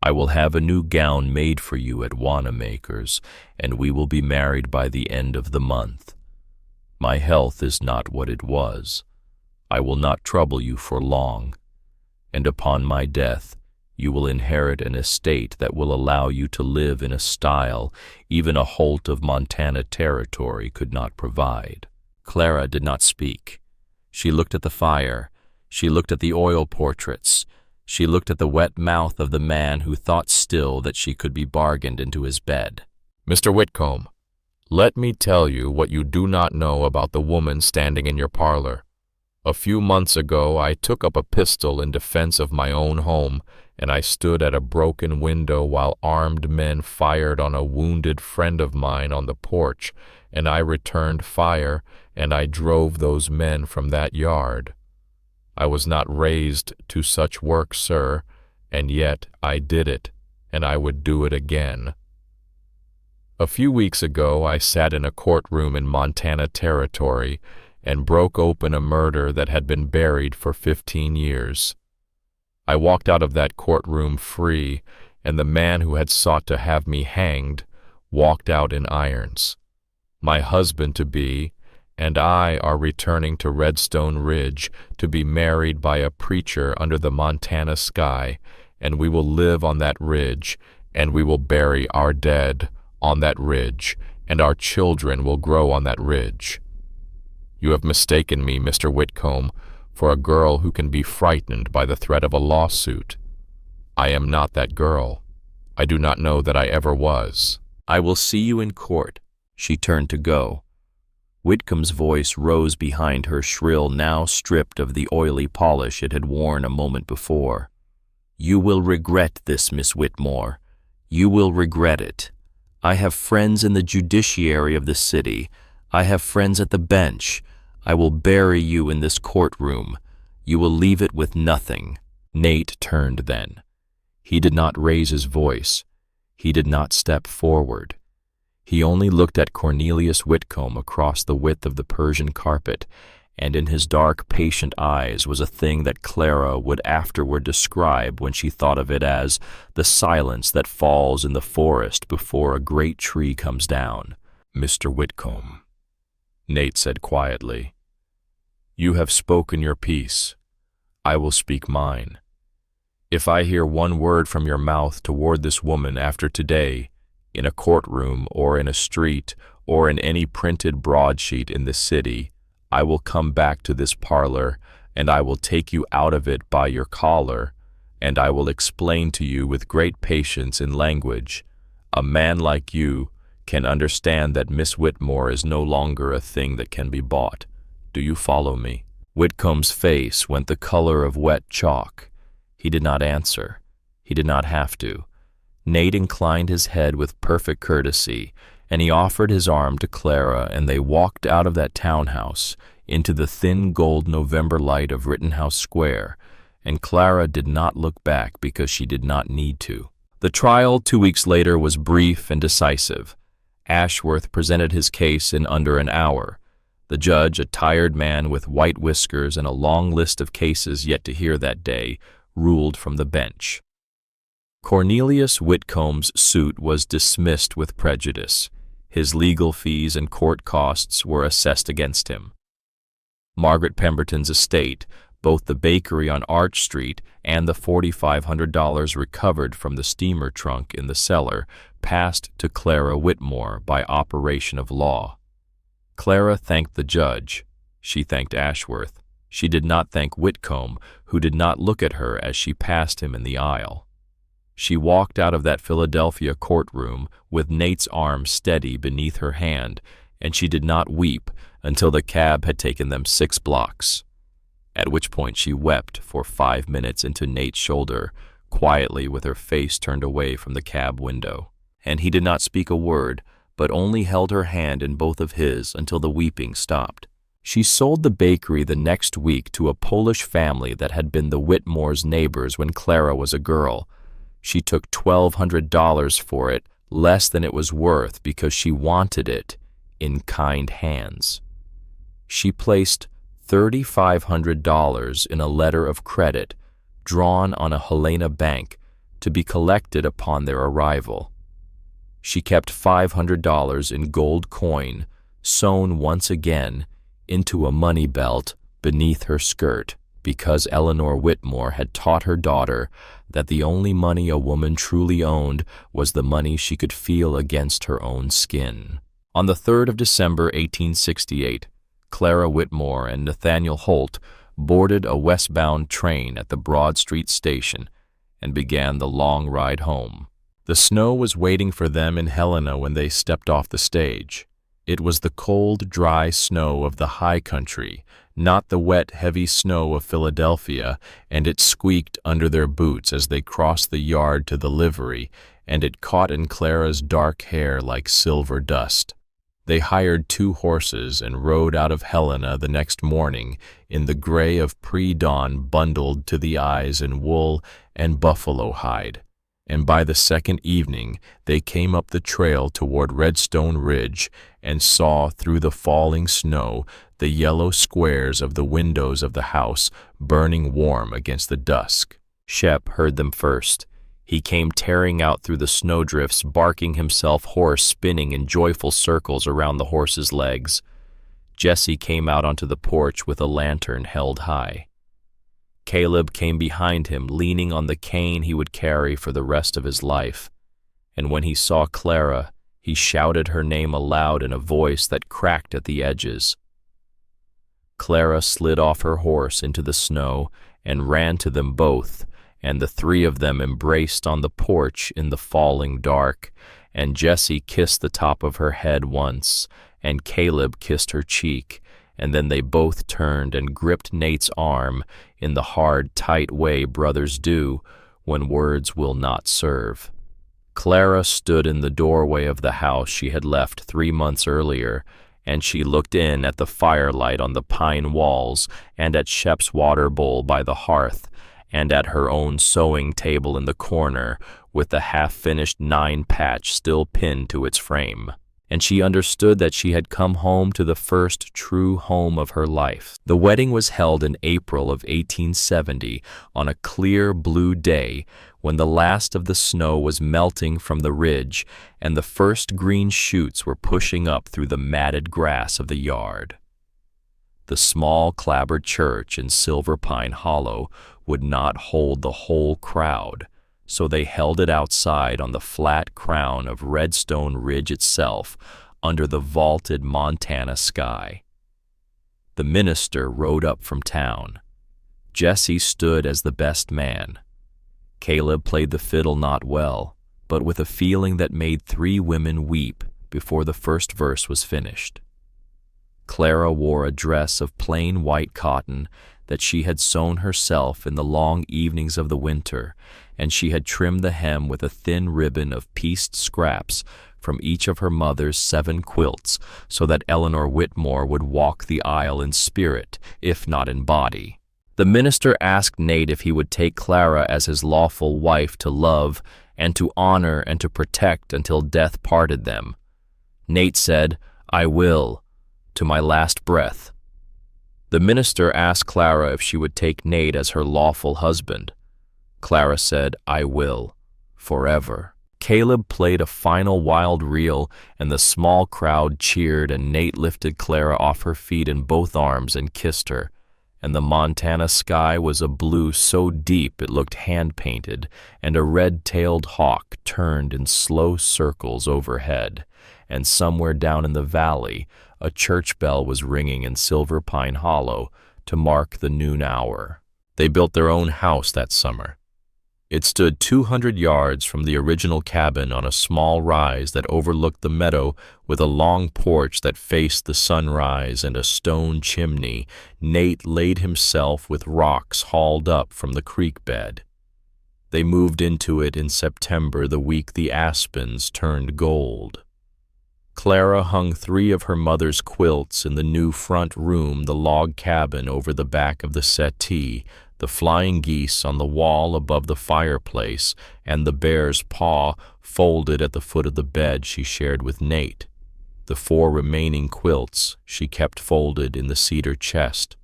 I will have a new gown made for you at Wanamaker's, and we will be married by the end of the month. My health is not what it was. I will not trouble you for long, and upon my death you will inherit an estate that will allow you to live in a style even a Holt of Montana territory could not provide." Clara did not speak. She looked at the fire. She looked at the oil portraits. She looked at the wet mouth of the man who thought still that she could be bargained into his bed. "Mr. Whitcomb, let me tell you what you do not know about the woman standing in your parlor. A few months ago I took up a pistol in defense of my own home, and I stood at a broken window while armed men fired on a wounded friend of mine on the porch, and I returned fire, and I drove those men from that yard. I was not raised to such work, sir, and yet I did it, and I would do it again. A few weeks ago I sat in a courtroom in Montana Territory and broke open a murder that had been buried for 15 years. I walked out of that courtroom free, and the man who had sought to have me hanged walked out in irons. My husband-to-be and I are returning to Redstone Ridge to be married by a preacher under the Montana sky, and we will live on that ridge, and we will bury our dead on that ridge, and our children will grow on that ridge. You have mistaken me, Mr. Whitcomb, for a girl who can be frightened by the threat of a lawsuit. I am not that girl. I do not know that I ever was." "I will see you in court." She turned to go. Whitcomb's voice rose behind her shrill, now stripped of the oily polish it had worn a moment before. "You will regret this, Miss Whitmore. You will regret it. I have friends in the judiciary of the city. I have friends at the bench. I will bury you in this courtroom. You will leave it with nothing." Nate turned then. He did not raise his voice. He did not step forward. He only looked at Cornelius Whitcomb across the width of the Persian carpet, and in his dark, patient eyes was a thing that Clara would afterward describe when she thought of it as the silence that falls in the forest before a great tree comes down. "Mr. Whitcomb," Nate said quietly, "you have spoken your piece. I will speak mine. If I hear one word from your mouth toward this woman after today, in a courtroom or in a street or in any printed broadsheet in the city, I will come back to this parlor, and I will take you out of it by your collar, and I will explain to you with great patience in language. A man like you can understand that Miss Whitmore is no longer a thing that can be bought. Do you follow me?" Whitcomb's face went the color of wet chalk. He did not answer. He did not have to. Nate inclined his head with perfect courtesy, and he offered his arm to Clara, and they walked out of that townhouse into the thin gold November light of Rittenhouse Square, and Clara did not look back because she did not need to. The trial 2 weeks later was brief and decisive. Ashworth presented his case in under an hour. The judge, a tired man with white whiskers and a long list of cases yet to hear that day, ruled from the bench. Cornelius Whitcomb's suit was dismissed with prejudice. His legal fees and court costs were assessed against him. Margaret Pemberton's estate, both the bakery on Arch Street and the $4,500 recovered from the steamer trunk in the cellar, passed to Clara Whitmore by operation of law. Clara thanked the judge. She thanked Ashworth. She did not thank Whitcomb, who did not look at her as she passed him in the aisle. She walked out of that Philadelphia courtroom with Nate's arm steady beneath her hand, and she did not weep until the cab had taken them 6 blocks, at which point she wept for 5 minutes into Nate's shoulder, quietly with her face turned away from the cab window. And he did not speak a word, but only held her hand in both of his until the weeping stopped. She sold the bakery the next week to a Polish family that had been the Whitmore's neighbors when Clara was a girl. She took $1,200 for it, less than it was worth because she wanted it in kind hands. She placed $3,500 in a letter of credit drawn on a Helena bank to be collected upon their arrival. She kept $500 in gold coin, sewn once again into a money belt beneath her skirt, because Eleanor Whitmore had taught her daughter that the only money a woman truly owned was the money she could feel against her own skin. On the 3rd of December, 1868, Clara Whitmore and Nathaniel Holt boarded a westbound train at the Broad Street station and began the long ride home. The snow was waiting for them in Helena when they stepped off the stage. It was the cold, dry snow of the high country, not the wet, heavy snow of Philadelphia, and it squeaked under their boots as they crossed the yard to the livery, and it caught in Clara's dark hair like silver dust. They hired 2 horses and rode out of Helena the next morning in the gray of pre-dawn, bundled to the eyes in wool and buffalo hide. And by the second evening they came up the trail toward Redstone Ridge and saw through the falling snow the yellow squares of the windows of the house burning warm against the dusk. Shep heard them first. He came tearing out through the snowdrifts, barking himself hoarse, spinning in joyful circles around the horse's legs. Jesse came out onto the porch with a lantern held high. Caleb came behind him, leaning on the cane he would carry for the rest of his life. And when he saw Clara, he shouted her name aloud in a voice that cracked at the edges. Clara slid off her horse into the snow and ran to them both, and the 3 of them embraced on the porch in the falling dark, and Jessie kissed the top of her head once, and Caleb kissed her cheek, and then they both turned and gripped Nate's arm in the hard, tight way brothers do when words will not serve. Clara stood in the doorway of the house she had left 3 months earlier, and she looked in at the firelight on the pine walls and at Shep's water bowl by the hearth, and at her own sewing table in the corner with the half-finished 9-patch still pinned to its frame. And she understood that she had come home to the first true home of her life. The wedding was held in April of 1870 on a clear blue day when the last of the snow was melting from the ridge and the first green shoots were pushing up through the matted grass of the yard. The small clapboard church in Silver Pine Hollow would not hold the whole crowd, so they held it outside on the flat crown of Redstone Ridge itself, under the vaulted Montana sky. The minister rode up from town. Jesse stood as the best man. Caleb played the fiddle not well, but with a feeling that made 3 women weep before the first verse was finished. Clara wore a dress of plain white cotton that she had sewn herself in the long evenings of the winter, and she had trimmed the hem with a thin ribbon of pieced scraps from each of her mother's 7 quilts, so that Eleanor Whitmore would walk the aisle in spirit, if not in body. The minister asked Nate if he would take Clara as his lawful wife to love and to honor and to protect until death parted them. Nate said, "I will, to my last breath." The minister asked Clara if she would take Nate as her lawful husband. Clara said, "I will, forever." Caleb played a final wild reel, and the small crowd cheered, and Nate lifted Clara off her feet in both arms and kissed her. And the Montana sky was a blue so deep it looked hand-painted, and a red-tailed hawk turned in slow circles overhead, and somewhere down in the valley a church bell was ringing in Silver Pine Hollow to mark the noon hour. They built their own house that summer. It stood 200 yards from the original cabin on a small rise that overlooked the meadow, with a long porch that faced the sunrise and a stone chimney. Nate laid himself with rocks hauled up from the creek bed. They moved into it in September, the week the aspens turned gold. Clara hung 3 of her mother's quilts in the new front room, the log cabin over the back of the settee, the flying geese on the wall above the fireplace, and the bear's paw folded at the foot of the bed she shared with Nate. The 4 remaining quilts she kept folded in the cedar chest.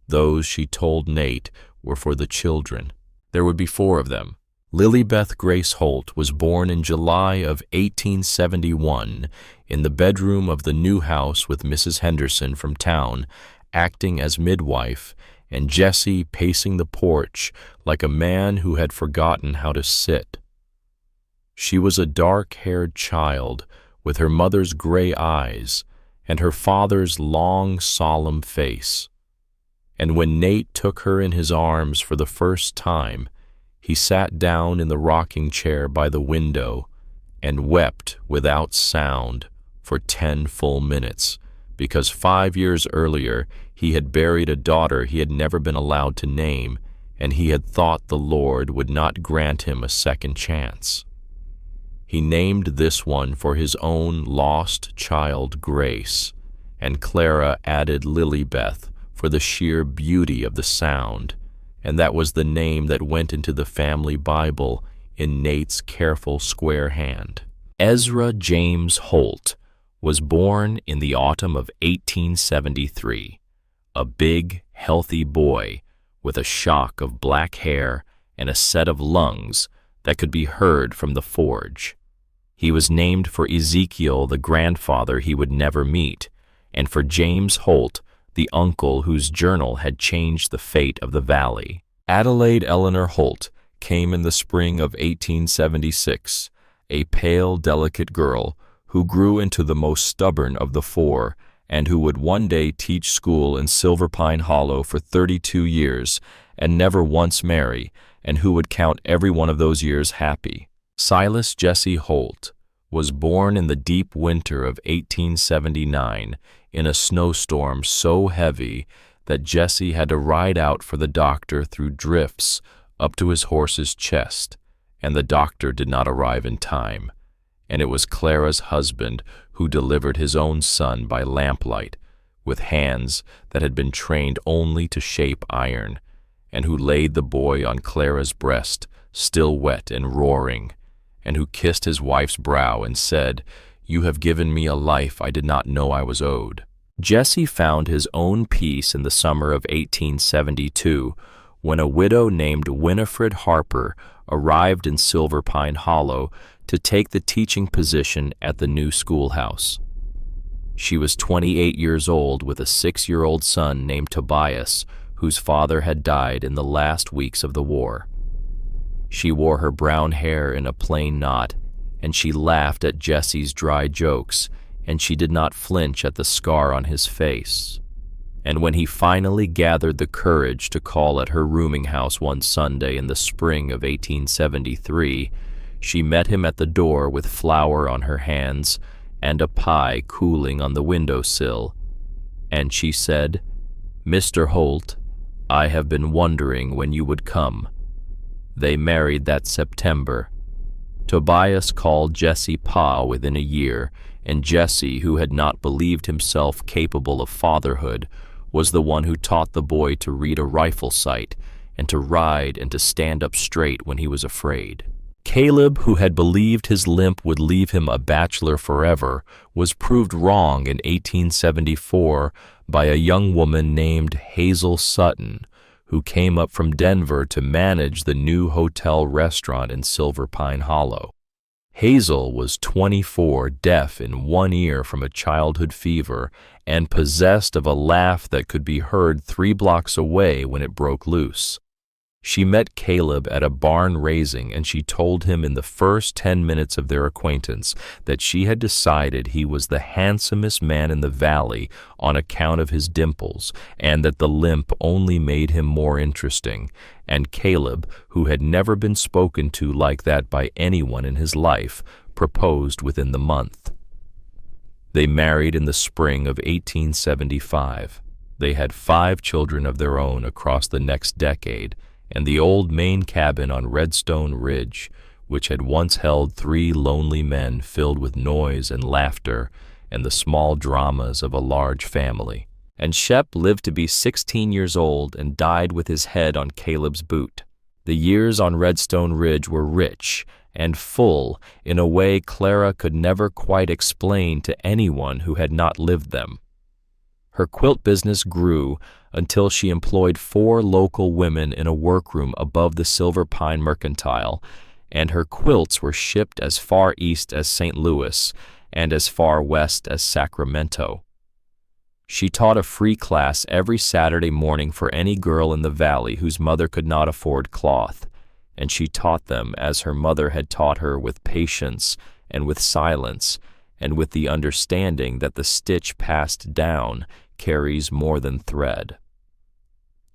Those, she told Nate, were for the children. There would be 4 of them. Lilybeth Grace Holt was born in July of 1871 in the bedroom of the new house with Mrs. Henderson from town acting as midwife and Jessie pacing the porch like a man who had forgotten how to sit. She was a dark-haired child with her mother's gray eyes and her father's long, solemn face. And when Nate took her in his arms for the first time, he sat down in the rocking chair by the window and wept without sound for 10 full minutes, because 5 years earlier he had buried a daughter he had never been allowed to name, and he had thought the Lord would not grant him a second chance. He named this one for his own lost child Grace, and Clara added Lilybeth for the sheer beauty of the sound, and that was the name that went into the family Bible in Nate's careful square hand. Ezra James Holt was born in the autumn of 1873, a big, healthy boy with a shock of black hair and a set of lungs that could be heard from the forge. He was named for Ezekiel, the grandfather he would never meet, and for James Holt, the uncle whose journal had changed the fate of the valley. Adelaide Eleanor Holt came in the spring of 1876, a pale, delicate girl who grew into the most stubborn of the four and who would one day teach school in Silver Pine Hollow for 32 years and never once marry, and who would count every one of those years happy. Silas Jesse Holt was born in the deep winter of 1879 in a snowstorm so heavy that Jesse had to ride out for the doctor through drifts up to his horse's chest, and the doctor did not arrive in time, and it was Clara's husband who delivered his own son by lamplight, with hands that had been trained only to shape iron, and who laid the boy on Clara's breast, still wet and roaring, and who kissed his wife's brow and said, "You have given me a life I did not know I was owed." Jesse found his own peace in the summer of 1872 when a widow named Winifred Harper arrived in Silver Pine Hollow to take the teaching position at the new schoolhouse. She was 28 years old with a 6-year-old son named Tobias, whose father had died in the last weeks of the war. She wore her brown hair in a plain knot, and she laughed at Jesse's dry jokes, and she did not flinch at the scar on his face. And when he finally gathered the courage to call at her rooming house one Sunday in the spring of 1873, she met him at the door with flour on her hands and a pie cooling on the window-sill. And she said, "Mr. Holt, I have been wondering when you would come." They married that September. Tobias called Jesse Pa within a year, and Jesse, who had not believed himself capable of fatherhood, was the one who taught the boy to read a rifle sight and to ride and to stand up straight when he was afraid. Caleb, who had believed his limp would leave him a bachelor forever, was proved wrong in 1874 by a young woman named Hazel Sutton, who came up from Denver to manage the new hotel restaurant in Silver Pine Hollow. Hazel was 24, deaf in one ear from a childhood fever, and possessed of a laugh that could be heard 3 blocks away when it broke loose. She met Caleb at a barn raising, and she told him in the first 10 minutes of their acquaintance that she had decided he was the handsomest man in the valley on account of his dimples, and that the limp only made him more interesting. And Caleb, who had never been spoken to like that by anyone in his life, proposed within the month. They married in the spring of 1875. They had 5 children of their own across the next decade, and the old main cabin on Redstone Ridge, which had once held 3 lonely men filled with noise and laughter and the small dramas of a large family. And Shep lived to be 16 years old and died with his head on Caleb's boot. The years on Redstone Ridge were rich and full in a way Clara could never quite explain to anyone who had not lived them. Her quilt business grew until she employed 4 local women in a workroom above the Silver Pine Mercantile, and her quilts were shipped as far east as St. Louis and as far west as Sacramento. She taught a free class every Saturday morning for any girl in the valley whose mother could not afford cloth, and she taught them as her mother had taught her, with patience and with silence, and with the understanding that the stitch passed down carries more than thread.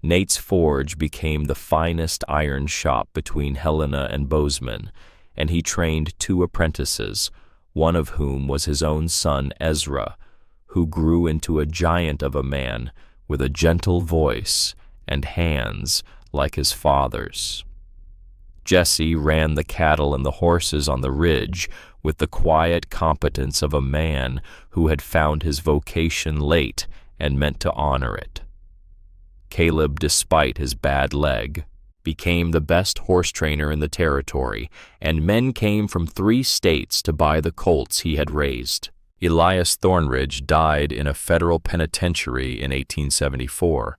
Nate's forge became the finest iron shop between Helena and Bozeman, and he trained 2 apprentices, one of whom was his own son Ezra, who grew into a giant of a man with a gentle voice and hands like his father's. Jesse ran the cattle and the horses on the ridge with the quiet competence of a man who had found his vocation late and meant to honor it. Caleb, despite his bad leg, became the best horse trainer in the territory, and men came from 3 states to buy the colts he had raised. Elias Thornridge died in a federal penitentiary in 1874.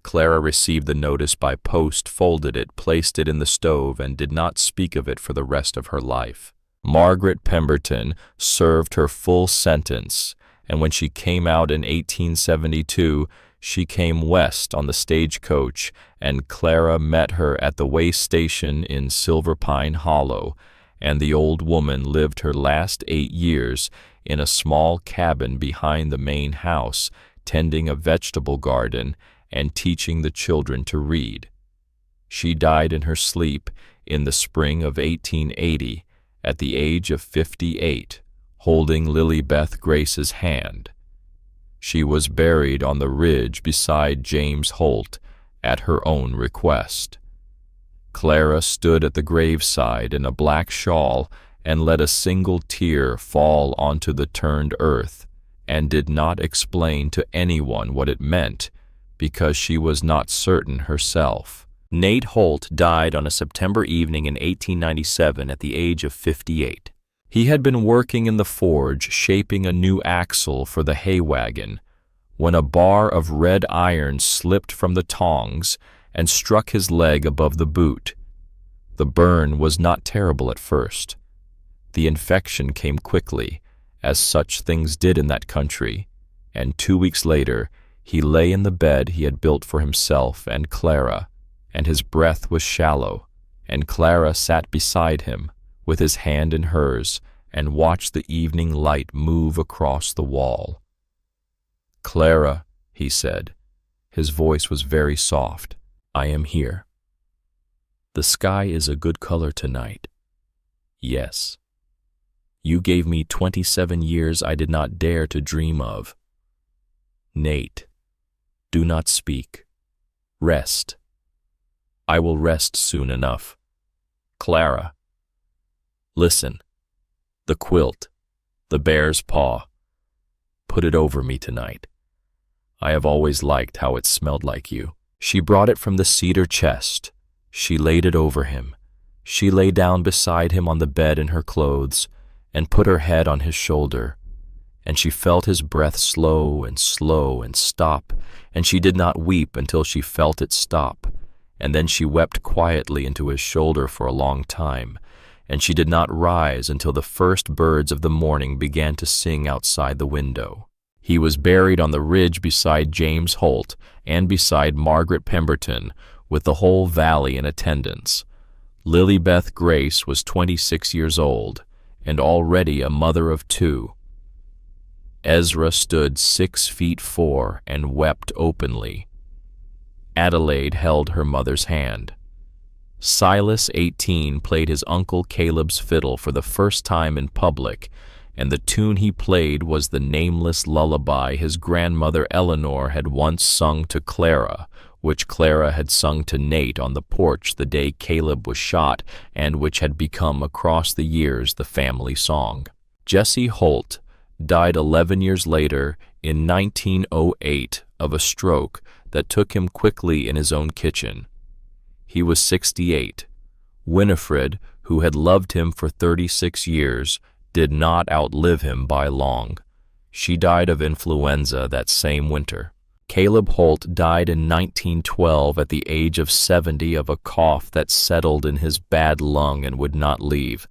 Clara received the notice by post, folded it, placed it in the stove, and did not speak of it for the rest of her life. Margaret Pemberton served her full sentence, and when she came out in 1872, she came west on the stagecoach, and Clara met her at the way station in Silver Pine Hollow, and the old woman lived her last 8 years in a small cabin behind the main house, tending a vegetable garden and teaching the children to read. She died in her sleep in the spring of 1880 at the age of 58, holding Lilybeth Grace's hand. She was buried on the ridge beside James Holt at her own request. Clara stood at the graveside in a black shawl and let a single tear fall onto the turned earth, and did not explain to anyone what it meant, because she was not certain herself. Nate Holt died on a September evening in 1897 at the age of 58. He had been working in the forge shaping a new axle for the hay wagon when a bar of red iron slipped from the tongs and struck his leg above the boot. The burn was not terrible at first. The infection came quickly, as such things did in that country, and 2 weeks later he lay in the bed he had built for himself and Clara, and his breath was shallow, and Clara sat beside him, with his hand in hers, and watched the evening light move across the wall. "Clara," he said. His voice was very soft. "I am here. The sky is a good color tonight. Yes. You gave me 27 years I did not dare to dream of. Nate, do not speak. Rest. I will rest soon enough. Clara. Listen. The quilt, the bear's paw. Put it over me tonight. I have always liked how it smelled like you." She brought it from the cedar chest. She laid it over him. She lay down beside him on the bed in her clothes and put her head on his shoulder, and she felt his breath slow and stop, and she did not weep until she felt it stop, and then she wept quietly into his shoulder for a long time, and she did not rise until the first birds of the morning began to sing outside the window. He was buried on the ridge beside James Holt and beside Margaret Pemberton, with the whole valley in attendance. Lilybeth Grace was 26 years old, and already a mother of 2. Ezra stood 6'4" and wept openly. Adelaide held her mother's hand. Silas, 18, played his Uncle Caleb's fiddle for the first time in public, and the tune he played was the nameless lullaby his grandmother Eleanor had once sung to Clara, which Clara had sung to Nate on the porch the day Caleb was shot, and which had become across the years the family song. Jesse Holt died 11 years later in 1908 of a stroke that took him quickly in his own kitchen. He was 68. Winifred, who had loved him for 36 years, did not outlive him by long. She died of influenza that same winter. Caleb Holt died in 1912 at the age of 70 of a cough that settled in his bad lung and would not leave.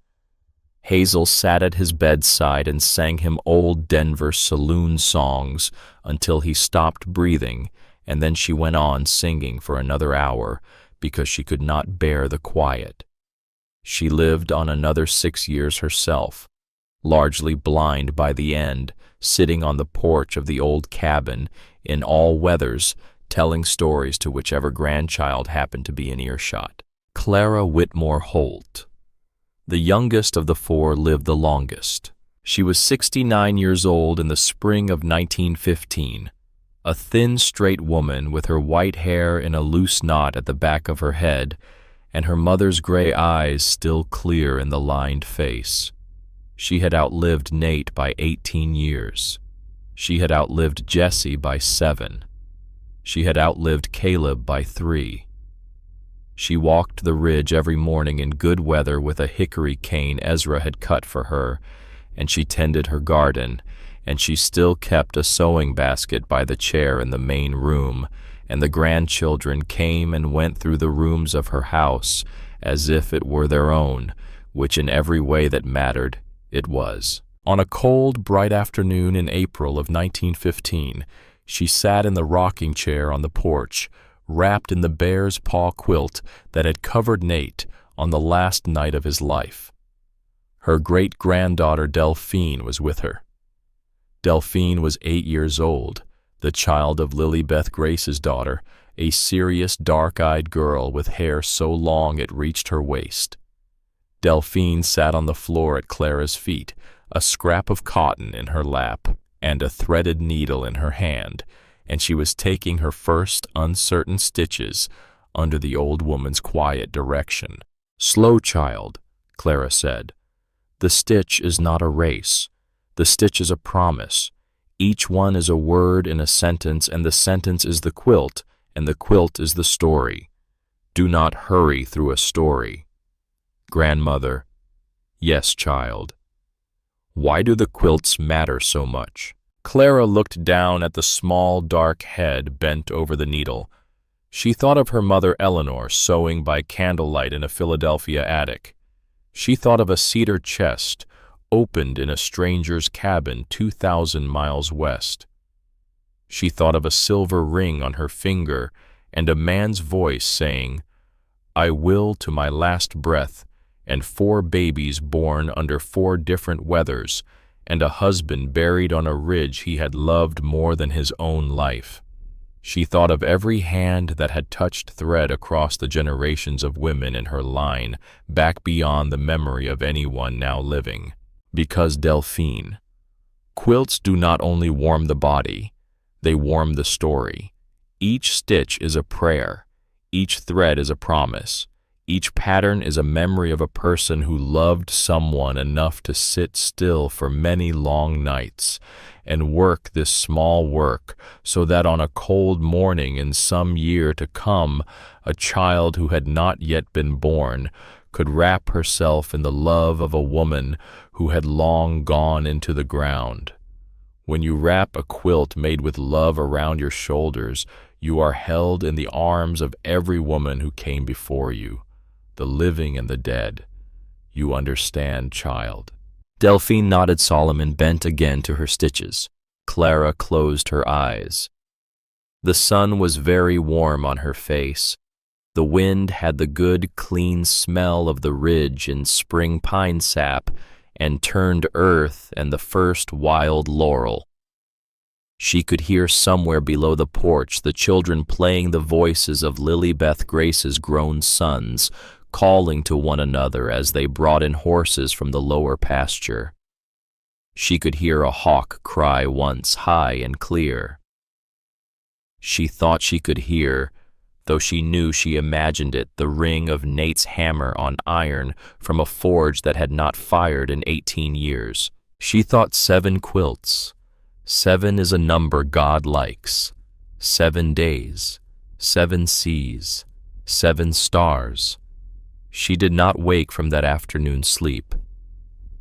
Hazel sat at his bedside and sang him old Denver saloon songs until he stopped breathing, and then she went on singing for another hour because she could not bear the quiet. She lived on another 6 years herself, largely blind by the end, sitting on the porch of the old cabin in all weathers, telling stories to whichever grandchild happened to be in earshot. Clara Whitmore Holt, the youngest of the four, lived the longest. She was 69 years old in the spring of 1915, a thin, straight woman with her white hair in a loose knot at the back of her head and her mother's gray eyes still clear in the lined face. She had outlived Nate by 18 years. She had outlived Jesse by 7. She had outlived Caleb by 3. She walked the ridge every morning in good weather with a hickory cane Ezra had cut for her, and she tended her garden, and she still kept a sewing basket by the chair in the main room, and the grandchildren came and went through the rooms of her house as if it were their own, which in every way that mattered, it was. On a cold, bright afternoon in April of 1915, she sat in the rocking chair on the porch, wrapped in the bear's paw quilt that had covered Nate on the last night of his life. Her great-granddaughter Delphine was with her. Delphine was 8 years old, the child of Lily Beth Grace's daughter, a serious, dark-eyed girl with hair so long it reached her waist. Delphine sat on the floor at Clara's feet, a scrap of cotton in her lap and a threaded needle in her hand, and she was taking her first uncertain stitches under the old woman's quiet direction. "Slow, child," Clara said. "The stitch is not a race. The stitch is a promise. Each one is a word in a sentence, and the sentence is the quilt, and the quilt is the story. Do not hurry through a story." "Grandmother." "Yes, child." "Why do the quilts matter so much?" Clara looked down at the small, dark head bent over the needle. She thought of her mother Eleanor sewing by candlelight in a Philadelphia attic. She thought of a cedar chest opened in a stranger's cabin 2,000 miles west. She thought of a silver ring on her finger and a man's voice saying, "I will to my last breath," and 4 babies born under 4 different weathers, and a husband buried on a ridge he had loved more than his own life. She thought of every hand that had touched thread across the generations of women in her line, back beyond the memory of anyone now living. Because Delphine. Quilts do not only warm the body, they warm the story. Each stitch is a prayer. Each thread is a promise. Each pattern is a memory of a person who loved someone enough to sit still for many long nights and work this small work so that on a cold morning in some year to come, a child who had not yet been born could wrap herself in the love of a woman who had long gone into the ground. When you wrap a quilt made with love around your shoulders, you are held in the arms of every woman who came before you, the living and the dead. You understand, child. Delphine nodded solemn and bent again to her stitches. Clara closed her eyes. The sun was very warm on her face. The wind had the good, clean smell of the ridge and spring pine sap and turned earth and the first wild laurel. She could hear somewhere below the porch the children playing the voices of Lily Beth Grace's grown sons, calling to one another as they brought in horses from the lower pasture. She could hear a hawk cry once high and clear. She thought she could hear, though she knew she imagined it, the ring of Nate's hammer on iron from a forge that had not fired in 18 years. She thought 7 quilts. 7 is a number God likes. 7 days, 7 seas, 7 stars. She did not wake from that afternoon sleep.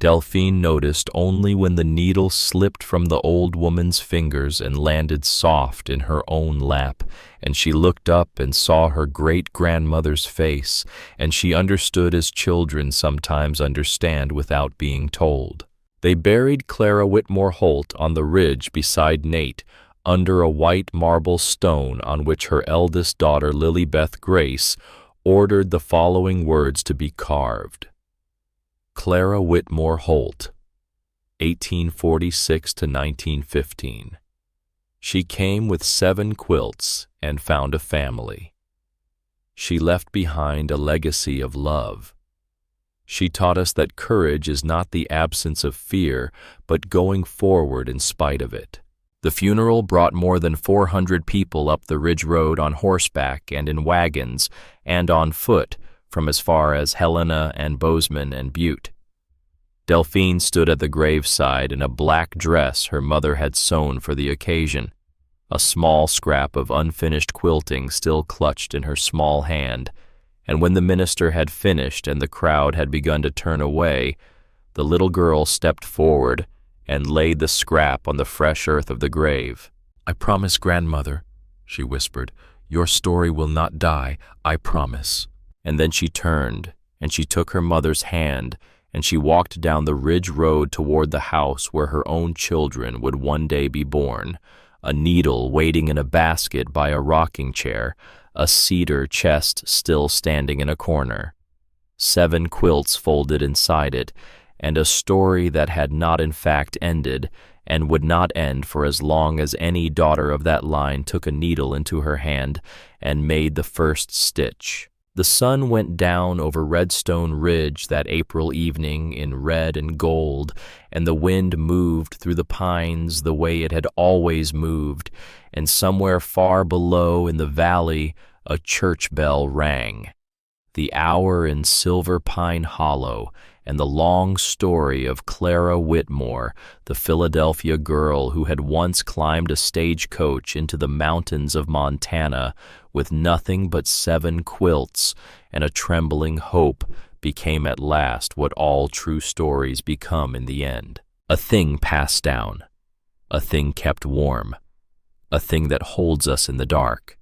Delphine noticed only when the needle slipped from the old woman's fingers and landed soft in her own lap, and she looked up and saw her great-grandmother's face, and she understood as children sometimes understand without being told. They buried Clara Whitmore Holt on the ridge beside Nate, under a white marble stone on which her eldest daughter, Lilybeth Grace, ordered the following words to be carved. Clara Whitmore Holt, 1846 to 1915. She came with 7 quilts and found a family. She left behind a legacy of love. She taught us that courage is not the absence of fear, but going forward in spite of it. The funeral brought more than 400 people up the Ridge Road on horseback and in wagons and on foot from as far as Helena and Bozeman and Butte. Delphine stood at the graveside in a black dress her mother had sewn for the occasion, a small scrap of unfinished quilting still clutched in her small hand, and when the minister had finished and the crowd had begun to turn away, the little girl stepped forward and laid the scrap on the fresh earth of the grave. "I promise, grandmother," she whispered, "your story will not die, I promise." And then she turned, and she took her mother's hand, and she walked down the Ridge Road toward the house where her own children would one day be born, a needle waiting in a basket by a rocking chair, a cedar chest still standing in a corner, 7 quilts folded inside it, and a story that had not in fact ended and would not end for as long as any daughter of that line took a needle into her hand and made the first stitch. The sun went down over Redstone Ridge that April evening in red and gold, and the wind moved through the pines the way it had always moved, and somewhere far below in the valley a church bell rang. The hour in Silver Pine Hollow, and the long story of Clara Whitmore, the Philadelphia girl who had once climbed a stagecoach into the mountains of Montana with nothing but 7 quilts and a trembling hope, became at last what all true stories become in the end. A thing passed down, a thing kept warm, a thing that holds us in the dark.